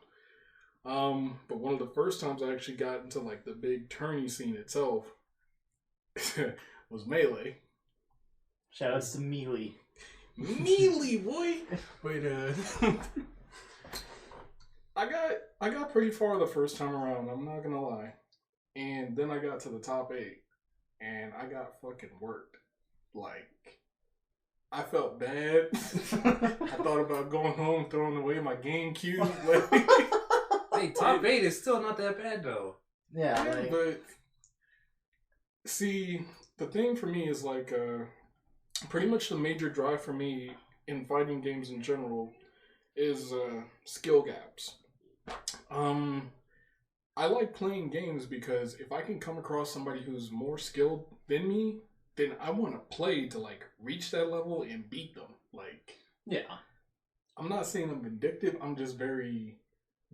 But one of the first times I actually got into like the big tourney scene itself was Melee. Shoutouts to Melee. Melee, boy. But I got pretty far the first time around, I'm not gonna lie. And then I got to the top 8 and I got fucking worked. Like, I felt bad. I thought about going home, throwing away my GameCube. Like, Hey, top 8 is still not that bad though. Yeah, like, but see, the thing for me is like pretty much the major drive for me in fighting games in general is skill gaps. I like playing games because if I can come across somebody who's more skilled than me, then I want to play to like reach that level and beat them. Like, yeah. I'm not saying I'm vindictive. I'm just very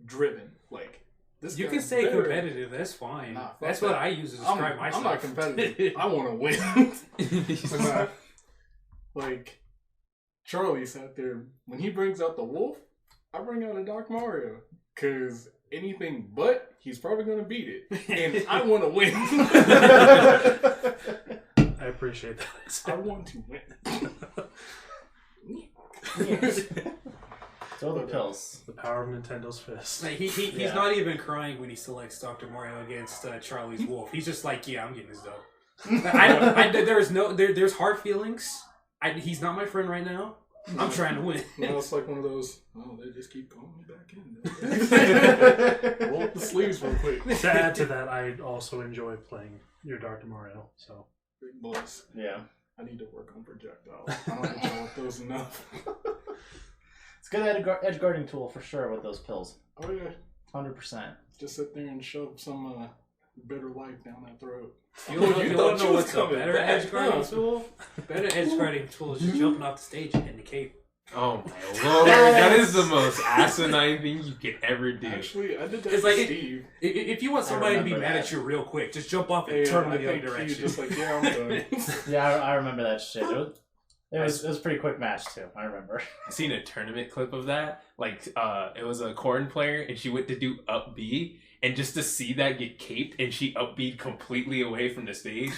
driven. Like, this. You guy's can stay better. competitive. That's fine. Nah, fuck That's that. what I use to describe myself. I'm not competitive. I want to win. But nah, like, Charlie sat there. When he brings out the wolf, I bring out a Doc Mario. Because anything but, he's probably going to beat it. And I want to win. I appreciate that. I want to win. Throw the pills. The power of Nintendo's fist. Like, he's Yeah. not even crying when he selects Dr. Mario against Charlie's Wolf. He's just like, yeah, I'm getting this dope. There's hard feelings. He's not my friend right now. I'm trying to win. No, it's like one of those, oh, they just keep calling me back in. Roll up the sleeves real quick. To add to that, I also enjoy playing your Dr. Mario. So Big boys. Yeah. I need to work on projectiles. I don't control those enough. It's a good edge guarding tool for sure with those pills. Oh, yeah. 100%. Just sit there and shove some bitter life down that throat. You don't know what's a coming better back, edge guarding huh? tool? Better edge guarding tool is just jumping off the stage and the cape. Oh my lord, that is the most asinine thing you could ever do. Actually, I did that It's with like Steve. If you want somebody to be remember mad that. at you real quick, just jump off and Hey, turn I them the other think he direction. just like, yeah, I'm done. Yeah, I remember that shit. It was a pretty quick match too. I remember. I seen a tournament clip of that. Like, it was a corn player, and she went to do up B, and just to see that get caped, and she up B'd completely away from the stage,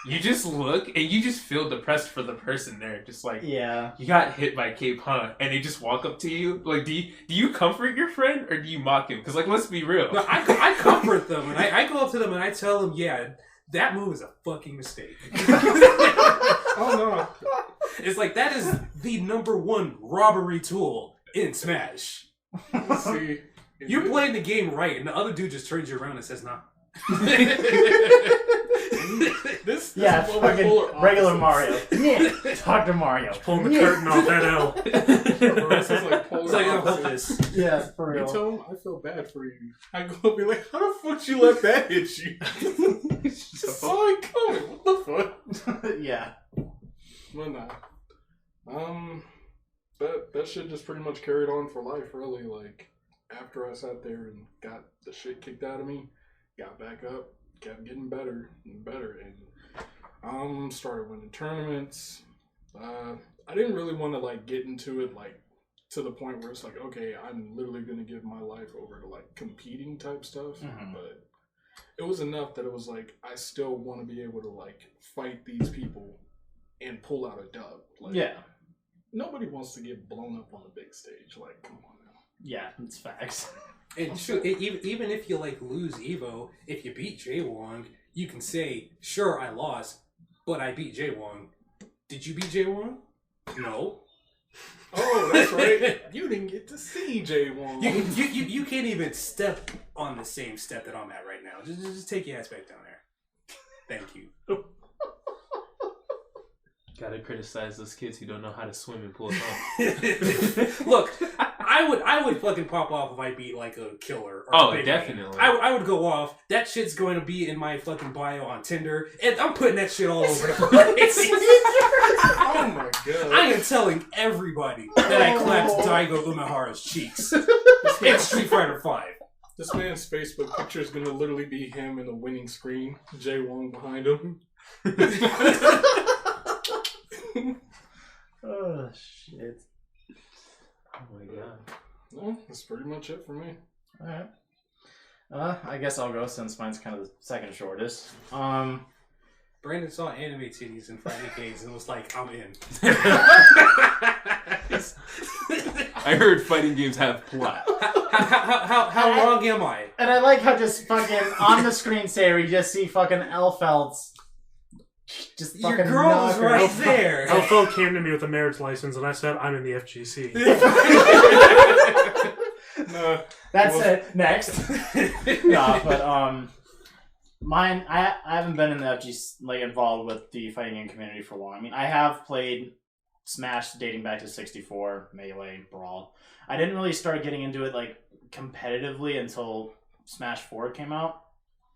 you just look, and you just feel depressed for the person there. Just like, Yeah. you got hit by Cape, huh? And they just walk up to you. Like, do you comfort your friend, or do you mock him? Because, like, let's be real. No, I comfort them, and I go up to them and I tell them, yeah, that move is a fucking mistake. Oh, no. It's like, that is the #1 robbery tool in Smash. See, You're playing the game right, and the other dude just turns you around and says, nah. This Yeah, is what we fucking polar regular opposites. Mario. Yeah. Dr. Mario. pulling the curtain off that L. Bro, this is like polar It's like, oh, opposites. this. Yeah, for You real. tell him I feel bad for you. I go up and be like, how the fuck you let that hit you? Just saw it coming. What the fuck? Yeah. Well, nah. That shit just pretty much carried on for life, really. Like, after I sat there and got the shit kicked out of me, got back up, kept getting better and better, and started winning tournaments. I didn't really want to like get into it like to the point where it's like, okay, I'm literally gonna give my life over to like competing type stuff, but it was enough that it was like I still want to be able to like fight these people and pull out a dub. Like, Yeah. nobody wants to get blown up on the big stage. Like, come on now. Yeah, it's facts. And sure, even if you like lose Evo, if you beat Jaywong, you can say, sure, I lost, but I beat Jaywong. Did you beat Jaywong? No. Oh, that's right. You didn't get to see Jaywong. You can't even step on the same step that I'm at right now. Just take your ass back down there. Thank you. Gotta criticize those kids who don't know how to swim and pull it off. Look, I I would fucking pop off if I beat like a killer. Or Oh, a big definitely. man. I would go off. That shit's going to be in my fucking bio on Tinder, and I'm putting that shit all over the place. Oh my god. I am telling everybody that I clapped Daigo Umehara's cheeks in Street Fighter 5. This man's Facebook picture is gonna literally be him in the winning screen, Jay Wong behind him. Oh shit! Oh my god! Well, that's pretty much it for me. All right. I guess I'll go since mine's kind of the second shortest. Brandon saw anime titties in fighting games and was like, "I'm in." I heard fighting games have plot. How wrong am I? And I like how just fucking on the screensaver you just see fucking Elfelds. Just Your fucking girl's knock her right over. there. Elfo came to me with a marriage license, and I said, I'm in the FGC. No, That's it. Next. No, but mine. I haven't been in the FG like involved with the fighting game community for long. I mean, I have played Smash dating back to 64, Melee, Brawl. I didn't really start getting into it like competitively until Smash 4 came out,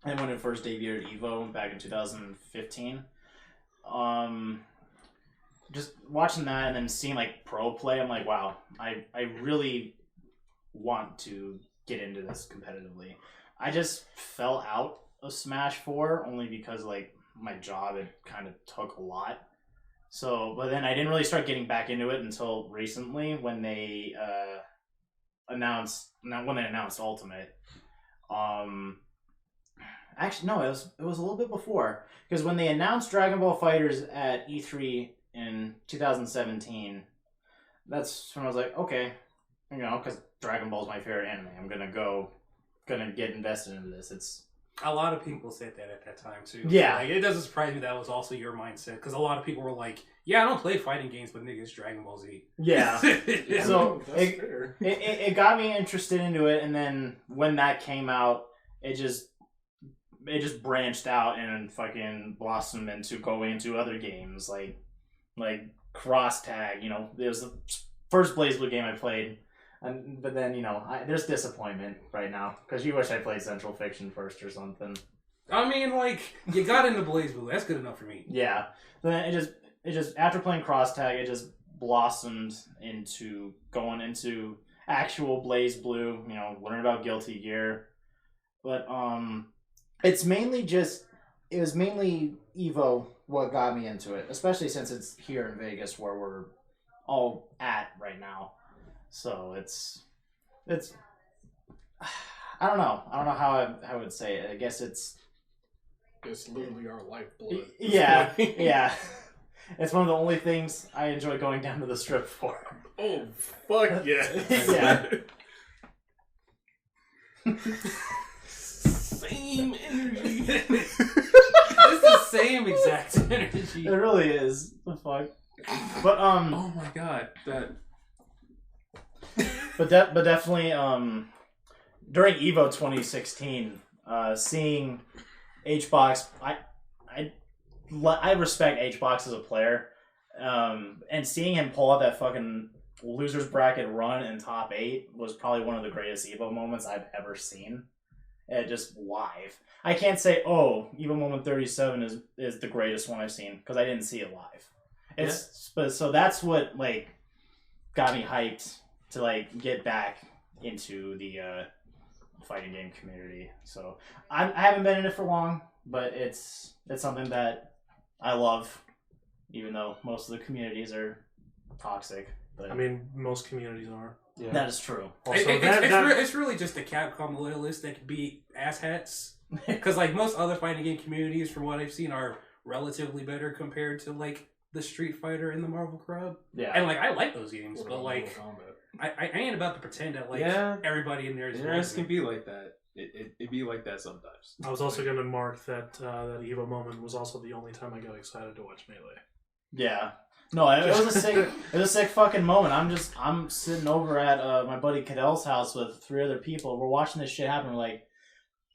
and when it first debuted at EVO back in 2015. Just watching that and then seeing like pro play, I'm like, wow, I really want to get into this competitively. I just fell out of Smash 4 only because like my job it kind of took a lot. So, but then I didn't really start getting back into it until recently when they announced Ultimate. Actually, no, it was a little bit before, because when they announced Dragon Ball FighterZ at E3 in 2017, that's when I was like, okay, you know, because Dragon Ball is my favorite anime, I'm gonna get invested into this. It's A lot of people said that at that time too. Yeah. Like, it doesn't surprise me that was also your mindset, because a lot of people were like, "Yeah, I don't play fighting games, but nigga, it's Dragon Ball Z." yeah. So that's fair. it got me interested into it, and then when that came out, it just branched out and fucking blossomed into going into other games like Cross Tag. You know, it was the first BlazBlue game I played, but then you know there's disappointment right now because you wish I played Central Fiction first or something. I mean, like, you got into BlazBlue. That's good enough for me. Yeah, then it just after playing Cross Tag, it just blossomed into going into actual BlazBlue. You know, learn about Guilty Gear, but it was mainly EVO what got me into it, especially since it's here in Vegas where we're all at right now. So it's I don't know how I would say it. I guess it's literally our lifeblood. yeah. It's one of the only things I enjoy going down to the strip for. Oh, fuck yeah. Yeah. Same energy. It's the same exact energy. It really is. The fuck. But Oh my god, that. but definitely during EVO 2016, seeing HBox, I respect HBox as a player, and seeing him pull out that fucking losers bracket run in top 8 was probably one of the greatest EVO moments I've ever seen. Just live. I can't say, oh, EVO Moment 37 is the greatest one I've seen, because I didn't see it live. But so that's what like got me hyped to like get back into the fighting game community. So I haven't been in it for long, but it's something that I love, even though most of the communities are toxic. But I mean, most communities are. Yeah. that is true. It's really just the Capcom loyalists that can be asshats. Because like most other fighting game communities, from what I've seen, are relatively better compared to like the Street Fighter and the Marvel Crowd. Yeah. And like I like those games, but like Mortal I ain't about to pretend that like Yeah. everybody in there is. Interest can be like that. It be like that sometimes. I was also going to mark that that Evo moment was also the only time I got excited to watch Melee. Yeah. No, it was a sick fucking moment. I'm sitting over at my buddy Cadell's house with 3 other people. We're watching this shit happen. We're like,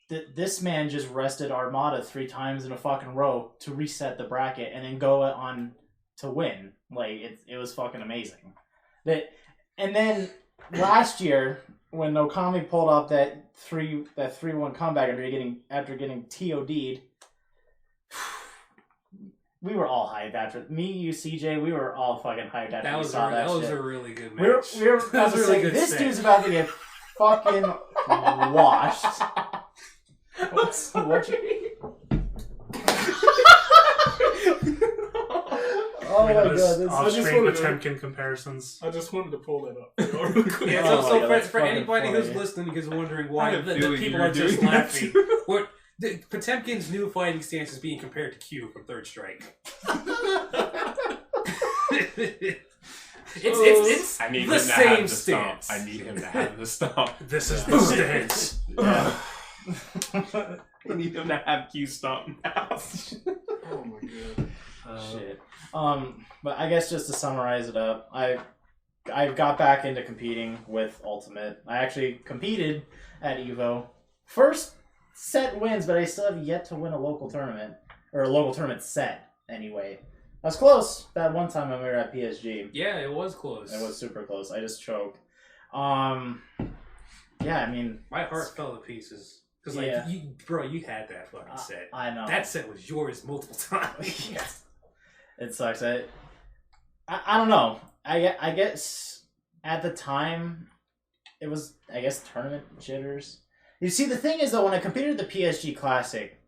this man just rested Armada 3 times in a fucking row to reset the bracket and then go on to win. Like it was fucking amazing. And then last year when Okami pulled off that 3-1 comeback after getting TOD'd, we were all hyped after. Me, you, CJ, we were all fucking hyped after That we was saw that that was shit. a really good We were match. about That was to a really say, good this set. dude's about to get fucking washed. What you... Oh We my have god, this this off-screen wanted to- Potemkin comparisons. I just wanted to pull that up. Real quick. Yeah, Oh so, my so God, for, that's for fucking anybody funny. who's listening is wondering I why had a the feeling people you were are just doing that laughing, Potemkin's new fighting stance is being compared to Q from Third Strike. It's I need the him to same have the stomp. stance. I need him to have the stomp. This is the stance. Yeah. I need him to have Q stomp now. Oh my god. Shit. But I guess just to summarize it up, I got back into competing with Ultimate. I actually competed at Evo. First set wins, but I still have yet to win a local tournament. Or a local tournament set, anyway. I was close that one time when we were at PSG. Yeah, it was close. It was super close. I just choked. Yeah, I mean... My heart fell to pieces. Because, like, Yeah. you had that fucking set. I know. That set was yours multiple times. Yes. It sucks. I don't know. I guess at the time it was, I guess, tournament jitters. You see, the thing is though, when I competed at the PSG Classic,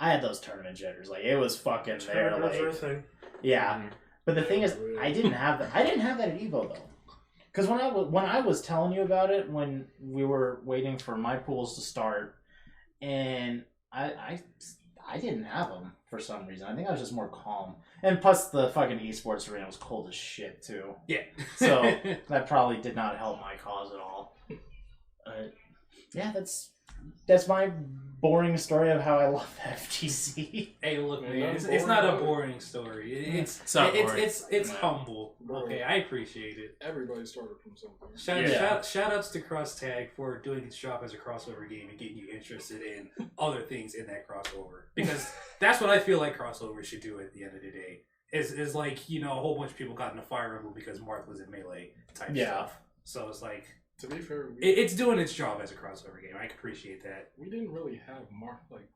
I had those tournament jitters. Like it was fucking there. Tournaments are a Like thing. yeah. But the thing is, I didn't have that. I didn't have that at Evo though. Because when I was telling you about it, when we were waiting for my pools to start, and I didn't have them for some reason. I think I was just more calm. And plus, the fucking esports arena was cold as shit, too. Yeah. So, that probably did not help my cause at all. Yeah, that's my boring story of how I love the FGC. Hey, look, Man, man, that's it's not a boring. boring story. It's not boring. It's humble. Okay, I appreciate it. Everybody started from something. Shout outs to Cross Tag for doing its job as a crossover game and getting you interested in other things in that crossover. Because that's what I feel like crossovers should do at the end of the day. Is like, you know, a whole bunch of people got into Fire Emblem because Marth was in Melee type stuff. So it's like, To be fair, it's doing its job as a crossover game. I can appreciate that. we didn't really have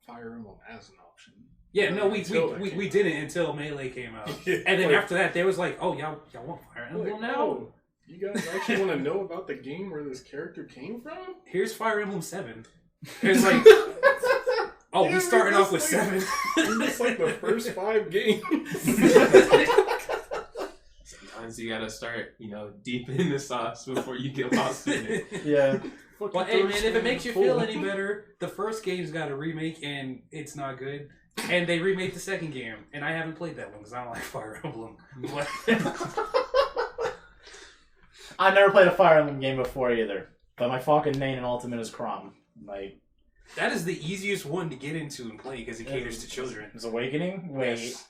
Fire Emblem as an option. Yeah, no, we Until that came didn't until Melee came out. Yeah, And then like- after that, they was like, oh, y'all want Fire Emblem Like, now? oh, you guys actually want to know about the game where this character came from? Here's Fire Emblem 7. It's like, oh, Yeah, we starting we off with just 7. It's like the first 5 games. Sometimes you gotta start, deep in the sauce before you get lost in it. Yeah. Well, hey man, if it makes you feel any better, the first game's got a remake and it's not good. And they remade the second game, and I haven't played that one because I don't like Fire Emblem. But I've never played a Fire Emblem game before either. But my fucking main and ultimate is Chrom. Like, that is the easiest one to get into and play because it caters to children. is Awakening? Wait. Yes.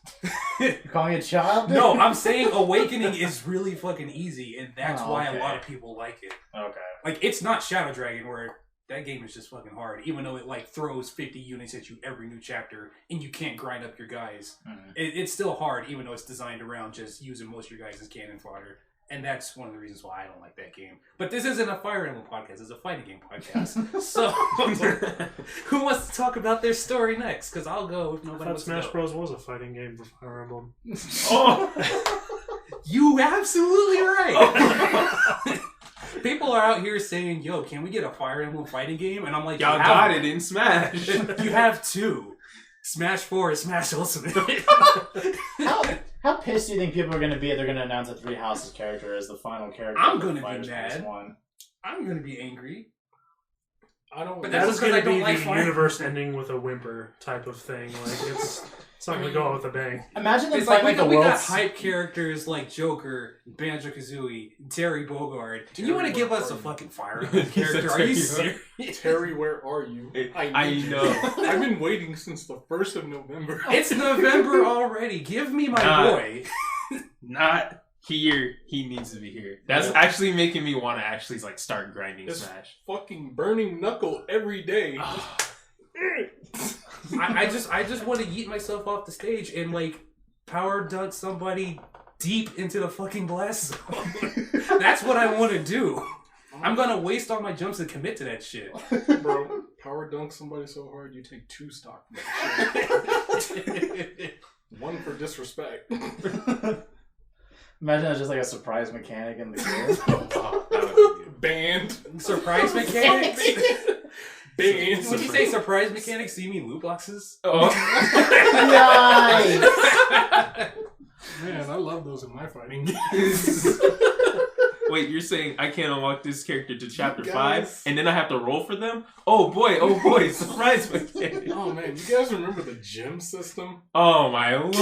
You calling me a child? No, I'm saying Awakening is really fucking easy, and that's Oh, why okay. a lot of people like it. Okay. Like, it's not Shadow Dragon where that game is just fucking hard, even though it like throws 50 units at you every new chapter, and you can't grind up your guys. Mhm. It's still hard, even though it's designed around just using most of your guys as cannon fodder. And that's one of the reasons why I don't like that game. But this isn't a Fire Emblem podcast, it's a fighting game podcast. So, who wants to talk about their story next? Because I'll go if I nobody thought wants to Smash go. Bros. Was a fighting game for Fire Emblem. You absolutely right. People are out here saying, yo, can we get a Fire Emblem fighting game? And I'm like, Y'all you got have- it in Smash. You have 2. Smash 4 and Smash Ultimate. How pissed do you think people are going to be if they're going to announce a Three Houses character as the final character? I'm of gonna be Fighters mad. Plus One? I'm going to be angry. I don't. But That that's was because going I to don't be like the Fire universe ending with a whimper type of thing. Like it's not going to go out with a bang. Imagine them It's like fighting we the got world's... hype characters like Joker, Banjo-Kazooie, Terry Bogard. And you want to give us a fucking Fire Emblem character? Are you serious? Terry, where are you? I need you. know. I've been waiting since the 1st of November. It's November already. Give me my Nah. boy. Not here. He needs to be here. That's actually making me want to actually start grinding It's Smash. fucking burning knuckle every day. I just want to yeet myself off the stage and power dunk somebody deep into the fucking blast zone. That's what I want to do. I'm gonna waste all my jumps and commit to that shit. Bro, power dunk somebody so hard you take 2 stock from that shit. 1 for disrespect. Imagine that's just like a surprise mechanic in the game. Banned. Surprise mechanics? Banned. When you say surprise mechanics, do you mean loot boxes? Oh. Man, I love those in my fighting games. Wait, you're saying I can't unlock this character to chapter 5 and then I have to roll for them? Oh boy, surprise mechanic. Oh man, you guys remember the gym system? Oh my lord.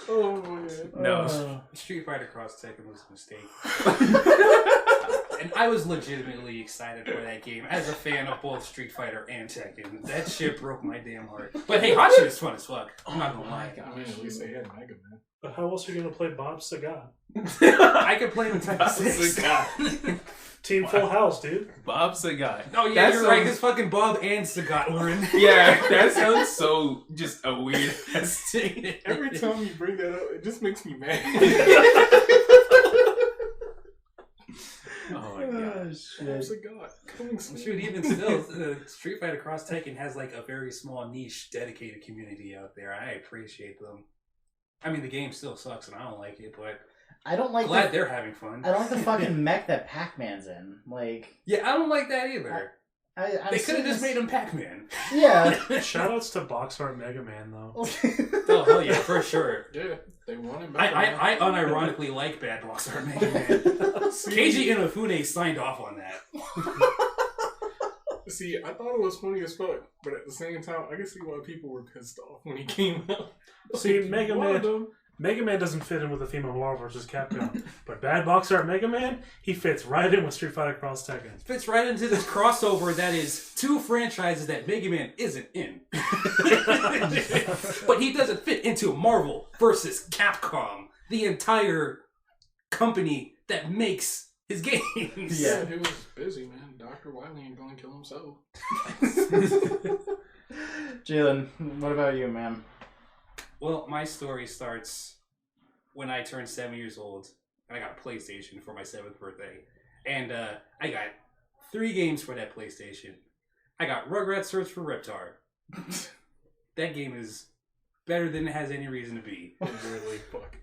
Oh man. No. Street Fighter Cross Tekken was a mistake. And I was legitimately excited for that game as a fan of both Street Fighter and Tekken. That shit broke my damn heart. But hey, hot shit is fun as fuck. I'm not gonna lie. I mean, at least they had Mega Man. But how else are you gonna play Bob Sagat? I could play him in Tekken 6. Team Full House, dude. Bob Sagat. Oh yeah, you're right. Because fucking Bob and Sagat were in. Yeah, that sounds so just a weird ass thing. Every time you bring that up, it just makes me mad. Oh my god. Shoot, even still, Street Fighter Cross Tekken has like a very small niche dedicated community out there. I appreciate them. I mean, the game still sucks and I don't like it, but I don't like glad they're having fun. I don't like the fucking mech that Pac-Man's in. Like, yeah, I don't like that either. They could have just made him Pac-Man. Yeah. Shoutouts to Box Art Mega Man though. Oh hell yeah, for sure. Yeah, they want him. I unironically like Bad Box Art Mega Man. Keiji Inafune signed off on that. See, I thought it was funny as fuck, but at the same time, I can see why people were pissed off when he came out. See, Mega Man doesn't fit in with the theme of Marvel vs. Capcom, but Bad Box Art Mega Man, he fits right in with Street Fighter Cross Tekken. Fits right into this crossover that is 2 franchises that Mega Man isn't in. But he doesn't fit into Marvel versus Capcom, the entire company that makes his games. Yeah, he was busy, man. Dr. Wily ain't gonna kill himself. Jalen, what about you, man? Well, my story starts when I turned 7 years old and I got a PlayStation for my 7th birthday. And I got 3 games for that PlayStation. I got Rugrats Search for Reptar. That game is better than it has any reason to be. Really fucking.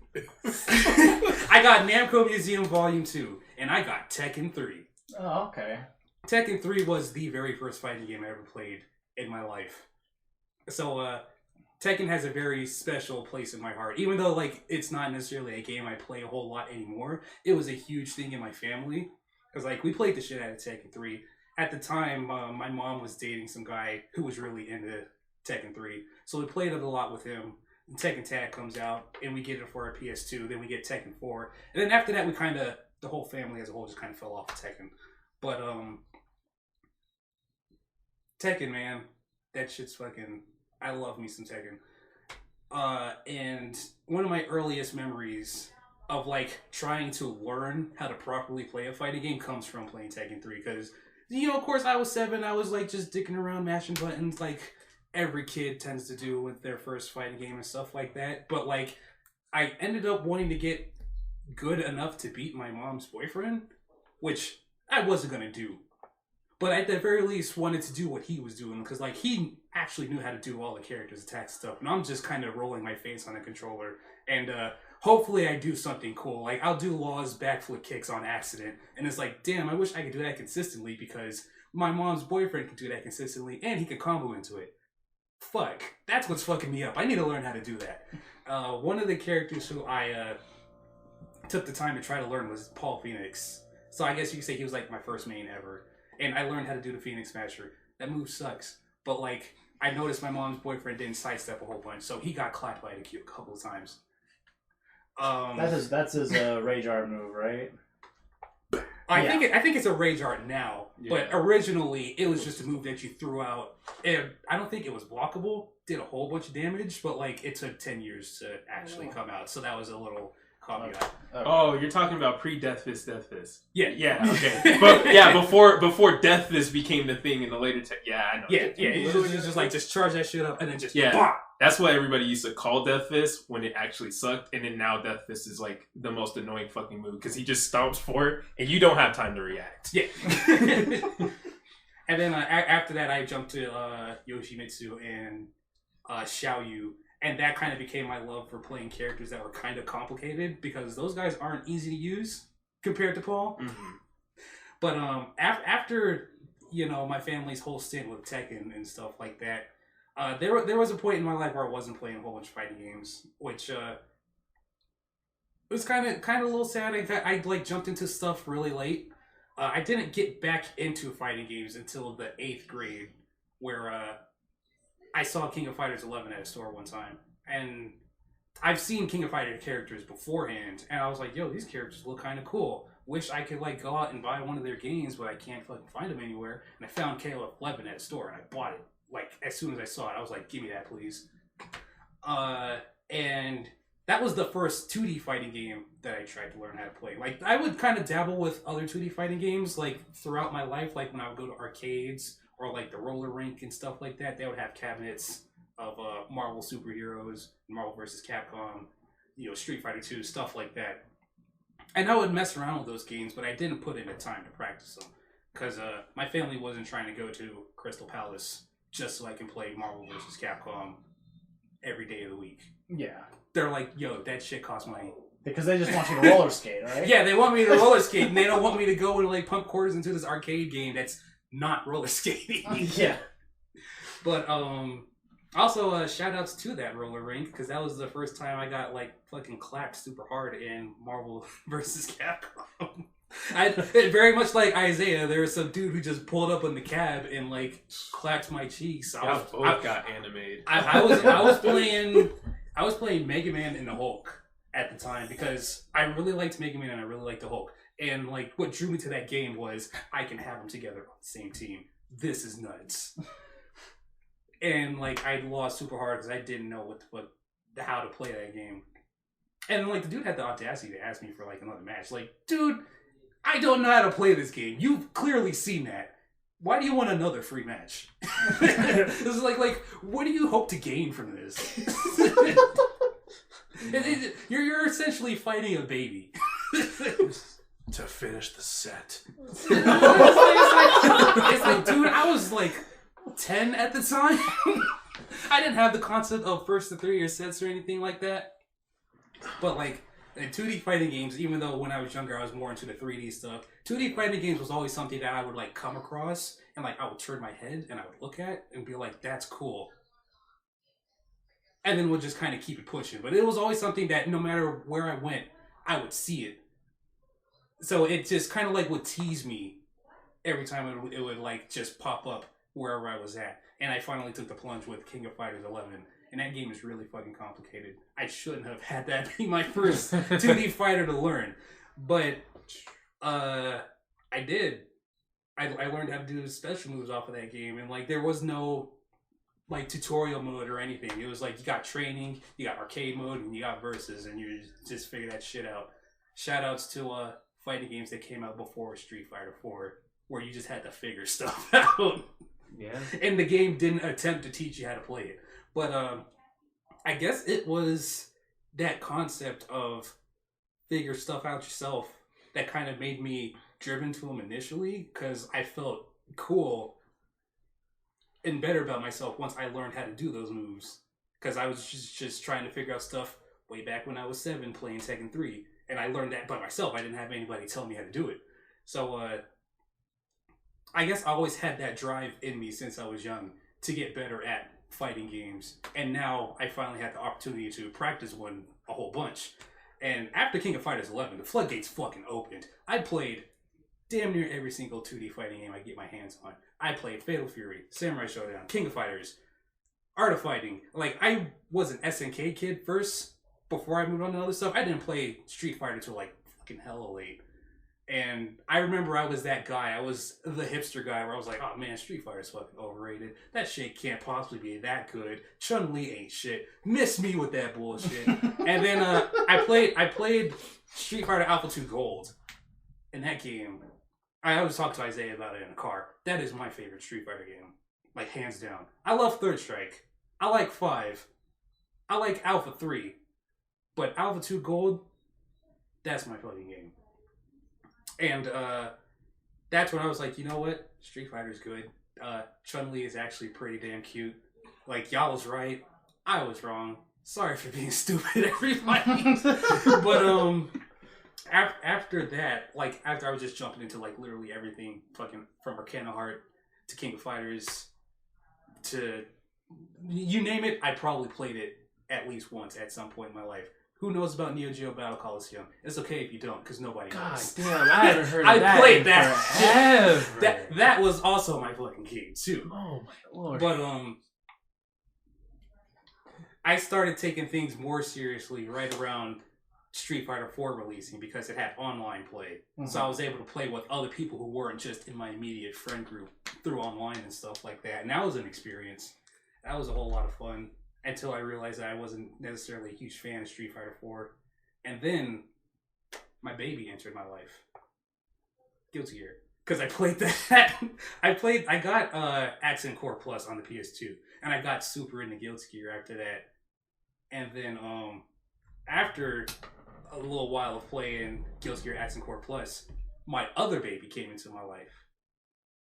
I got Namco Museum Volume 2, and I got Tekken 3. Oh, okay. Tekken 3 was the very first fighting game I ever played in my life. So, Tekken has a very special place in my heart. Even though, like, it's not necessarily a game I play a whole lot anymore, it was a huge thing in my family. Because, like, we played the shit out of Tekken 3. At the time, my mom was dating some guy who was really into Tekken 3. So we played it a lot with him. And Tekken Tag comes out, and we get it for our PS2. Then we get Tekken 4. And then after that, we kind of, the whole family as a whole just kind of fell off of Tekken. But, Tekken, man, that shit's fucking, I love me some Tekken. And one of my earliest memories of, like, trying to learn how to properly play a fighting game comes from playing Tekken 3. Because, you know, of course, I was 7. I was, like, just dicking around, mashing buttons, like every kid tends to do with their first fighting game and stuff like that. But, like, I ended up wanting to get good enough to beat my mom's boyfriend, which I wasn't going to do. But at the very least, wanted to do what he was doing, because, like, he actually knew how to do all the characters' attack stuff, and I'm just kind of rolling my face on a controller, and hopefully I do something cool. Like, I'll do Law's backflip kicks on accident, and it's like, damn, I wish I could do that consistently, because my mom's boyfriend can do that consistently, and he could combo into it. Fuck. That's what's fucking me up. I need to learn how to do that. One of the characters who I took the time to try to learn was Paul Phoenix. So I guess you could say he was, like, my first main ever. And I learned how to do the Phoenix Smasher. That move sucks. But, like, I noticed my mom's boyfriend didn't sidestep a whole bunch, so he got clapped by it a couple of times. That's his Rage Art move, right? I think it's a Rage Art now, but originally it was just a move that you threw out. I don't think it was blockable. Did a whole bunch of damage, but, like, it took 10 years to actually come out, so that was a little caveat. Oh, you're talking about pre-Death Fist, Death Fist. Yeah. Yeah, okay. But yeah, before Death Fist became the thing in the later yeah, I know. Yeah. It's just like just charge that shit up and then just Yeah. bah! That's what everybody used to call Death Fist when it actually sucked, and then now Death Fist is like the most annoying fucking move because he just stomps forward and you don't have time to react. Yeah. And then after that, I jumped to Yoshimitsu and Xiaoyu, and that kind of became my love for playing characters that were kind of complicated because those guys aren't easy to use compared to Paul. Mm-hmm. But after my family's whole stint with Tekken and stuff like that, there was a point in my life where I wasn't playing a whole bunch of fighting games, which was kind of a little sad. I like jumped into stuff really late. I didn't get back into fighting games until the 8th grade, where I saw King of Fighters 11 at a store one time, and I've seen King of Fighters characters beforehand, and I was like, yo, these characters look kind of cool. Wish I could like go out and buy one of their games, but I can't fucking find them anywhere. And I found KOF 11 at a store, and I bought it. Like, as soon as I saw it, I was like, give me that, please. And that was the first 2D fighting game that I tried to learn how to play. Like, I would kind of dabble with other 2D fighting games, like, throughout my life. Like, when I would go to arcades, or, like, the roller rink and stuff like that, they would have cabinets of Marvel superheroes, Marvel vs. Capcom, Street Fighter 2, stuff like that. And I would mess around with those games, but I didn't put in the time to practice them. Because my family wasn't trying to go to Crystal Palace just so I can play Marvel vs. Capcom every day of the week. Yeah. They're like, yo, that shit costs money. Because they just want you to roller skate, right? Yeah, they want me to roller skate, and they don't want me to go and like pump quarters into this arcade game that's not roller skating. Yeah. But also shout outs to that roller rink, because that was the first time I got like fucking clapped super hard in Marvel vs. Capcom. Very much like Isaiah, there was some dude who just pulled up in the cab and like clapped my cheeks. I got animated. I was playing Mega Man and the Hulk at the time because I really liked Mega Man and I really liked the Hulk. And like what drew me to that game was I can have them together on the same team. This is nuts. And like I lost super hard because I didn't know how to play that game. And like the dude had the audacity to ask me for like another match. Like, dude, I don't know how to play this game. You've clearly seen that. Why do you want another free match? This is like, what do you hope to gain from this? You're essentially fighting a baby. To finish the set. It's like, dude, I was like 10 at the time. I didn't have the concept of first to 3 or sets or anything like that. But like, in 2D fighting games, even though when I was younger I was more into the 3D stuff, 2D fighting games was always something that I would like come across and like I would turn my head and I would look at and be like, that's cool. And then we'll just kind of keep it pushing. But it was always something that no matter where I went, I would see it. So it just kind of like would tease me every time it would like just pop up wherever I was at. And I finally took the plunge with King of Fighters 11. And that game is really fucking complicated. I shouldn't have had that be my first 2D fighter to learn. But I did. I learned how to do special moves off of that game. And like there was no like tutorial mode or anything. It was like you got training, you got arcade mode, and you got versus. And you just figure that shit out. Shout outs to fighting games that came out before Street Fighter 4, where you just had to figure stuff out. Yeah. And the game didn't attempt to teach you how to play it. But I guess it was that concept of figure stuff out yourself that kind of made me driven to them initially, because I felt cool and better about myself once I learned how to do those moves. Because I was just trying to figure out stuff way back when I was 7 playing Tekken 3. And I learned that by myself. I didn't have anybody tell me how to do it. So I guess I always had that drive in me since I was young to get better at fighting games, and now I finally had the opportunity to practice one a whole bunch. And after King of Fighters 11, the floodgates fucking opened. I played damn near every single 2D fighting game I get my hands on. I played Fatal Fury, Samurai Showdown, King of Fighters, Art of Fighting. Like, I was an SNK kid first before I moved on to other stuff. I didn't play Street Fighter till like fucking hella late. And I remember I was that guy. I was the hipster guy where I was like, oh man, Street Fighter's fucking overrated. That shit can't possibly be that good. Chun-Li ain't shit. Miss me with that bullshit. And then I played Street Fighter Alpha 2 Gold. And that game, I always talk to Isaiah about it in the car. That is my favorite Street Fighter game. Like, hands down. I love Third Strike. I like 5. I like Alpha 3. But Alpha 2 Gold, that's my fucking game. And that's when I was like, you know what? Street Fighter's good. Chun-Li is actually pretty damn cute. Like, y'all was right. I was wrong. Sorry for being stupid, everybody. But, after that, like, after I was just jumping into, like, literally everything, fucking from Arcana Heart to King of Fighters to, you name it, I probably played it at least once at some point in my life. Who knows about Neo Geo Battle Coliseum? It's okay if you don't, because nobody knows. God damn, I haven't heard of I that played in that. forever. That was also my fucking game, too. Oh my lord. But, I started taking things more seriously right around Street Fighter 4 releasing because it had online play. Mm-hmm. So I was able to play with other people who weren't just in my immediate friend group through online and stuff like that. And that was an experience. That was a whole lot of fun. Until I realized that I wasn't necessarily a huge fan of Street Fighter 4. And then my baby entered my life. Guilty Gear. Because I played that. I got Accent Core Plus on the PS2. And I got super into Guilty Gear after that. And then after a little while of playing Guilty Gear Accent Core Plus, my other baby came into my life.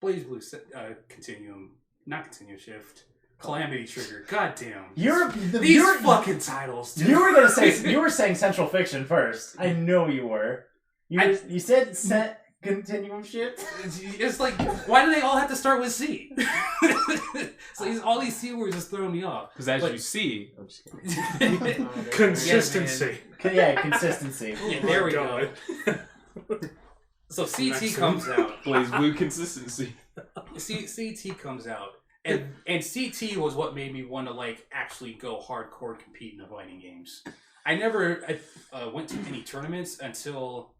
BlazBlue Continuum. Not Continuum Shift. Calamity Trigger. Goddamn. These fucking titles, dude. You were gonna say you were saying Central Fiction first. I know you were. You said Continuum Shift. It's like, why do they all have to start with C? So all these C words just throwing me off. Because as you see, I'm just kidding. Consistency. Yeah, consistency. Yeah, there we go. So CT comes out. BlazBlue consistency. CT comes out. And CT was what made me want to like actually go hardcore compete in the fighting games. I never went to any tournaments until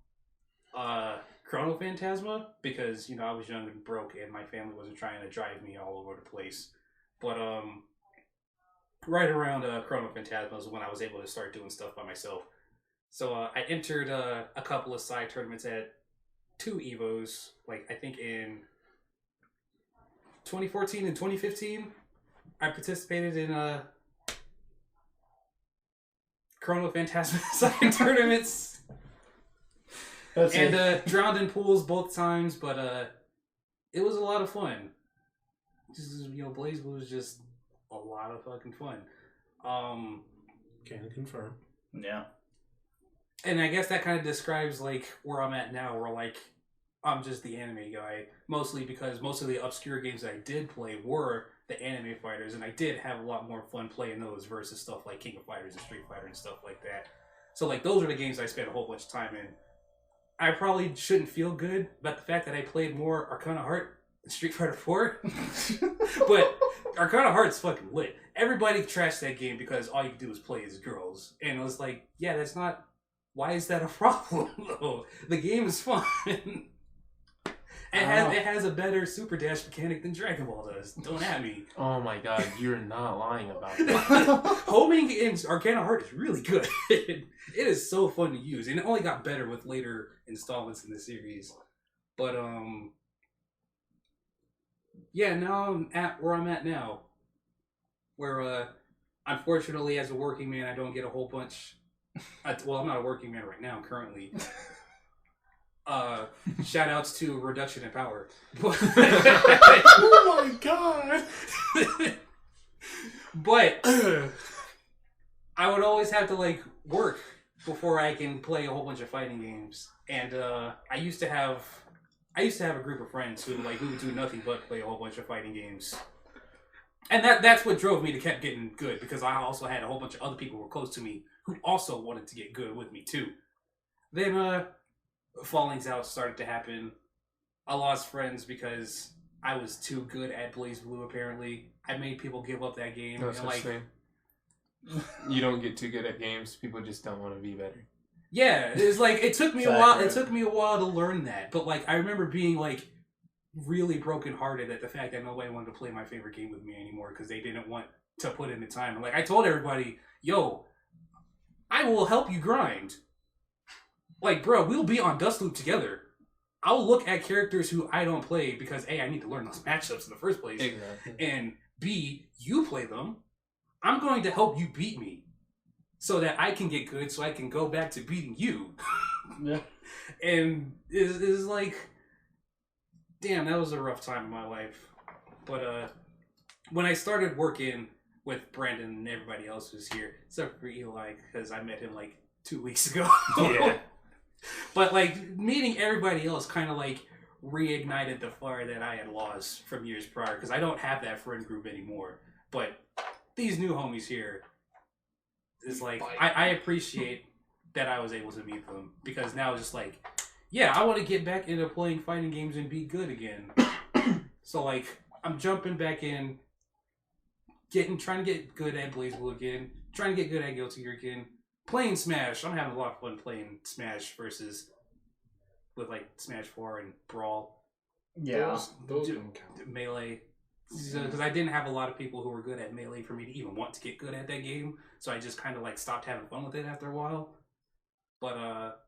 Chrono Phantasma because I was young and broke and my family wasn't trying to drive me all over the place. But right around Chrono Phantasma was when I was able to start doing stuff by myself. So I entered a couple of side tournaments at 2 Evos, like I think in 2014 and 2015, I participated in Chrono Phantasma side tournaments. And drowned in pools both times, but it was a lot of fun. Just BlazBlue was just a lot of fucking fun. Can confirm. Yeah. And I guess that kind of describes like where I'm at now, where like I'm just the anime guy, mostly because most of the obscure games that I did play were the anime fighters, and I did have a lot more fun playing those versus stuff like King of Fighters and Street Fighter and stuff like that. So like those are the games I spent a whole bunch of time in. I probably shouldn't feel good about the fact that I played more Arcana Heart than Street Fighter 4, but Arcana Heart's fucking lit. Everybody trashed that game because all you can do is play as girls, and it was like, yeah, that's not. Why is that a problem though? The game is fun. It has a better super dash mechanic than Dragon Ball does. Don't at me. Oh my god, you're not lying about that. Homing in Arcana Heart is really good. It is so fun to use, and it only got better with later installments in the series. But yeah, now I'm at where I'm at now, where unfortunately, as a working man, I don't get a whole bunch. Well, I'm not a working man right now, currently. Shout outs to Reduction in Power. Oh my god! But I would always have to like work before I can play a whole bunch of fighting games. And I used to have a group of friends who would do nothing but play a whole bunch of fighting games. And that's what drove me to keep getting good, because I also had a whole bunch of other people who were close to me who also wanted to get good with me too. Then fallings out started to happen. I lost friends because I was too good at BlazBlue, apparently. I made people give up that game. No such thing. You don't get too good at games. People just don't want to be better. Yeah, it's like it took me a while. It took me a while to learn that, but like I remember being like really brokenhearted at the fact that nobody wanted to play my favorite game with me anymore because they didn't want to put in the time. And like I told everybody, yo, I will help you grind. Like, bro, we'll be on Dustloop together. I'll look at characters who I don't play because A, I need to learn those matchups in the first place. Exactly. And B, you play them. I'm going to help you beat me so that I can get good so I can go back to beating you. Yeah. And it's like, damn, that was a rough time in my life. But when I started working with Brandon and everybody else who's here, except for Eli, because I met him like 2 weeks ago. Yeah. But like meeting everybody else kind of like reignited the fire that I had lost from years prior because I don't have that friend group anymore. But these new homies here is like I appreciate that I was able to meet them because now it's just like, yeah, I want to get back into playing fighting games and be good again. So like I'm jumping back in, trying to get good at BlazBlue again, trying to get good at Guilty Gear again. Playing Smash, I'm having a lot of fun playing Smash versus with like Smash 4 and Brawl. Yeah. Those don't count. Melee. Because I didn't have a lot of people who were good at Melee for me to even want to get good at that game. So I just kind of like stopped having fun with it after a while. But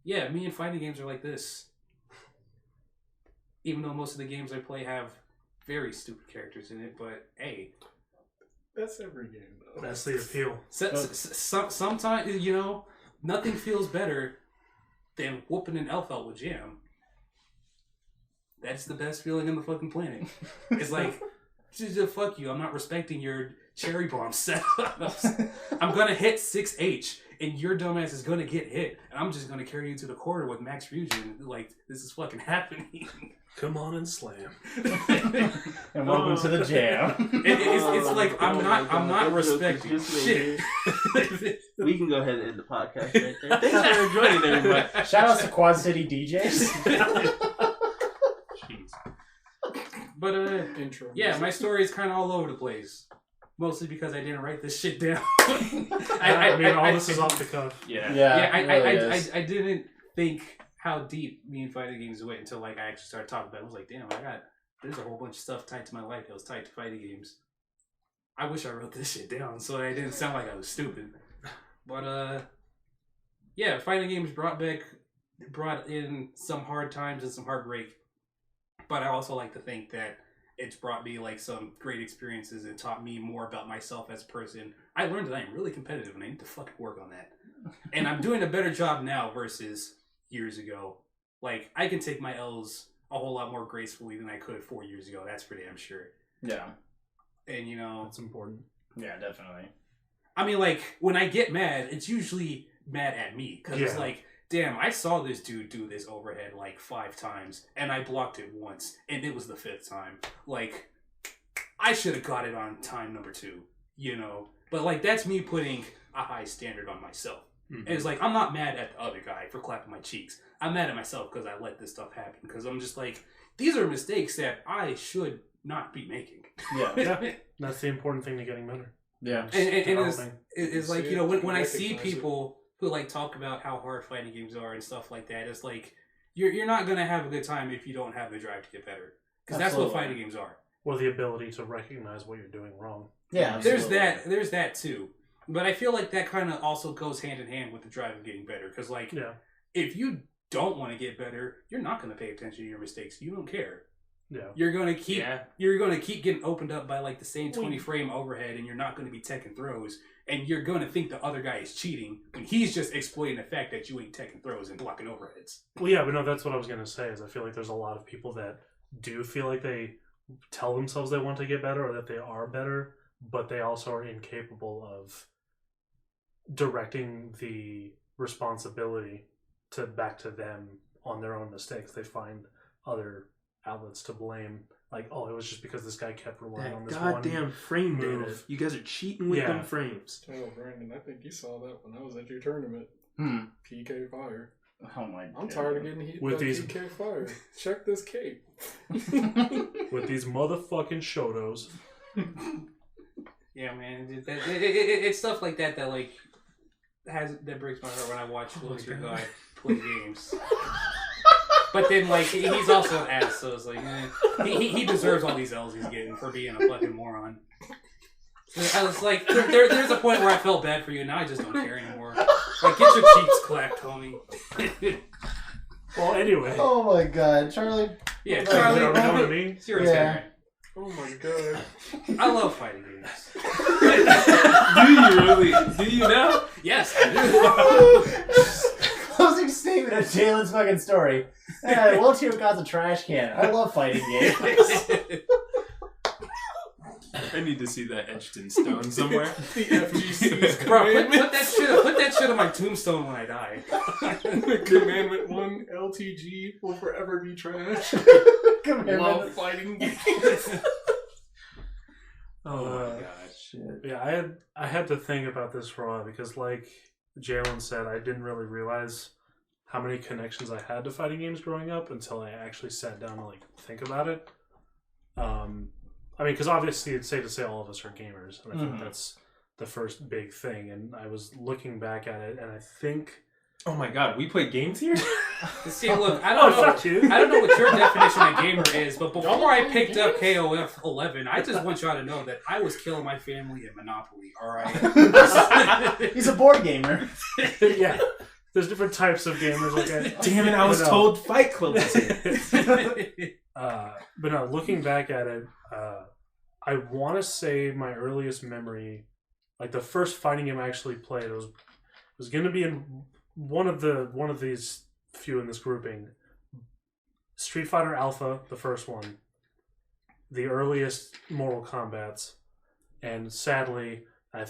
yeah, me and fighting games are like this. Even though most of the games I play have very stupid characters in it, but hey. That's every game, though. That's the appeal. Sometimes, you know, nothing feels better than whooping an elf out with jam. That's the best feeling on the fucking planet. It's like, just fuck you. I'm not respecting your cherry bomb setups. I'm gonna hit 6H, and your dumbass is gonna get hit, and I'm just gonna carry you to the corner with max fusion. Like, this is fucking happening. Come on and slam. And welcome to the jam. It's like I'm not respecting shit. We can go ahead and end the podcast right there. Thanks for joining, everybody. Shout out to Quad City DJs. Jeez. But Intro. yeah, my story is kind of all over the place. Mostly because I didn't write this shit down. I mean, all this is off the cuff. Yeah. I didn't think how deep me and fighting games went until like I actually started talking about it. I was like, damn, there's a whole bunch of stuff tied to my life that was tied to fighting games. I wish I wrote this shit down so I didn't sound like I was stupid. But yeah, fighting games brought in some hard times and some heartbreak. But I also like to think that it's brought me like some great experiences and taught me more about myself as a person. I learned that I am really competitive and I need to fucking work on that. And I'm doing a better job now versus years ago. Like, I can take my L's a whole lot more gracefully than I could 4 years ago. That's for damn sure. Yeah. And, you know... That's important. Yeah, definitely. I mean, like, when I get mad, it's usually mad at me. Because it's Yeah. like, damn, I saw this dude do this overhead like 5 times, and I blocked it once, and it was the 5th time. Like, I should have got it on time number 2, you know? But, like, that's me putting a high standard on myself. Mm-hmm. And it's like, I'm not mad at the other guy for clapping my cheeks. I'm mad at myself because I let this stuff happen. Because I'm just like, these are mistakes that I should not be making. Yeah. Yeah. That's the important thing to getting better. Yeah. And it's like, you know, when I see Recognize it. people who like talk about how hard fighting games are and stuff like that, it's like, you're not going to have a good time if you don't have the drive to get better. Because that's what Absolutely. fighting games are. Or the ability to recognize what you're doing wrong. Yeah. There's that too. But I feel like that kind of also goes hand in hand with the drive of getting better. Because, like, Yeah. if you don't want to get better, you're not going to pay attention to your mistakes. You don't care. Yeah. You're going to keep Yeah. you're going to keep getting opened up by, like, the same 20 frame overhead, and you're not going to be teching throws. And you're going to think the other guy is cheating when he's just exploiting the fact that you ain't teching throws and blocking overheads. Well, yeah, but no, that's what I was going to say, is I feel like there's a lot of people that do feel like they tell themselves they want to get better or that they are better, but they also are incapable of directing the responsibility back to them on their own mistakes. They find other outlets to blame, like, oh, it was just because this guy kept relying on That this goddamn one frame move. move. You guys are cheating with Yeah. them frames. Oh, Brandon, I think you saw that when I was at your tournament. Hmm. PK Fire. Oh my god. I'm tired of getting hit With by these- PK Fire. Check this cape. with these motherfucking Shotos. Yeah, man. It's stuff like that that, like, that breaks my heart when I watch Lotus Your Guy play games. But then, like, he's also an ass, so it's like, he deserves all these L's he's getting for being a fucking moron. I was like, there's a point where I felt bad for you, and now I just don't care anymore. Like, get your cheeks clapped, homie. Well, anyway. Oh my god, Charlie. Yeah, Charlie, Charlie, you know what I mean? it's your Yeah. turn. Oh my god. I love fighting games. Do you really? Do you now? Yes, I do. Closing statement of Jalen's fucking story. Yeah, Will got the trash can. I love fighting games. I need to see that etched in stone somewhere. The FGC's Bro, commandment. put that shit on my tombstone when I die. Commandment 1, LTG will forever be trash. Love fighting games. Oh my god. Shit. Yeah, I had to think about this for a while because, like Jalen said, I didn't really realize how many connections I had to fighting games growing up until I actually sat down to like think about it. I mean, because obviously it's safe to say all of us are gamers, and I think that's the first big thing. And I was looking back at it, and I think, Oh my god, we play games here? See, look, I don't know. fuck you. I don't know what your definition of gamer is, but before I picked up KOF 11, I just want y'all to know that I was killing my family in Monopoly. All right. He's a board gamer. yeah, there's different types of gamers. Like, Damn it, I was told Fight Club was here. But no, looking back at it, I want to say my earliest memory, like the first fighting game I actually played, was going to be in one of these few in this grouping. Street Fighter Alpha, the first one, the earliest Mortal Kombats, and sadly, I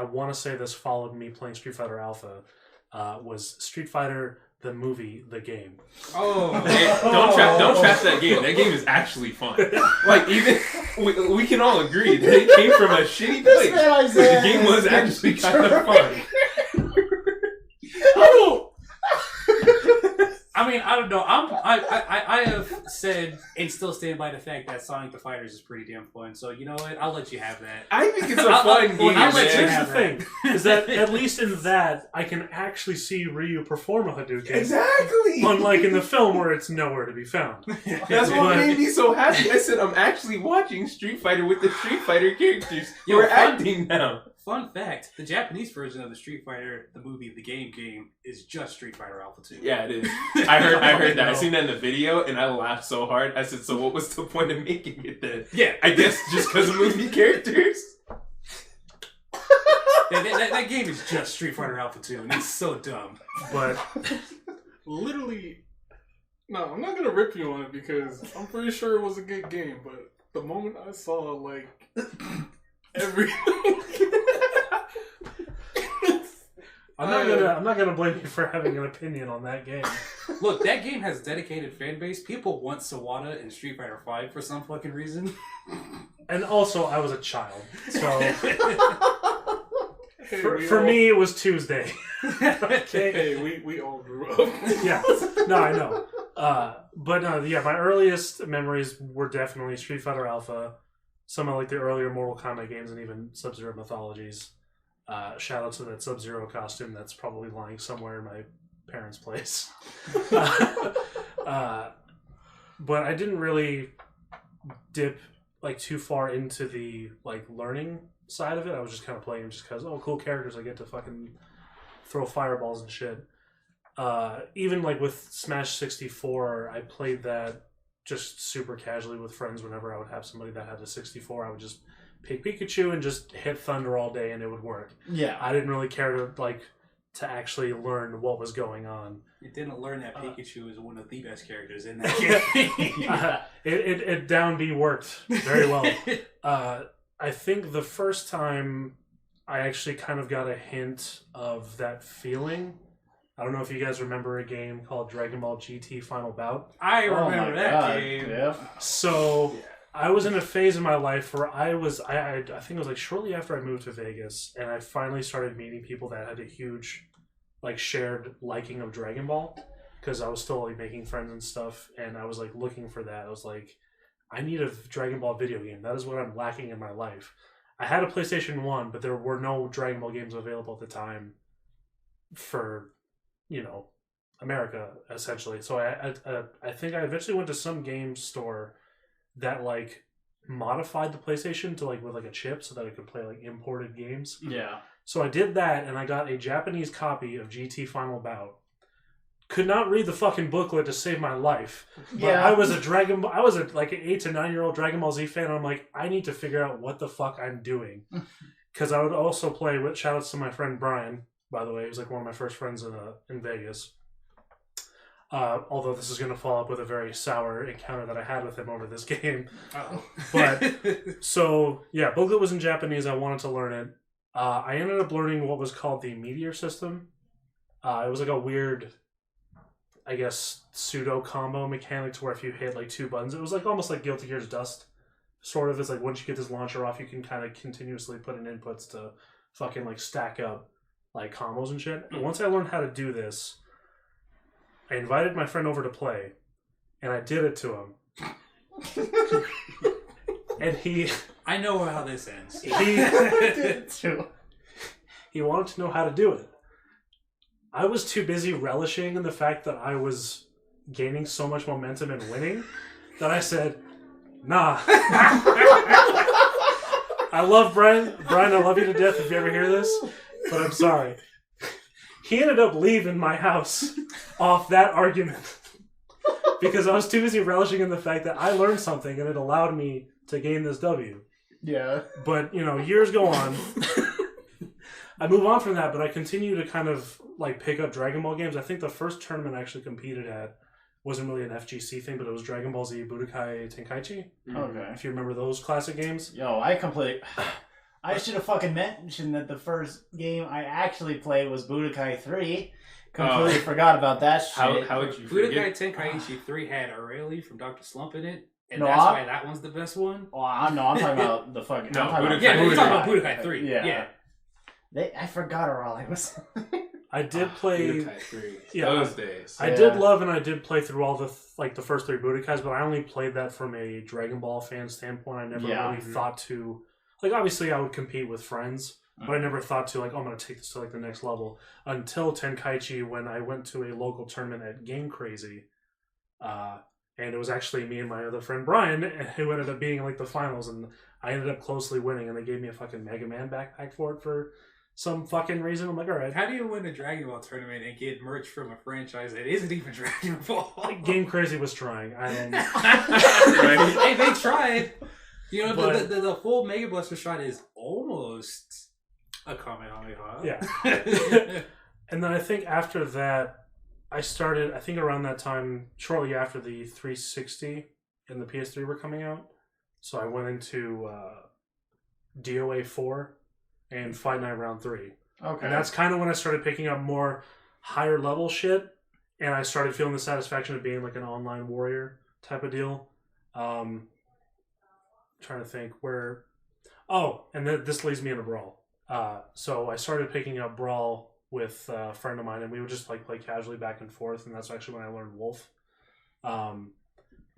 want to say this followed me playing Street Fighter Alpha, was Street Fighter the movie, the game. Oh, Hey, don't trap that game. That game is actually fun. Like, even we can all agree that it came from a shitty place. But the game was actually kind of fun. I mean, I don't know. I have said and still stand by the fact that Sonic the Fighters is pretty damn fun. So you know what? I'll let you have that. I think it's a fun game. I'll let you Here's have the that. thing, is that at least in that, I can actually see Ryu perform a Hadouken. Exactly. Unlike in the film where it's nowhere to be found. That's what But- made me so happy. I said I'm actually watching Street Fighter with the Street Fighter characters who Yo, are fun- acting now. Fun fact: the Japanese version of the Street Fighter, the movie, the game, is just Street Fighter Alpha 2. Yeah, it is. I heard that. I seen that in the video, and I laughed so hard. I said, "So what was the point of making it then?" Yeah. I guess just because of movie characters. That game is just Street Fighter Alpha 2, and it's so dumb. But Literally, no, I'm not gonna rip you on it because I'm pretty sure it was a good game. But the moment I saw like everything, I'm not gonna blame you for having an opinion on that game. Look, that game has a dedicated fan base. People want Sawada in Street Fighter 5 for some fucking reason. And also, I was a child, so hey, for me it was Tuesday. Okay. hey, we all grew up. Yeah, no, I know. But no, yeah, my earliest memories were definitely Street Fighter Alpha, some of like the earlier Mortal Kombat games, and even Sub-Zero Mythologies. Shout out to that Sub-Zero costume that's probably lying somewhere in my parents' place. But I didn't really dip like too far into the like learning side of it. I was just kind of playing just because, oh, cool characters, I get to fucking throw fireballs and shit. Even like with Smash 64, I played that just super casually with friends. Whenever I would have somebody that had a 64, I would just pick Pikachu and just hit Thunder all day and it would work. Yeah. I didn't really care to actually learn what was going on. You didn't learn that Pikachu is one of the best characters in that game. It down B worked very well. I think the first time I actually kind of got a hint of that feeling. I don't know if you guys remember a game called Dragon Ball GT Final Bout. I Oh remember my that God. game. Yeah. So I was in a phase in my life where I think it was like shortly after I moved to Vegas, and I finally started meeting people that had a huge like shared liking of Dragon Ball, because I was still like making friends and stuff, and I was like looking for that. I was like, I need a Dragon Ball video game. That is what I'm lacking in my life. I had a PlayStation 1, but there were no Dragon Ball games available at the time. for, America, essentially. So I think I eventually went to some game store that, like, modified the PlayStation to, like, with, like, a chip so that it could play, like, imported games. Yeah. So I did that, and I got a Japanese copy of GT Final Bout. Could not read the fucking booklet to save my life. But Yeah. I was like an 8 to 9 year old Dragon Ball Z fan. And I'm like, I need to figure out what the fuck I'm doing. Because I would also play with, shout outs to my friend Brian, by the way. He was like one of my first friends in Vegas. Although this is going to follow up with a very sour encounter that I had with him over this game. Uh-oh. But, so, yeah, booklet was in Japanese. I wanted to learn it. I ended up learning what was called the Meteor system. It was like a weird, I guess, pseudo combo mechanic to where if you hit like 2 buttons, it was like almost like Guilty Gear's Dust. Sort of. It's like once you get this launcher off, you can kind of continuously put in inputs to fucking like stack up like combos and shit. And once I learned how to do this, I invited my friend over to play, and I did it to him. And I know how this ends. He wanted to know how to do it. I was too busy relishing in the fact that I was gaining so much momentum and winning that I said, nah. I love Brian. Brian, I love you to death if you ever hear this, but I'm sorry. He ended up leaving my house off that argument because I was too busy relishing in the fact that I learned something and it allowed me to gain this W. Yeah. But, years go on. I move on from that, but I continue to kind of like pick up Dragon Ball games. I think the first tournament I actually competed at wasn't really an FGC thing, but it was Dragon Ball Z Budokai Tenkaichi. Okay. If you remember those classic games. Yo, I should have fucking mentioned that the first game I actually played was Budokai 3. Completely forgot about that shit. How would you Budokai forget? Tenkaichi 3 had Aurelie from Dr. Slump in it, and No, that's why that one's the best one. Oh, I'm talking about the fucking... No, I'm talking about Yeah, you're talking about Budokai. Budokai 3. Yeah. I forgot Aurelie was... I did play... Budokai 3. Yeah. Those days. I did love and I did play through all the the first 3 Budokais, but I only played that from a Dragon Ball fan standpoint. I never really thought to... Like, obviously, I would compete with friends, but I never thought to, like, I'm going to take this to, like, the next level. Until Tenkaichi, when I went to a local tournament at Game Crazy, and it was actually me and my other friend Brian who ended up being in, like, the finals, and I ended up closely winning, and they gave me a fucking Mega Man backpack for it for some fucking reason. I'm like, all right. How do you win a Dragon Ball tournament and get merch from a franchise that isn't even Dragon Ball? Like, Game Crazy was trying. Hey, they tried. But- The full Mega Blaster shot is almost a Kamehameha. Yeah. And then I think after that, I started, I think around that time, shortly after the 360 and the PS3 were coming out. So I went into DOA 4 and Fight Night Round 3. Okay. And that's kind of when I started picking up more higher level shit. And I started feeling the satisfaction of being like an online warrior type of deal. Trying to think where... Oh, and this leads me into Brawl. So I started picking up Brawl with a friend of mine, and we would just like play casually back and forth, and that's actually when I learned Wolf.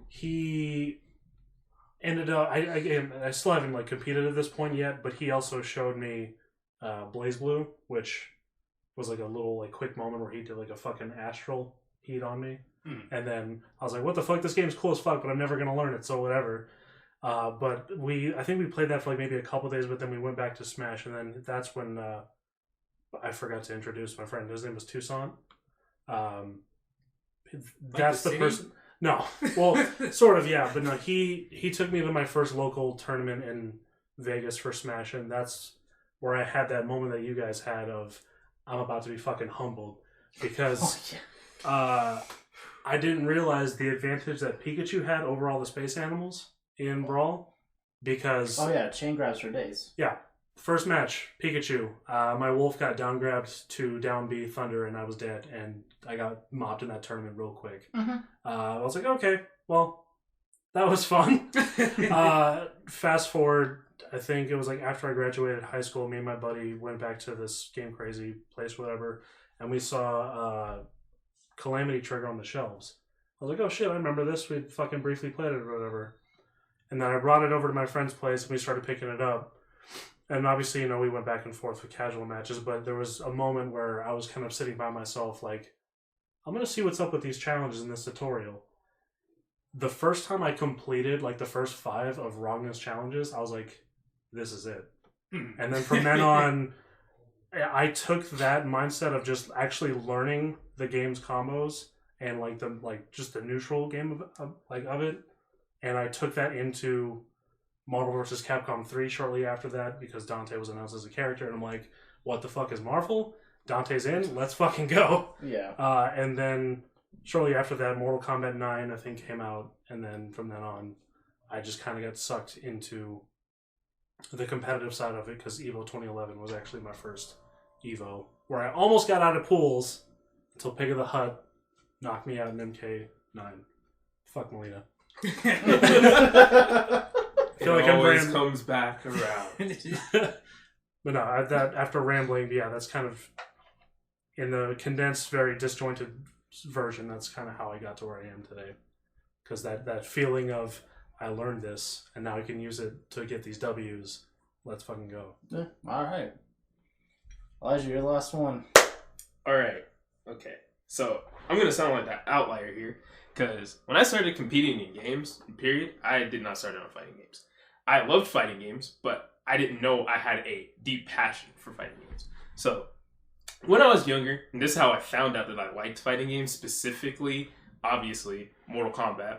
He ended up... I still haven't like competed at this point yet, but he also showed me Blaze Blue, which was like a little like quick moment where he did like a fucking astral heat on me. And then I was like, what the fuck? This game's cool as fuck, but I'm never going to learn it, so whatever. But I think we played that for like maybe a couple days, but then we went back to Smash, and then that's when I forgot to introduce my friend. His name was Toussaint. That's the person. No, well, sort of, yeah, but no. He took me to my first local tournament in Vegas for Smash, and that's where I had that moment that you guys had of I'm about to be fucking humbled because I didn't realize the advantage that Pikachu had over all the space animals in Brawl because... Oh yeah, chain grabs for days. Yeah. First match, Pikachu. My wolf got down grabbed to down B Thunder and I was dead and I got mopped in that tournament real quick. I was like, okay, well, that was fun. Fast forward, I think it was like after I graduated high school, me and my buddy went back to this Game Crazy place, whatever, and we saw Calamity Trigger on the shelves. I was like, oh shit, I remember this. We fucking briefly played it or whatever. And then I brought it over to my friend's place and we started picking it up. And obviously, we went back and forth with casual matches, but there was a moment where I was kind of sitting by myself like, I'm going to see what's up with these challenges in this tutorial. The first time I completed like the first 5 of Ragnar's challenges, I was like, this is it. And then from then on, I took that mindset of just actually learning the game's combos and just the neutral game of it, and I took that into Marvel vs. Capcom 3 shortly after that because Dante was announced as a character, and I'm like, what the fuck is Marvel? Dante's in, let's fucking go. Yeah. And then shortly after that, Mortal Kombat 9 I think came out, and then from then on, I just kind of got sucked into the competitive side of it because EVO 2011 was actually my first EVO, where I almost got out of pools until Pig of the Hut knocked me out in MK9. Fuck Melina. It always comes back around. But no, after rambling, that's kind of in the condensed, very disjointed version. That's kind of how I got to where I am today, because that feeling of I learned this and now I can use it to get these W's. Let's fucking go. Yeah, all right. Elijah, you're the last one. All right. Okay. So I'm going to sound like that outlier here because when I started competing in games, period, I did not start out fighting games. I loved fighting games, but I didn't know I had a deep passion for fighting games. So when I was younger, and this is how I found out that I liked fighting games, specifically, obviously, Mortal Kombat,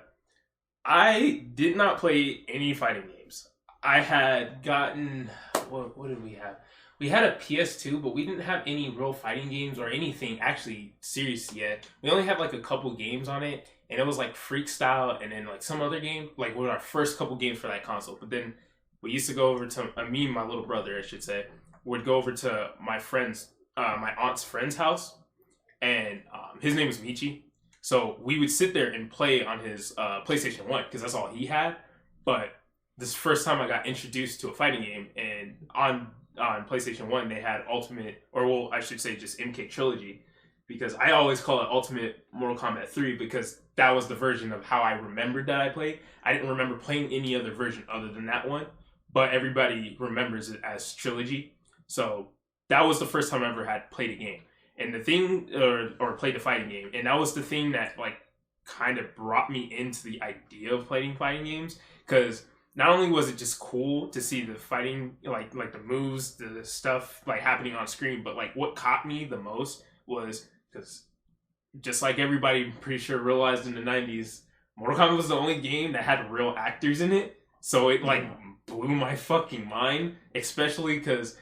I did not play any fighting games. I had gotten... What did we have? We had a PS2, but we didn't have any real fighting games or anything actually serious yet. We only had like a couple games on it, and it was like Freakstyle and then like some other game. Like, one of our first couple games for that console. But then we used to go over to... me and my little brother, I should say, would go over to my friend's... my aunt's friend's house, and his name was Michi. So we would sit there and play on his PlayStation 1 because that's all he had. But this first time I got introduced to a fighting game, and on PlayStation 1 they had Ultimate, or well, I should say just MK Trilogy, because I always call it Ultimate Mortal Kombat 3 because that was the version of how I remembered that I played. I didn't remember playing any other version other than that one, but everybody remembers it as Trilogy. So that was the first time I ever had played a game. And the thing, or played a fighting game, and that was the thing that like kind of brought me into the idea of playing fighting games, because not only was it just cool to see the fighting, like the moves, the stuff like happening on screen, but like what caught me the most was because just like everybody pretty sure realized in the 90s, Mortal Kombat was the only game that had real actors in it. So it like blew my fucking mind, especially because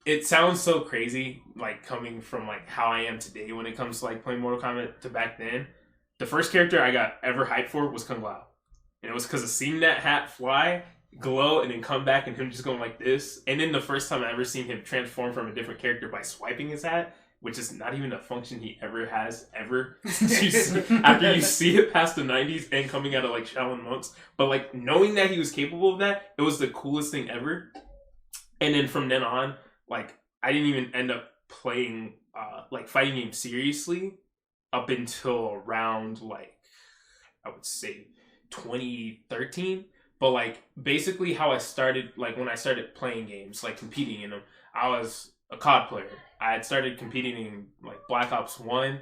it sounds so crazy, like coming from like how I am today when it comes to like playing Mortal Kombat to back then. The first character I got ever hyped for was Kung Lao. And it was because of seeing that hat fly, glow, and then come back and him just going like this. And then the first time I ever seen him transform from a different character by swiping his hat, which is not even a function he ever has, ever. After you see it past the 90s and coming out of like Shaolin monks. But like knowing that he was capable of that, it was the coolest thing ever. And then from then on, like, I didn't even end up playing, like, fighting games seriously up until around, like, I would say 2013. But, like, basically how I started, like, when I started playing games, like, competing in them, I was a COD player. I had started competing in, like, Black Ops 1.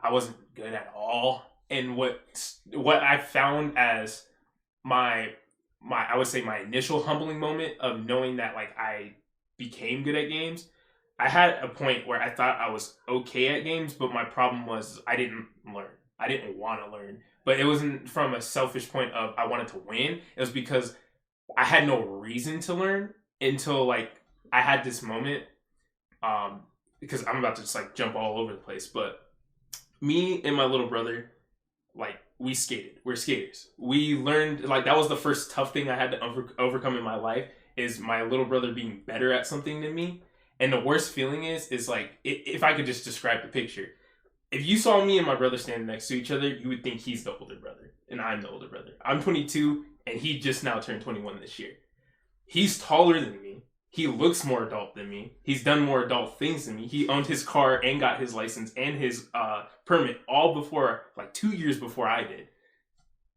I wasn't good at all. And what I found as my I would say my initial humbling moment of knowing that, like, I became good at games, I had a point where I thought I was okay at games, but my problem was I didn't learn. I didn't want to learn. But it wasn't from a selfish point of I wanted to win. It was because I had no reason to learn until like I had this moment. Because I'm about to just like jump all over the place. But me and my little brother, like, we skated. We're skaters. We learned, like, that was the first tough thing I had to overcome in my life, is my little brother being better at something than me. And the worst feeling is like, if I could just describe the picture. If you saw me and my brother standing next to each other, you would think he's the older brother, and I'm the older brother. I'm 22, and he just now turned 21 this year. He's taller than me. He looks more adult than me. He's done more adult things than me. He owned his car and got his license and his permit all before, like 2 years before I did.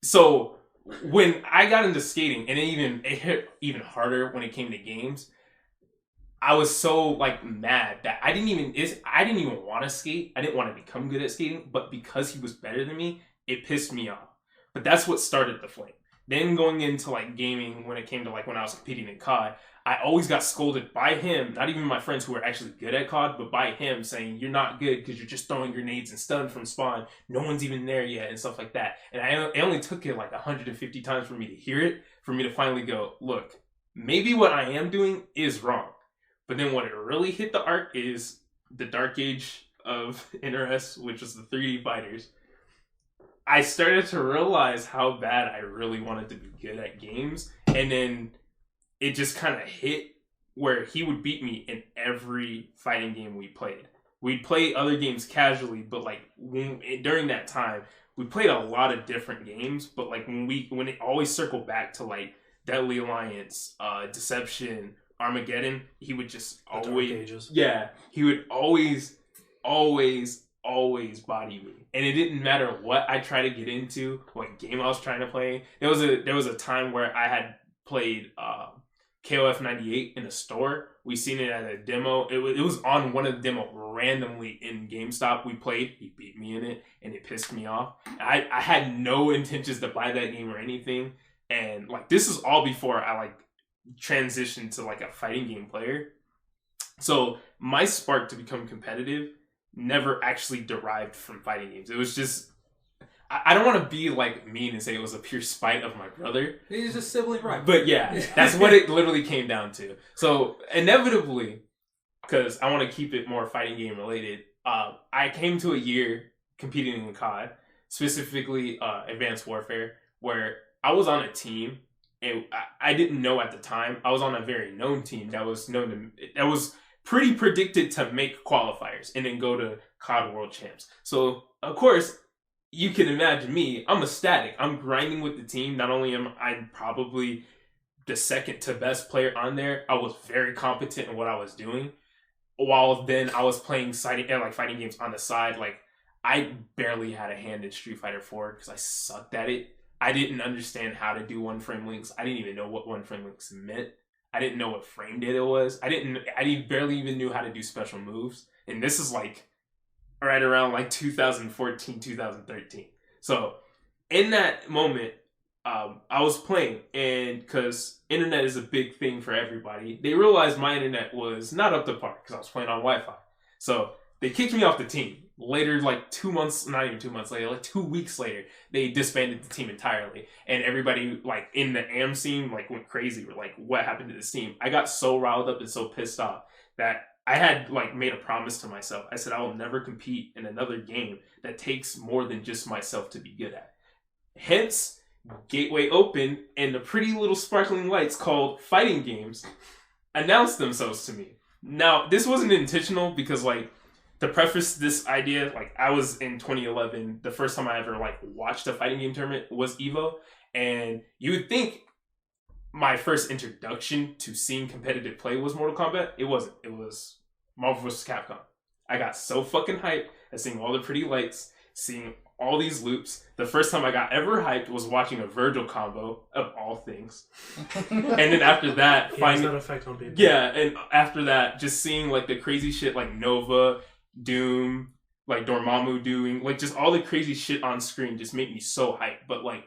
So when I got into skating, and it hit even harder when it came to games, I was so like mad that I didn't even want to skate. I didn't want to become good at skating, but because he was better than me, it pissed me off. But that's what started the flame. Then going into like gaming, when it came to like when I was competing in COD, I always got scolded by him, not even my friends who were actually good at COD, but by him saying, you're not good because you're just throwing grenades and stun from spawn. No one's even there yet and stuff like that. And it only took it like 150 times for me to hear it, for me to finally go, look, maybe what I am doing is wrong. But then what it really hit the arc is the dark age of NRS, which was the 3D fighters. I started to realize how bad I really wanted to be good at games. And then it just kind of hit where he would beat me in every fighting game we played. We'd play other games casually, but like during that time, we played a lot of different games. But like when it always circled back to like Deadly Alliance, Deception, Armageddon, he would just always, he would always body me, and it didn't matter what I tried to get into, what game I was trying to play. There was a time where I had played KOF 98 in a store. We seen it at a demo. It was on one of the demo randomly in GameStop. We played. He beat me in it, and it pissed me off. I had no intentions to buy that game or anything, and like this is all before I like transitioned to like a fighting game player. So my spark to become competitive never actually derived from fighting games. It was just, I don't want to be like mean and say it was a pure spite of my brother. He's just sibling rivalry. But yeah, that's what it literally came down to. So inevitably, because I want to keep it more fighting game related, I came to a year competing in COD, specifically Advanced Warfare, where I was on a team, and I didn't know at the time, I was on a very known team that was pretty predicted to make qualifiers and then go to COD World Champs. So, of course, you can imagine me. I'm ecstatic. I'm grinding with the team. Not only am I probably the second to best player on there, I was very competent in what I was doing. While then I was playing fighting games on the side. Like, I barely had a hand in Street Fighter 4 because I sucked at it. I didn't understand how to do one-frame links. I didn't even know what one-frame links meant. I didn't know what frame data was. I barely even knew how to do special moves. And this is like right around like 2014, 2013. So in that moment, I was playing, and because internet is a big thing for everybody, they realized my internet was not up to par because I was playing on Wi-Fi. So they kicked me off the team. Later, like 2 months, not even 2 months later, like 2 weeks later, they disbanded the team entirely. And everybody, like, in the AM scene, like, went crazy. We're like, what happened to this team? I got so riled up and so pissed off that I had, like, made a promise to myself. I said, I will never compete in another game that takes more than just myself to be good at. Hence, Gateway opened, and the pretty little sparkling lights called fighting games announced themselves to me. Now, this wasn't intentional because, like, to preface this idea, like, I was in 2011, the first time I ever, like, watched a fighting game tournament was EVO, and you would think my first introduction to seeing competitive play was Mortal Kombat. It wasn't. It was Marvel vs. Capcom. I got so fucking hyped at seeing all the pretty lights, seeing all these loops. The first time I got ever hyped was watching a Virgil combo, of all things. And then after that, finally, that effect on people. Yeah, and after that, just seeing, like, the crazy shit like Nova, Doom, like Dormammu doing, like, just all the crazy shit on screen just made me so hyped. But, like,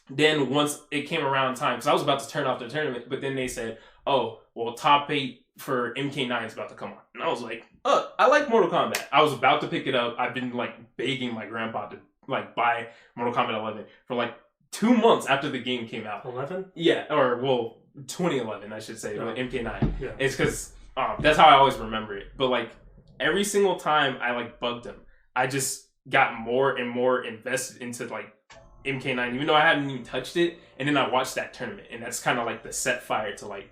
then once it came around time, because I was about to turn off the tournament, but then they said, oh, well, top 8 for MK9 is about to come on. And I was like, oh, I like Mortal Kombat. I was about to pick it up. I've been, like, begging my grandpa to, like, buy Mortal Kombat 11 for, like, 2 months after the game came out. 11? Yeah, or, well, 2011, I should say, Oh. MK9. Yeah. It's because that's how I always remember it. But, like, every single time I, like, bugged him, I just got more and more invested into, like, MK9, even though I hadn't even touched it. And then I watched that tournament, and that's kind of, like, the set fire to, like,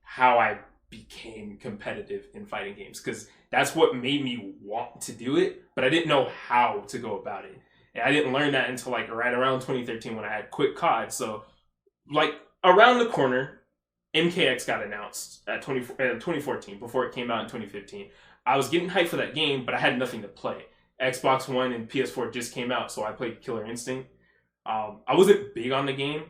how I became competitive in fighting games, because that's what made me want to do it, but I didn't know how to go about it. And I didn't learn that until, like, right around 2013 when I had quit COD. So, like, around the corner, MKX got announced at 2014, before it came out in 2015. I was getting hyped for that game, but I had nothing to play. Xbox One and PS4 just came out, so I played Killer Instinct. I wasn't big on the game.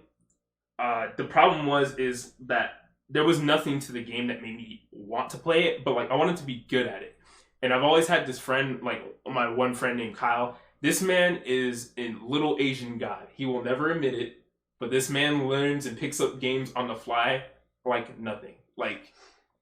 The problem is that there was nothing to the game that made me want to play it, but like I wanted to be good at it. And I've always had this friend, like my one friend named Kyle. This man is a little Asian god. He will never admit it, but this man learns and picks up games on the fly like nothing. Like,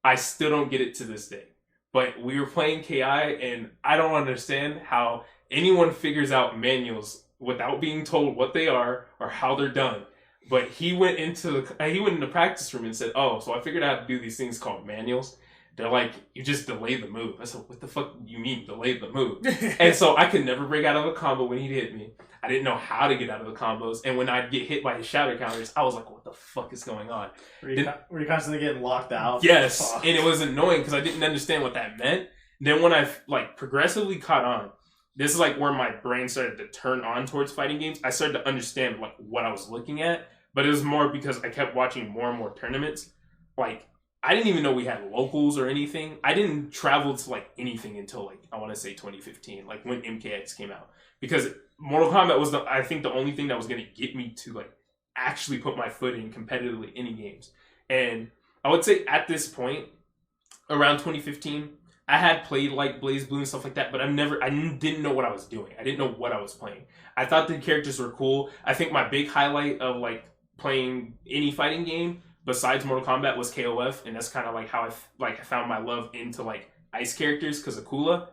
I still don't get it to this day. But we were playing KI, and I don't understand how anyone figures out manuals without being told what they are or how they're done. But he went into the practice room and said, "Oh, so I figured out how to do these things called manuals. They're like, you just delay the move." I said, "What the fuck do you mean delay the move?" And so I could never break out of a combo when he'd hit me. I didn't know how to get out of the combos. And when I'd get hit by his shatter counters, I was like, what the fuck is going on? Were you constantly getting locked out? Yes. Fuck. And it was annoying because I didn't understand what that meant. Then when I like progressively caught on, this is like where my brain started to turn on towards fighting games. I started to understand like what I was looking at. But it was more because I kept watching more and more tournaments. Like, I didn't even know we had locals or anything. I didn't travel to like anything until like, I want to say 2015, like when MKX came out. Because Mortal Kombat was I think the only thing that was going to get me to like actually put my foot in competitively any games. And I would say at this point, around 2015, I had played like BlazBlue and stuff like that, but I didn't know what I was doing. I didn't know what I was playing. I thought the characters were cool. I think my big highlight of like playing any fighting game besides Mortal Kombat was KOF, and that's kind of like how I found my love into like ice characters because of Kula.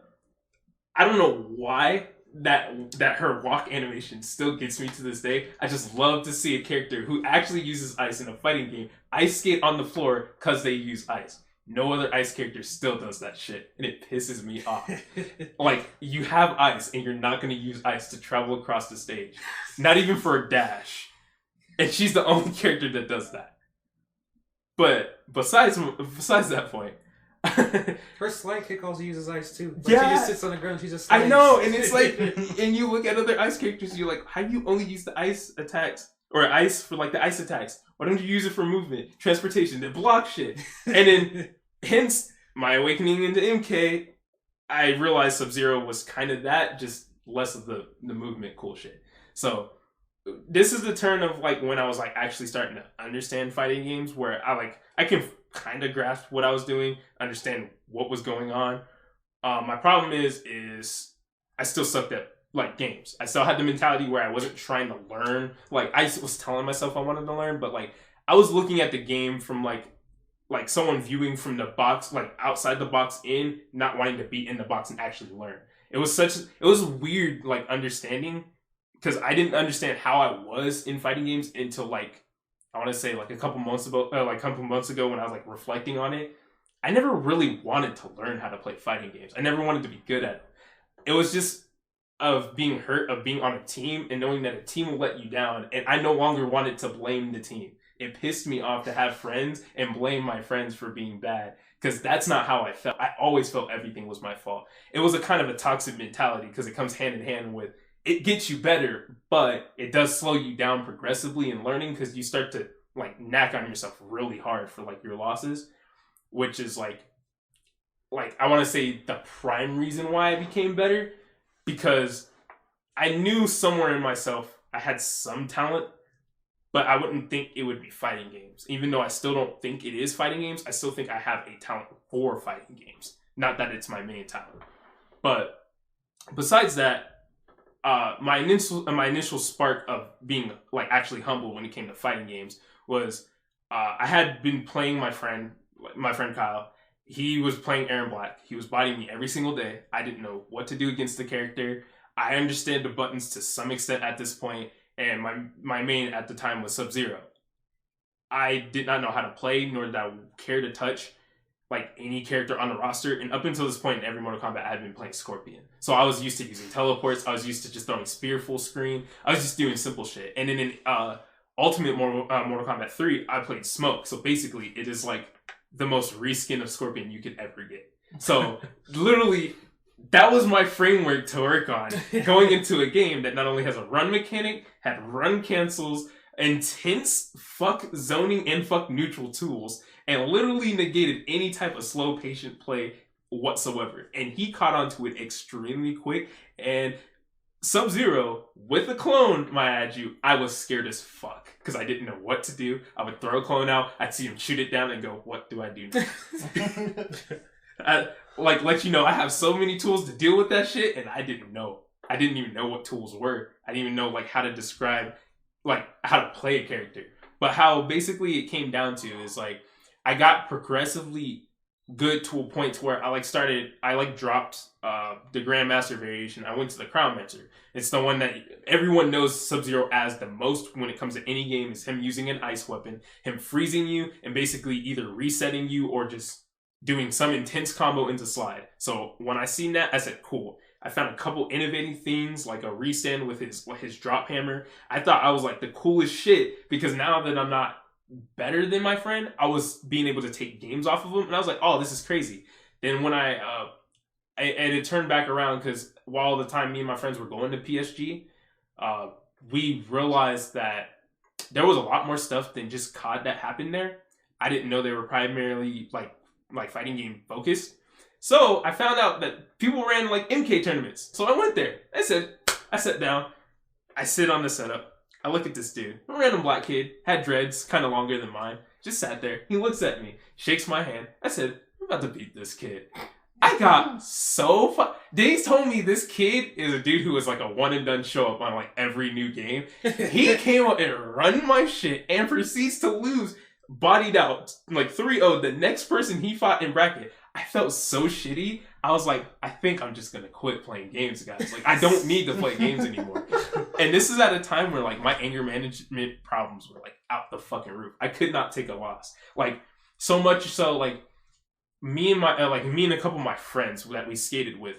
I don't know why that her walk animation still gets me to this day. I just love to see a character who actually uses ice in a fighting game ice skate on the floor because they use ice. No other ice character still does that shit, and it pisses me off. Like, you have ice, and you're not going to use ice to travel across the stage. Not even for a dash. And she's the only character that does that. But besides that point, her slide kick also uses ice too. Like, yeah, she just sits on the ground. She just slides. I know, and it's like, and you look at other ice characters, you're like, how do you only use the ice attacks or ice for like the ice attacks? Why don't you use it for movement, transportation, to block shit? And then, hence my awakening into MK, I realized Sub-Zero was kind of that, just less of the movement cool shit. So this is the turn of like when I was like actually starting to understand fighting games, where I can kind of grasp what I was doing, understand what was going on. My problem is I still sucked at like games. I still had the mentality where I wasn't trying to learn. Like, I was telling myself I wanted to learn, but like I was looking at the game from like someone viewing from the box, like outside the box in, not wanting to be in the box and actually learn. It was weird like understanding, because I didn't understand how I was in fighting games until like, I want to say like a couple months ago when I was like reflecting on it. I never really wanted to learn how to play fighting games. I never wanted to be good at it. It was just of being hurt, of being on a team and knowing that a team will let you down. And I no longer wanted to blame the team. It pissed me off to have friends and blame my friends for being bad, because that's not how I felt. I always felt everything was my fault. It was a kind of a toxic mentality, because it comes hand in hand with, it gets you better, but it does slow you down progressively in learning, because you start to like knack on yourself really hard for like your losses, which is like I want to say the prime reason why I became better, because I knew somewhere in myself I had some talent, but I wouldn't think it would be fighting games. Even though I still don't think it is fighting games, I still think I have a talent for fighting games. Not that it's my main talent. But besides that, my initial spark of being like actually humble when it came to fighting games was I had been playing my friend Kyle. He was playing Aaron Black. He was bodying me every single day. I didn't know what to do against the character. I understood the buttons to some extent at this point, and my main at the time was Sub-Zero. I did not know how to play, nor did I care to touch like any character on the roster. And up until this point in every Mortal Kombat, I had been playing Scorpion. So I was used to using teleports. I was used to just throwing spear full screen. I was just doing simple shit. And then in Ultimate Mortal Kombat 3, I played Smoke. So basically, it is like the most reskin of Scorpion you could ever get. So literally, that was my framework to work on going into a game that not only has a run mechanic, had run cancels, intense fuck zoning and fuck neutral tools, and literally negated any type of slow patient play whatsoever. And he caught on to it extremely quick, and Sub-Zero with a clone, might add you, I was scared as fuck because I didn't know what to do. I would throw a clone out, I'd see him shoot it down and go, what do I do now? Let you know, I have so many tools to deal with that shit, and I didn't know. I didn't even know what tools were. I didn't even know like how to describe like how to play a character. But how basically it came down to is like I got progressively good to a point to where I dropped the Grandmaster variation. I went to the Crownmancer. It's the one that everyone knows Sub-Zero as the most when it comes to any game, is him using an ice weapon, him freezing you, and basically either resetting you or just doing some intense combo into slide. So when I seen that, I said, cool. I found a couple innovating things like a restand with his drop hammer. I thought I was like the coolest shit because now that I'm not better than my friend, I was being able to take games off of him, and I was like, oh, this is crazy. Then when and it turned back around because while the time me and my friends were going to PSG, we realized that there was a lot more stuff than just COD that happened there. I didn't know they were primarily like fighting game focused. So I found out that people ran like MK tournaments. So I went there. I sat down. I sit on the setup. I look at this dude, a random black kid, had dreads, kind of longer than mine. Just sat there. He looks at me, shakes my hand. I said, I'm about to beat this kid. I got so fun. They told me this kid is a dude who was like a one and done show up on like every new game. He came up and run my shit and proceeds to lose, bodied out like 3-0 the next person he fought in bracket. I felt so shitty. I was like, I think I'm just gonna quit playing games, guys. Like, I don't need to play games anymore. And this is at a time where like my anger management problems were like out the fucking roof. I could not take a loss. Like, so much so like me and a couple of my friends that we skated with,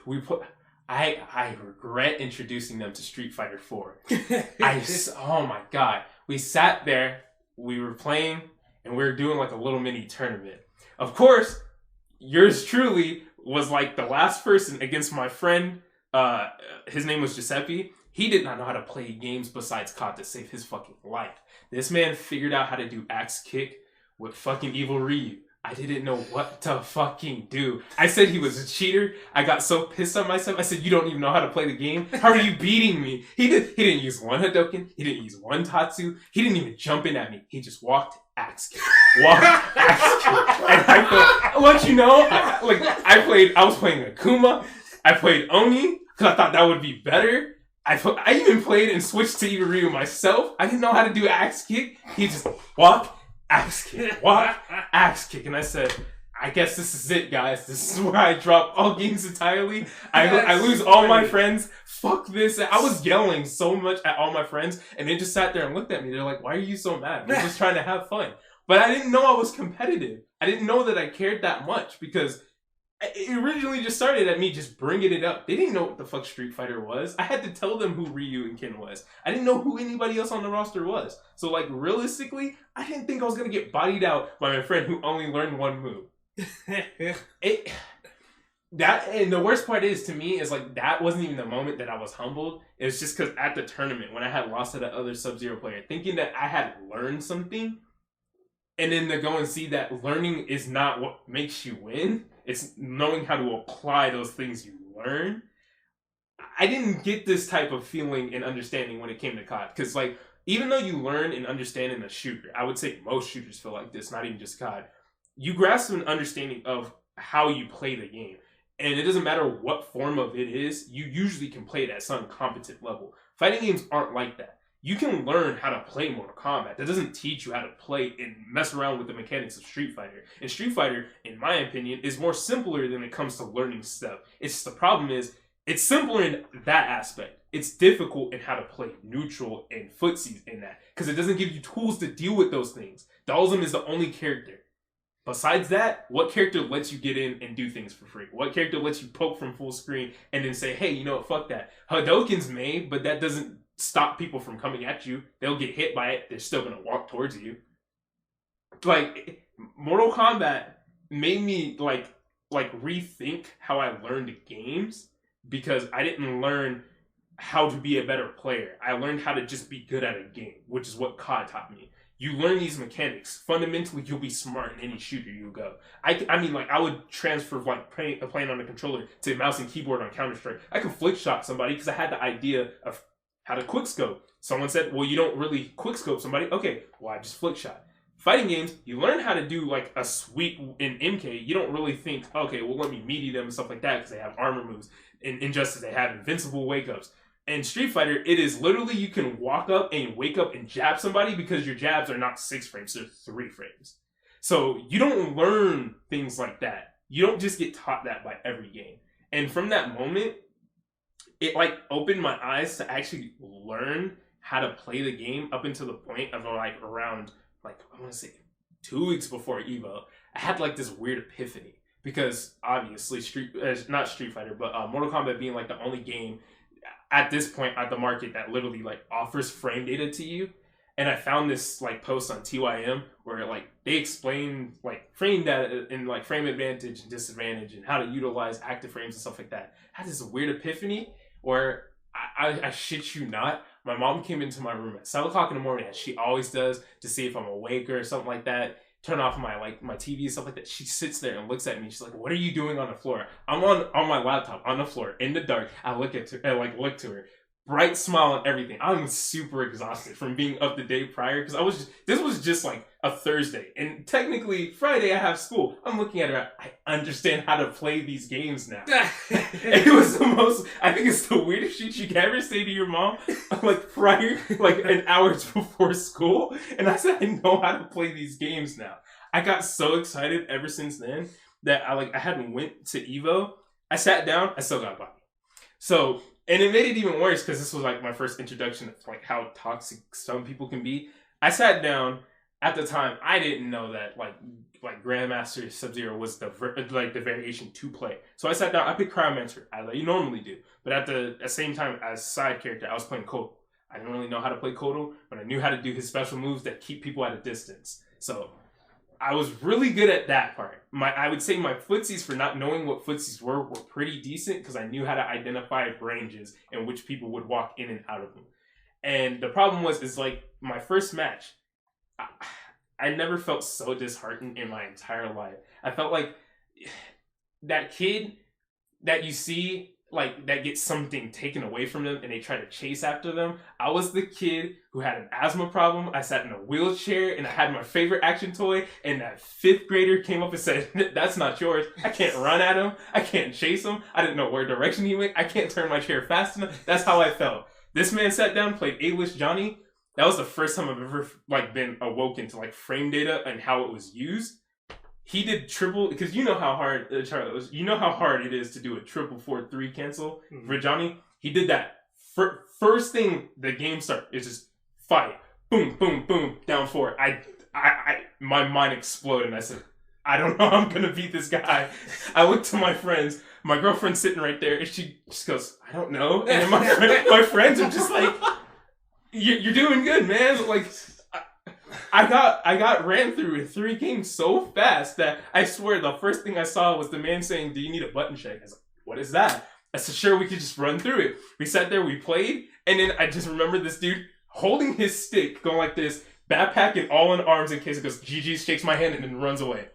I regret introducing them to Street Fighter 4. Oh my god. We sat there, we were playing, and we were doing like a little mini tournament. Of course, yours truly was like the last person against my friend. His name was Giuseppe. He did not know how to play games besides COD to save his fucking life. This man figured out how to do axe kick with fucking Evil Ryu. I didn't know what to fucking do. I said he was a cheater. I got so pissed on myself. I said, you don't even know how to play the game? How are you beating me? He didn't use one Hadouken. He didn't use one Tatsu. He didn't even jump in at me. He just walked axe kick. Walked axe kick. And I'll let you know, I was playing Akuma. I played Oni because I thought that would be better. I even played and switched to Evil Ryu myself. I didn't know how to do axe kick. He just walk, axe kick, walk, axe kick. And I said, I guess this is it, guys. This is where I drop all games entirely. I lose all my friends. Fuck this. I was yelling so much at all my friends, and they just sat there and looked at me. They're like, why are you so mad? We're just trying to have fun. But I didn't know I was competitive. I didn't know that I cared that much because it originally just started at me just bringing it up. They didn't know what the fuck Street Fighter was. I had to tell them who Ryu and Ken was. I didn't know who anybody else on the roster was. So, like, realistically, I didn't think I was going to get bodied out by my friend who only learned one move. And the worst part is, to me, is like, that wasn't even the moment that I was humbled. It was just because at the tournament, when I had lost to that other Sub-Zero player, thinking that I had learned something, and then to go and see that learning is not what makes you win. It's knowing how to apply those things you learn. I didn't get this type of feeling and understanding when it came to COD. Because, like, even though you learn and understand in a shooter, I would say most shooters feel like this, not even just COD. You grasp an understanding of how you play the game. And it doesn't matter what form of it is, you usually can play it at some competent level. Fighting games aren't like that. You can learn how to play Mortal Kombat. That doesn't teach you how to play and mess around with the mechanics of Street Fighter. And Street Fighter, in my opinion, is more simpler than it comes to learning stuff. It's the problem is, it's simpler in that aspect. It's difficult in how to play neutral and footsies in that. Because it doesn't give you tools to deal with those things. Dhalsim is the only character. Besides that, what character lets you get in and do things for free? What character lets you poke from full screen and then say, hey, you know what, fuck that. Hadouken's made, but that doesn't stop people from coming at you. They'll get hit by it. They're still going to walk towards you. Like, Mortal Kombat made me, like rethink how I learned games because I didn't learn how to be a better player. I learned how to just be good at a game, which is what COD taught me. You learn these mechanics. Fundamentally, you'll be smart in any shooter you go. I mean, like, I would transfer, like, playing on a controller to mouse and keyboard on Counter-Strike. I could flick shot somebody because I had the idea of how to quickscope. Someone said, well, you don't really quickscope somebody. Okay, well, I just flick shot. Fighting games, you learn how to do, like, a sweep in MK. You don't really think, okay, well, let me meaty them and stuff like that because they have armor moves. In Injustice, they have invincible wake-ups. In Street Fighter, it is literally you can walk up and wake up and jab somebody because your jabs are not 6 frames, they're 3 frames. So you don't learn things like that. You don't just get taught that by every game. And from that moment, it like opened my eyes to actually learn how to play the game up until the point of like around, like, I want to say 2 weeks before EVO. I had like this weird epiphany because obviously not Street Fighter, but Mortal Kombat being like the only game at this point at the market that literally like offers frame data to you. And I found this like post on TYM where like they explain like frame data and like frame advantage and disadvantage and how to utilize active frames and stuff like that. I had this weird epiphany where I shit you not, my mom came into my room at 7 o'clock in the morning, as she always does, to see if I'm awake or something like that. Turn off my TV and stuff like that. She sits there and looks at me. She's like, "What are you doing on the floor?" I'm on my laptop on the floor in the dark. I look to her, bright smile and everything. I'm super exhausted from being up the day prior because this was just like a Thursday, and technically Friday I have school. I'm looking at her. I understand how to play these games now. It was the most. I think it's the weirdest shit you can ever say to your mom, like prior, like an hours before school. And I said, I know how to play these games now. I got so excited ever since then that I hadn't went to EVO. I sat down. I still got body. So. And it made it even worse because this was like my first introduction to like how toxic some people can be. I sat down at the time. I didn't know that like Grandmaster Sub-Zero was the variation to play. So I sat down. I picked Cryomancer as you normally do, but at the same time as side character, I was playing Kotal. I didn't really know how to play Kotal, but I knew how to do his special moves that keep people at a distance. So I was really good at that part. I would say my footsies for not knowing what footsies were pretty decent because I knew how to identify ranges and which people would walk in and out of them. And the problem is like my first match, I never felt so disheartened in my entire life. I felt like that kid that you see like that gets something taken away from them and they try to chase after them. I was the kid who had an asthma problem. I sat in a wheelchair and I had my favorite action toy, and that 5th grader came up and said, "That's not yours." I can't run at him. I can't chase him. I didn't know where direction he went. I can't turn my chair fast enough. That's how I felt. This man sat down, played A-List Johnny. That was the first time I've ever like been awoken to like frame data and how it was used. He did triple, because you know how hard, Charlie, you know how hard it is to do a 4-4-3 cancel for Johnny. He did that. First thing the game started is just fight. Boom, boom, boom, down 4. My mind exploded and I said, I don't know how I'm going to beat this guy. I looked to my friends. My girlfriend's sitting right there and she just goes, I don't know. And then my friends are just like, you're doing good, man. Like, I got ran through in 3 games so fast that I swear the first thing I saw was the man saying, "Do you need a button check?" I was like, "What is that?" I said, "Sure, we could just run through it." We sat there, we played, and then I just remember this dude holding his stick, going like this, backpack and all in arms in case it goes, GG, shakes my hand, and then runs away.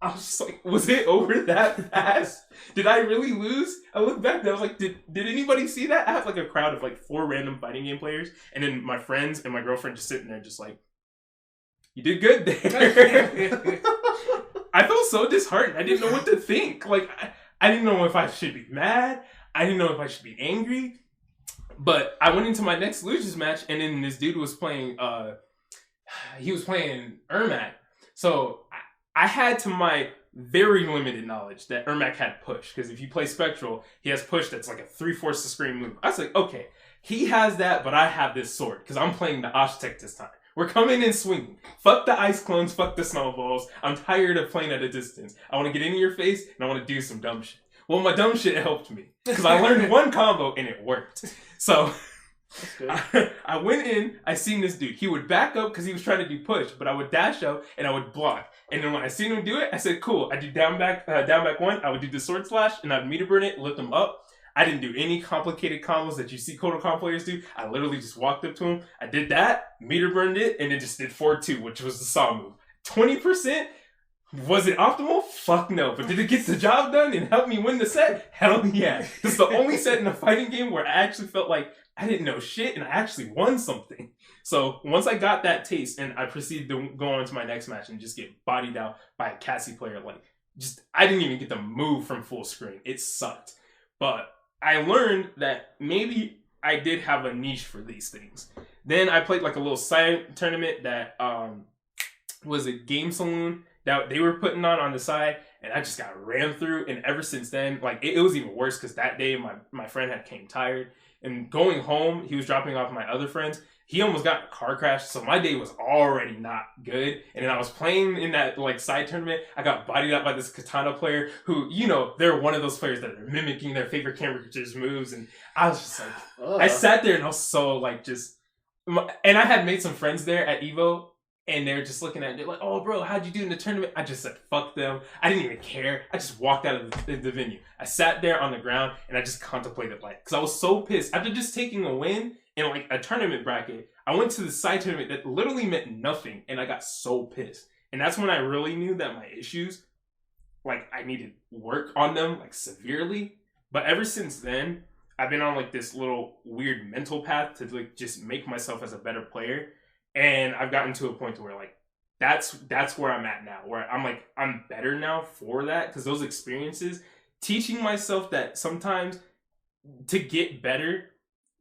I was just like, was it over that fast? Did I really lose? I looked back and I was like, did anybody see that? I have like a crowd of like 4 random fighting game players, and then my friends and my girlfriend just sitting there just like, you did good there. I felt so disheartened. I didn't know what to think. Like, I didn't know if I should be mad. I didn't know if I should be angry. But I went into my next Lucius match, and then this dude was playing, he was playing Ermac. So I had, to my very limited knowledge, that Ermac had push. Because if you play Spectral, he has push that's like a 3/4 screen move. I was like, okay, he has that, but I have this sword. Because I'm playing the Aztec this time. We're coming in swinging. Fuck the ice clones, fuck the snowballs. I'm tired of playing at a distance. I want to get in your face, and I want to do some dumb shit. Well, my dumb shit helped me. Because I learned one combo, and it worked. So, I went in, I seen this dude. He would back up because he was trying to do push, but I would dash up, and I would block. And then when I seen him do it, I said, cool. I do down back 1, I would do the sword slash, and I'd meter burn it, lift him up. I didn't do any complicated combos that you see Kodokan players do. I literally just walked up to him. I did that, meter burned it, and then just did 4-2, which was the saw move. 20%? Was it optimal? Fuck no. But did it get the job done and help me win the set? Hell yeah. This is the only set in a fighting game where I actually felt like I didn't know shit and I actually won something. So once I got that taste and I proceeded to go on to my next match and just get bodied out by a Cassie player, like I didn't even get to move from full screen. It sucked. But I learned that maybe I did have a niche for these things. Then I played like a little side tournament that was a Game Saloon that they were putting on the side, and I just got ran through. And ever since then, like it was even worse because that day my friend had came tired, and going home he was dropping off my other friends. He almost got in a car crash, so my day was already not good. And then I was playing in that like side tournament. I got bodied up by this Katana player who, you know, they're one of those players that are mimicking their favorite character's moves. And I was just like, I sat there and I was so like and I had made some friends there at Evo. And they're just looking at it like, oh, bro, how'd you do in the tournament? I just said, fuck them. I didn't even care. I just walked out of the venue. I sat there on the ground and I just contemplated life. Because I was so pissed. After just taking a win in like a tournament bracket, I went to the side tournament that literally meant nothing. And I got so pissed. And that's when I really knew that my issues, like I needed work on them like severely. But ever since then, I've been on like this little weird mental path to like just make myself as a better player. And I've gotten to a point where like that's where I'm at now, where I'm like I'm better now for that, because those experiences teaching myself that sometimes to get better,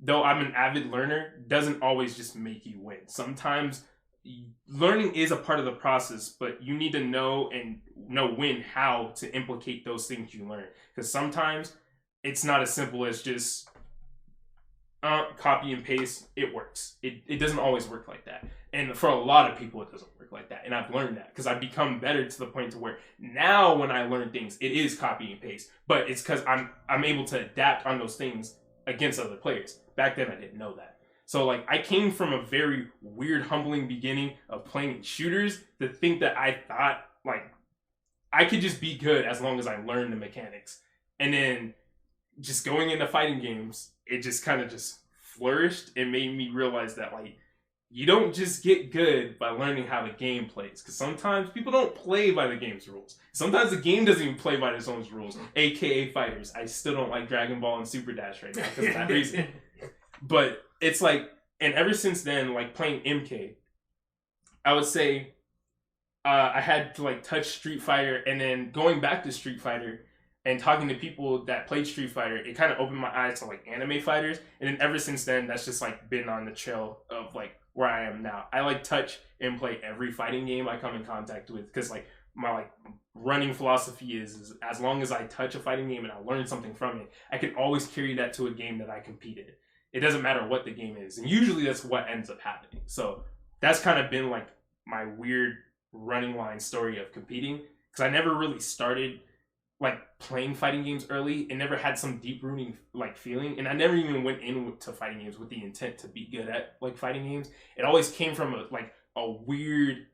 though I'm an avid learner, doesn't always just make you win. Sometimes learning is a part of the process, but you need to know when how to implicate those things you learn, because sometimes it's not as simple as just copy and paste. It works. It doesn't always work like that. And for a lot of people, it doesn't work like that. And I've learned that because I've become better to the point to where now when I learn things, it is copy and paste. But it's because I'm able to adapt on those things against other players. Back then, I didn't know that. So like I came from a very weird, humbling beginning of playing shooters to think that I thought like I could just be good as long as I learned the mechanics. And then just going into fighting games, it just kind of just flourished and made me realize that like you don't just get good by learning how the game plays, because sometimes people don't play by the game's rules. Sometimes the game doesn't even play by its own rules, aka fighters. I still don't like Dragon Ball and Super Dash right now because of that reason. But it's like, and ever since then, like playing MK, I would say I had to like touch Street Fighter, and then going back to Street Fighter and talking to people that played Street Fighter, it kind of opened my eyes to like anime fighters. And then ever since then, that's just like been on the trail of like where I am now. I like touch and play every fighting game I come in contact with, because like my like running philosophy is as long as I touch a fighting game and I learn something from it, I can always carry that to a game that I compete in. It doesn't matter what the game is. And usually that's what ends up happening. So that's kind of been like my weird running line story of competing, because I never really started like playing fighting games early and never had some deep rooting like feeling, and I never even went into fighting games with the intent to be good at like fighting games. It always came from a weird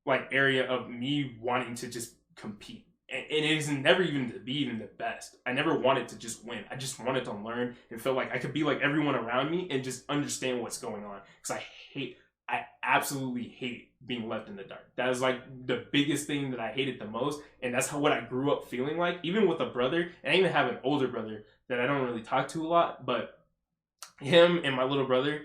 like area of me wanting to just compete, and it is never even to be even the best. I never wanted to just win. I just wanted to learn and feel like I could be like everyone around me and just understand what's going on, because I absolutely hate being left in the dark. That is like the biggest thing that I hated the most. And that's what I grew up feeling like, even with a brother. And I even have an older brother that I don't really talk to a lot, but him and my little brother,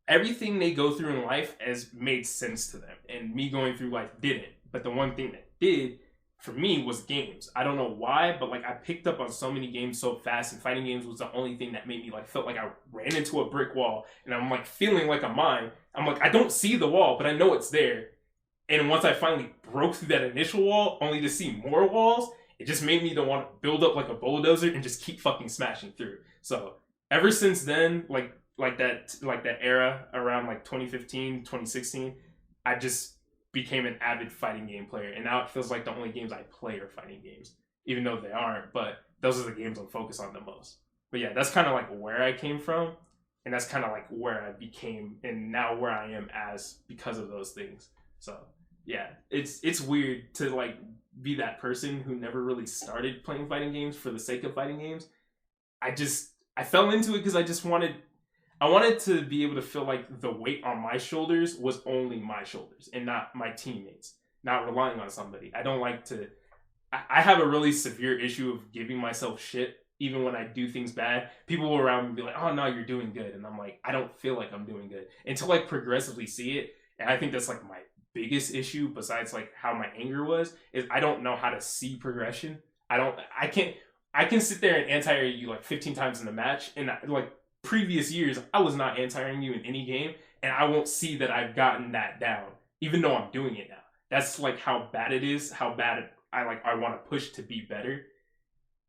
everything they go through in life has made sense to them. And me going through life didn't. But the one thing that did for me was games. I don't know why, but like I picked up on so many games so fast, and fighting games was the only thing that made me like felt like I ran into a brick wall, and I'm like feeling like a mine. I'm like, I don't see the wall, but I know it's there. And once I finally broke through that initial wall, only to see more walls, it just made me to want to build up like a bulldozer and just keep fucking smashing through. So ever since then, like that era around like 2015, 2016, I just became an avid fighting game player, and now it feels like the only games I play are fighting games, even though they aren't, but those are the games I'm focused on the most. But yeah, that's kind of like where I came from, and that's kind of like where I became, and now where I am as because of those things. So yeah, it's weird to like be that person who never really started playing fighting games for the sake of fighting games. I fell into it because I wanted to be able to feel like the weight on my shoulders was only my shoulders and not my teammates, not relying on somebody. I don't like to. I have a really severe issue of giving myself shit even when I do things bad. People around me be like, "Oh no, you're doing good," and I'm like, I don't feel like I'm doing good until I progressively see it. And I think that's like my biggest issue, besides like how my anger was, is I don't know how to see progression. I can sit there and anti-air you like 15 times in the match, and like previous years, I was not anti-airing you in any game, and I won't see that I've gotten that down, even though I'm doing it now. That's like how bad it is, how bad I want to push to be better,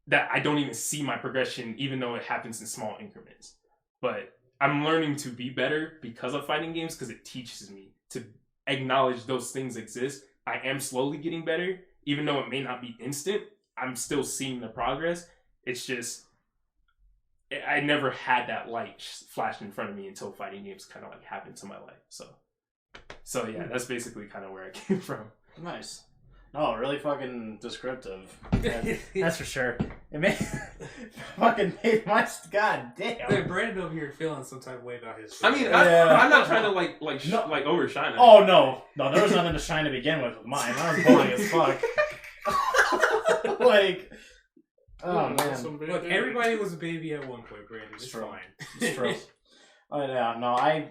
that I don't even see my progression, even though it happens in small increments. But I'm learning to be better because of fighting games, because it teaches me to acknowledge those things exist. I am slowly getting better, even though it may not be instant. I'm still seeing the progress. It's just, I never had that light flash in front of me until fighting games kind of like happened to my life. So yeah, that's basically kind of where I came from. Nice. Oh, really fucking descriptive. That's for sure. It made fucking made my god damn. Hey, Brandon over here feeling some type of way about his. I mean, Yeah. I'm not trying to like overshine it. Oh no, there was nothing to shine to begin with mine. I was boring as fuck. Like, oh man. Look, everybody was a baby at one point, Brandon. It's true. fine. It's true. Yeah, no, I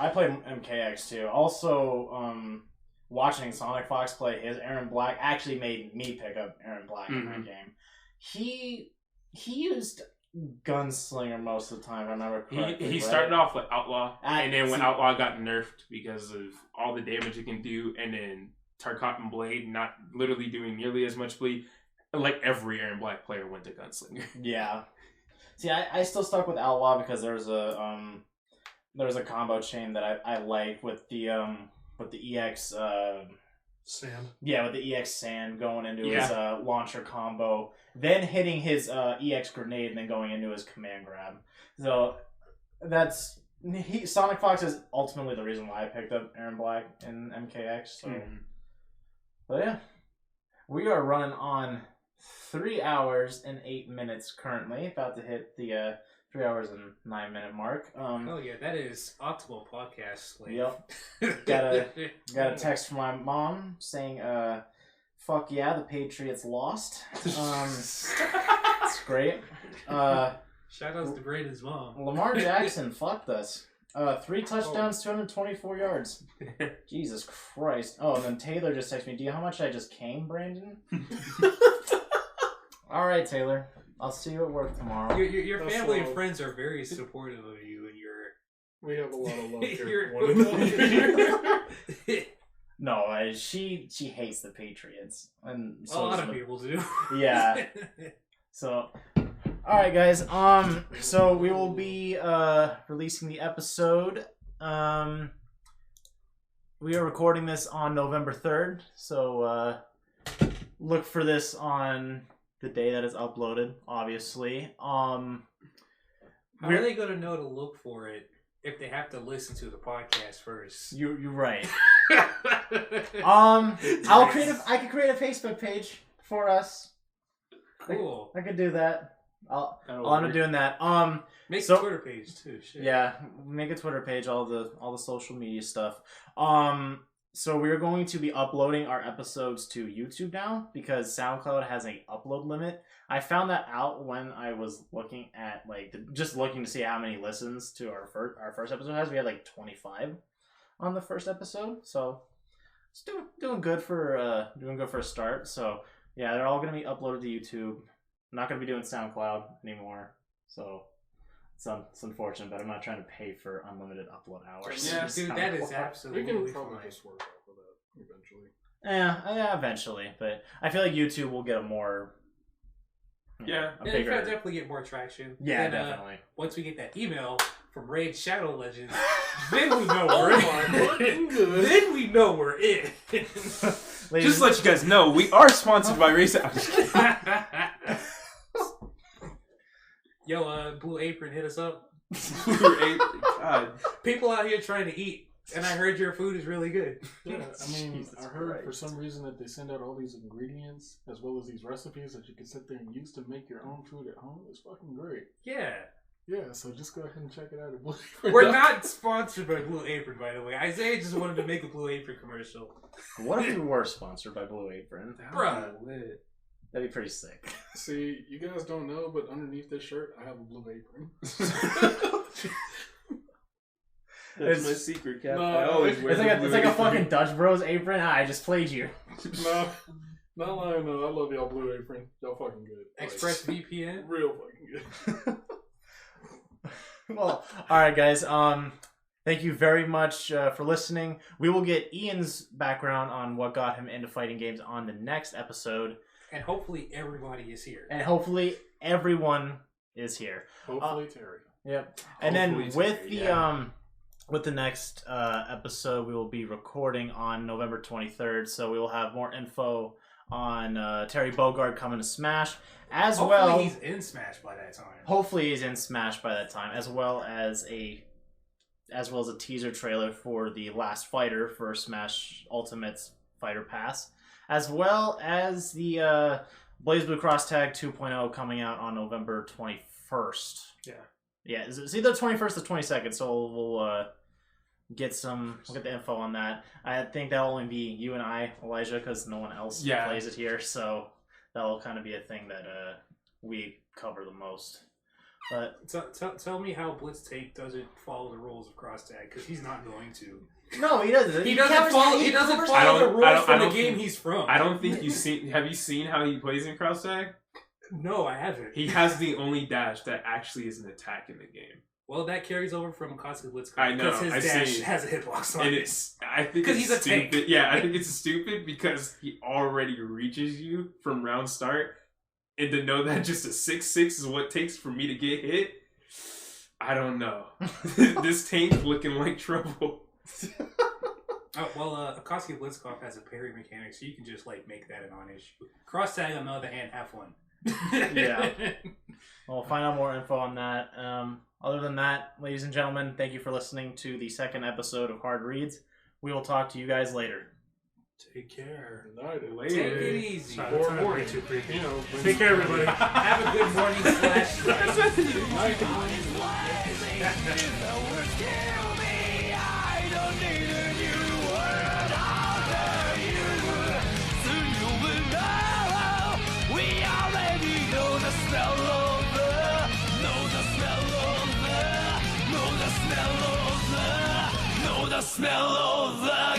played MKX too. Also, watching Sonic Fox play his Aaron Black actually made me pick up Aaron Black in that game. He used Gunslinger most of the time, if I remember correctly. He started off with Outlaw, and then when Outlaw got nerfed because of all the damage it can do, and then Tarkatan Blade not literally doing nearly as much bleed, like every Aaron Black player went to Gunslinger. Yeah. See, I still stuck with Outlaw because there's a combo chain that I like with the EX Sand. Yeah, with the EX Sand going into his launcher combo, then hitting his EX Grenade, and then going into his command grab. So that's Sonic Fox is ultimately the reason why I picked up Aaron Black in MKX. So, but yeah, we are running on 3 hours and 8 minutes currently, about to hit the 3 hours and 9 minute mark. Oh yeah, that is optimal podcast. Yep. got a text from my mom saying, "Fuck yeah, the Patriots lost." It's great. Shout outs to Braden's mom. Lamar Jackson fucked us. 3 touchdowns, 224 yards. Jesus Christ. Oh, and then Taylor just texted me, "Do you know how much I just came, Brandon?" All right, Taylor. I'll see you at work tomorrow. Your family and friends are very supportive of you, and we have a lot of love here. No, she hates the Patriots, and so a lot of people do. Yeah. So, all right, guys. So we will be releasing the episode. We are recording this on November 3rd, so look for this on the day that is uploaded, obviously. How are they going to know to look for it if they have to listen to the podcast first? You're right. I could create a Facebook page for us. Cool. I could do that. I'll end up doing that. Make a Twitter page too. Shit. Yeah, make a Twitter page, all the social media stuff. So we're going to be uploading our episodes to YouTube now because SoundCloud has an upload limit. I found that out when I was looking at just looking to see how many listens to our first episode has. We had 25 on the first episode, so it's doing good for a start. So yeah, they're all going to be uploaded to YouTube. I'm not going to be doing SoundCloud anymore, so it's unfortunate, but I'm not trying to pay for unlimited upload hours. Yeah, dude, that is absolutely fine. We can probably just work off of that eventually. Yeah, eventually, but I feel like YouTube will get a more bigger... definitely get more traction. Yeah, definitely. Once we get that email from Raid Shadow Legends, then we know we're in. Then we know we're in. Just to let you guys know, we are sponsored by Race. Yo, Blue Apron, hit us up. Blue Apron, God. People out here trying to eat. And I heard your food is really good. Yeah, I mean, Jesus I heard for Christ. some reason that they send out all these ingredients as well as these recipes that you can sit there and use to make your own food at home. It's fucking great. Yeah. Yeah, so just go ahead and check it out at Blue We're not sponsored by Blue Apron, by the way. Isaiah just wanted to make a Blue Apron commercial. What if we were sponsored by Blue Apron? Bruh. That'd be pretty sick. See, you guys don't know, but underneath this shirt, I have a Blue Apron. That's my secret, Cap. No, I always wear It's like the a blue apron. fucking Dutch Bros apron. I just played you. No, not lying, no. I love y'all Blue Apron. Y'all fucking good. Express VPN. Real fucking good. Well, all right, guys. Thank you very much for listening. We will get Ian's background on what got him into fighting games on the next episode, And hopefully everybody is here. and hopefully everyone is here. Hopefully, Terry. Yep. And then Hopefully with today, the yeah. with the next episode, we will be recording on November 23rd, so we will have more info on Terry Bogard coming to Smash, as Hopefully well. he's in Smash by that time. Hopefully he's in Smash by that time, as well as a teaser trailer for the Last Fighter for Smash Ultimate's Fighter Pass, as well as the Blaze Blue Cross Tag 2.0 coming out on November 21st. Yeah, it's either 21st or 22nd, so we'll get the info on that. I think that'll only be you and I, Elijah, because no one else Yeah. plays it here, so that'll kind of be a thing that we cover the most. But Tell me how Blitztape doesn't follow the rules of Cross Tag, because he's not going to. no, he doesn't. He doesn't follow the rules from the game he's from. I don't think you've seen. Have you seen how he plays in cross tag? No, I haven't. He has the only dash that actually is an attack in the game, Well, that carries over from Akatsuki Blitzcrank. I know, Because his I dash see. has a hitbox on and it. it's. I think 'Cause it's he's a tank. stupid. Yeah, I think it's stupid because he already reaches you from round start, and to know that just a 6-6 is what it takes for me to get hit. I don't know. This tank looking like trouble. Oh, well, Akatsuki Blitzkov has a parry mechanic, so you can just, make that a non-issue. Cross Tag, on the other hand, have fun. Yeah. We'll find out more info on that. Other than that, ladies and gentlemen, thank you for listening to the second episode of Hard Reads. We will talk to you guys later. Take care. United. Take it easy. Sorry, that's not way too creepy. You know, Take care, everybody. Have a good morning Smell of the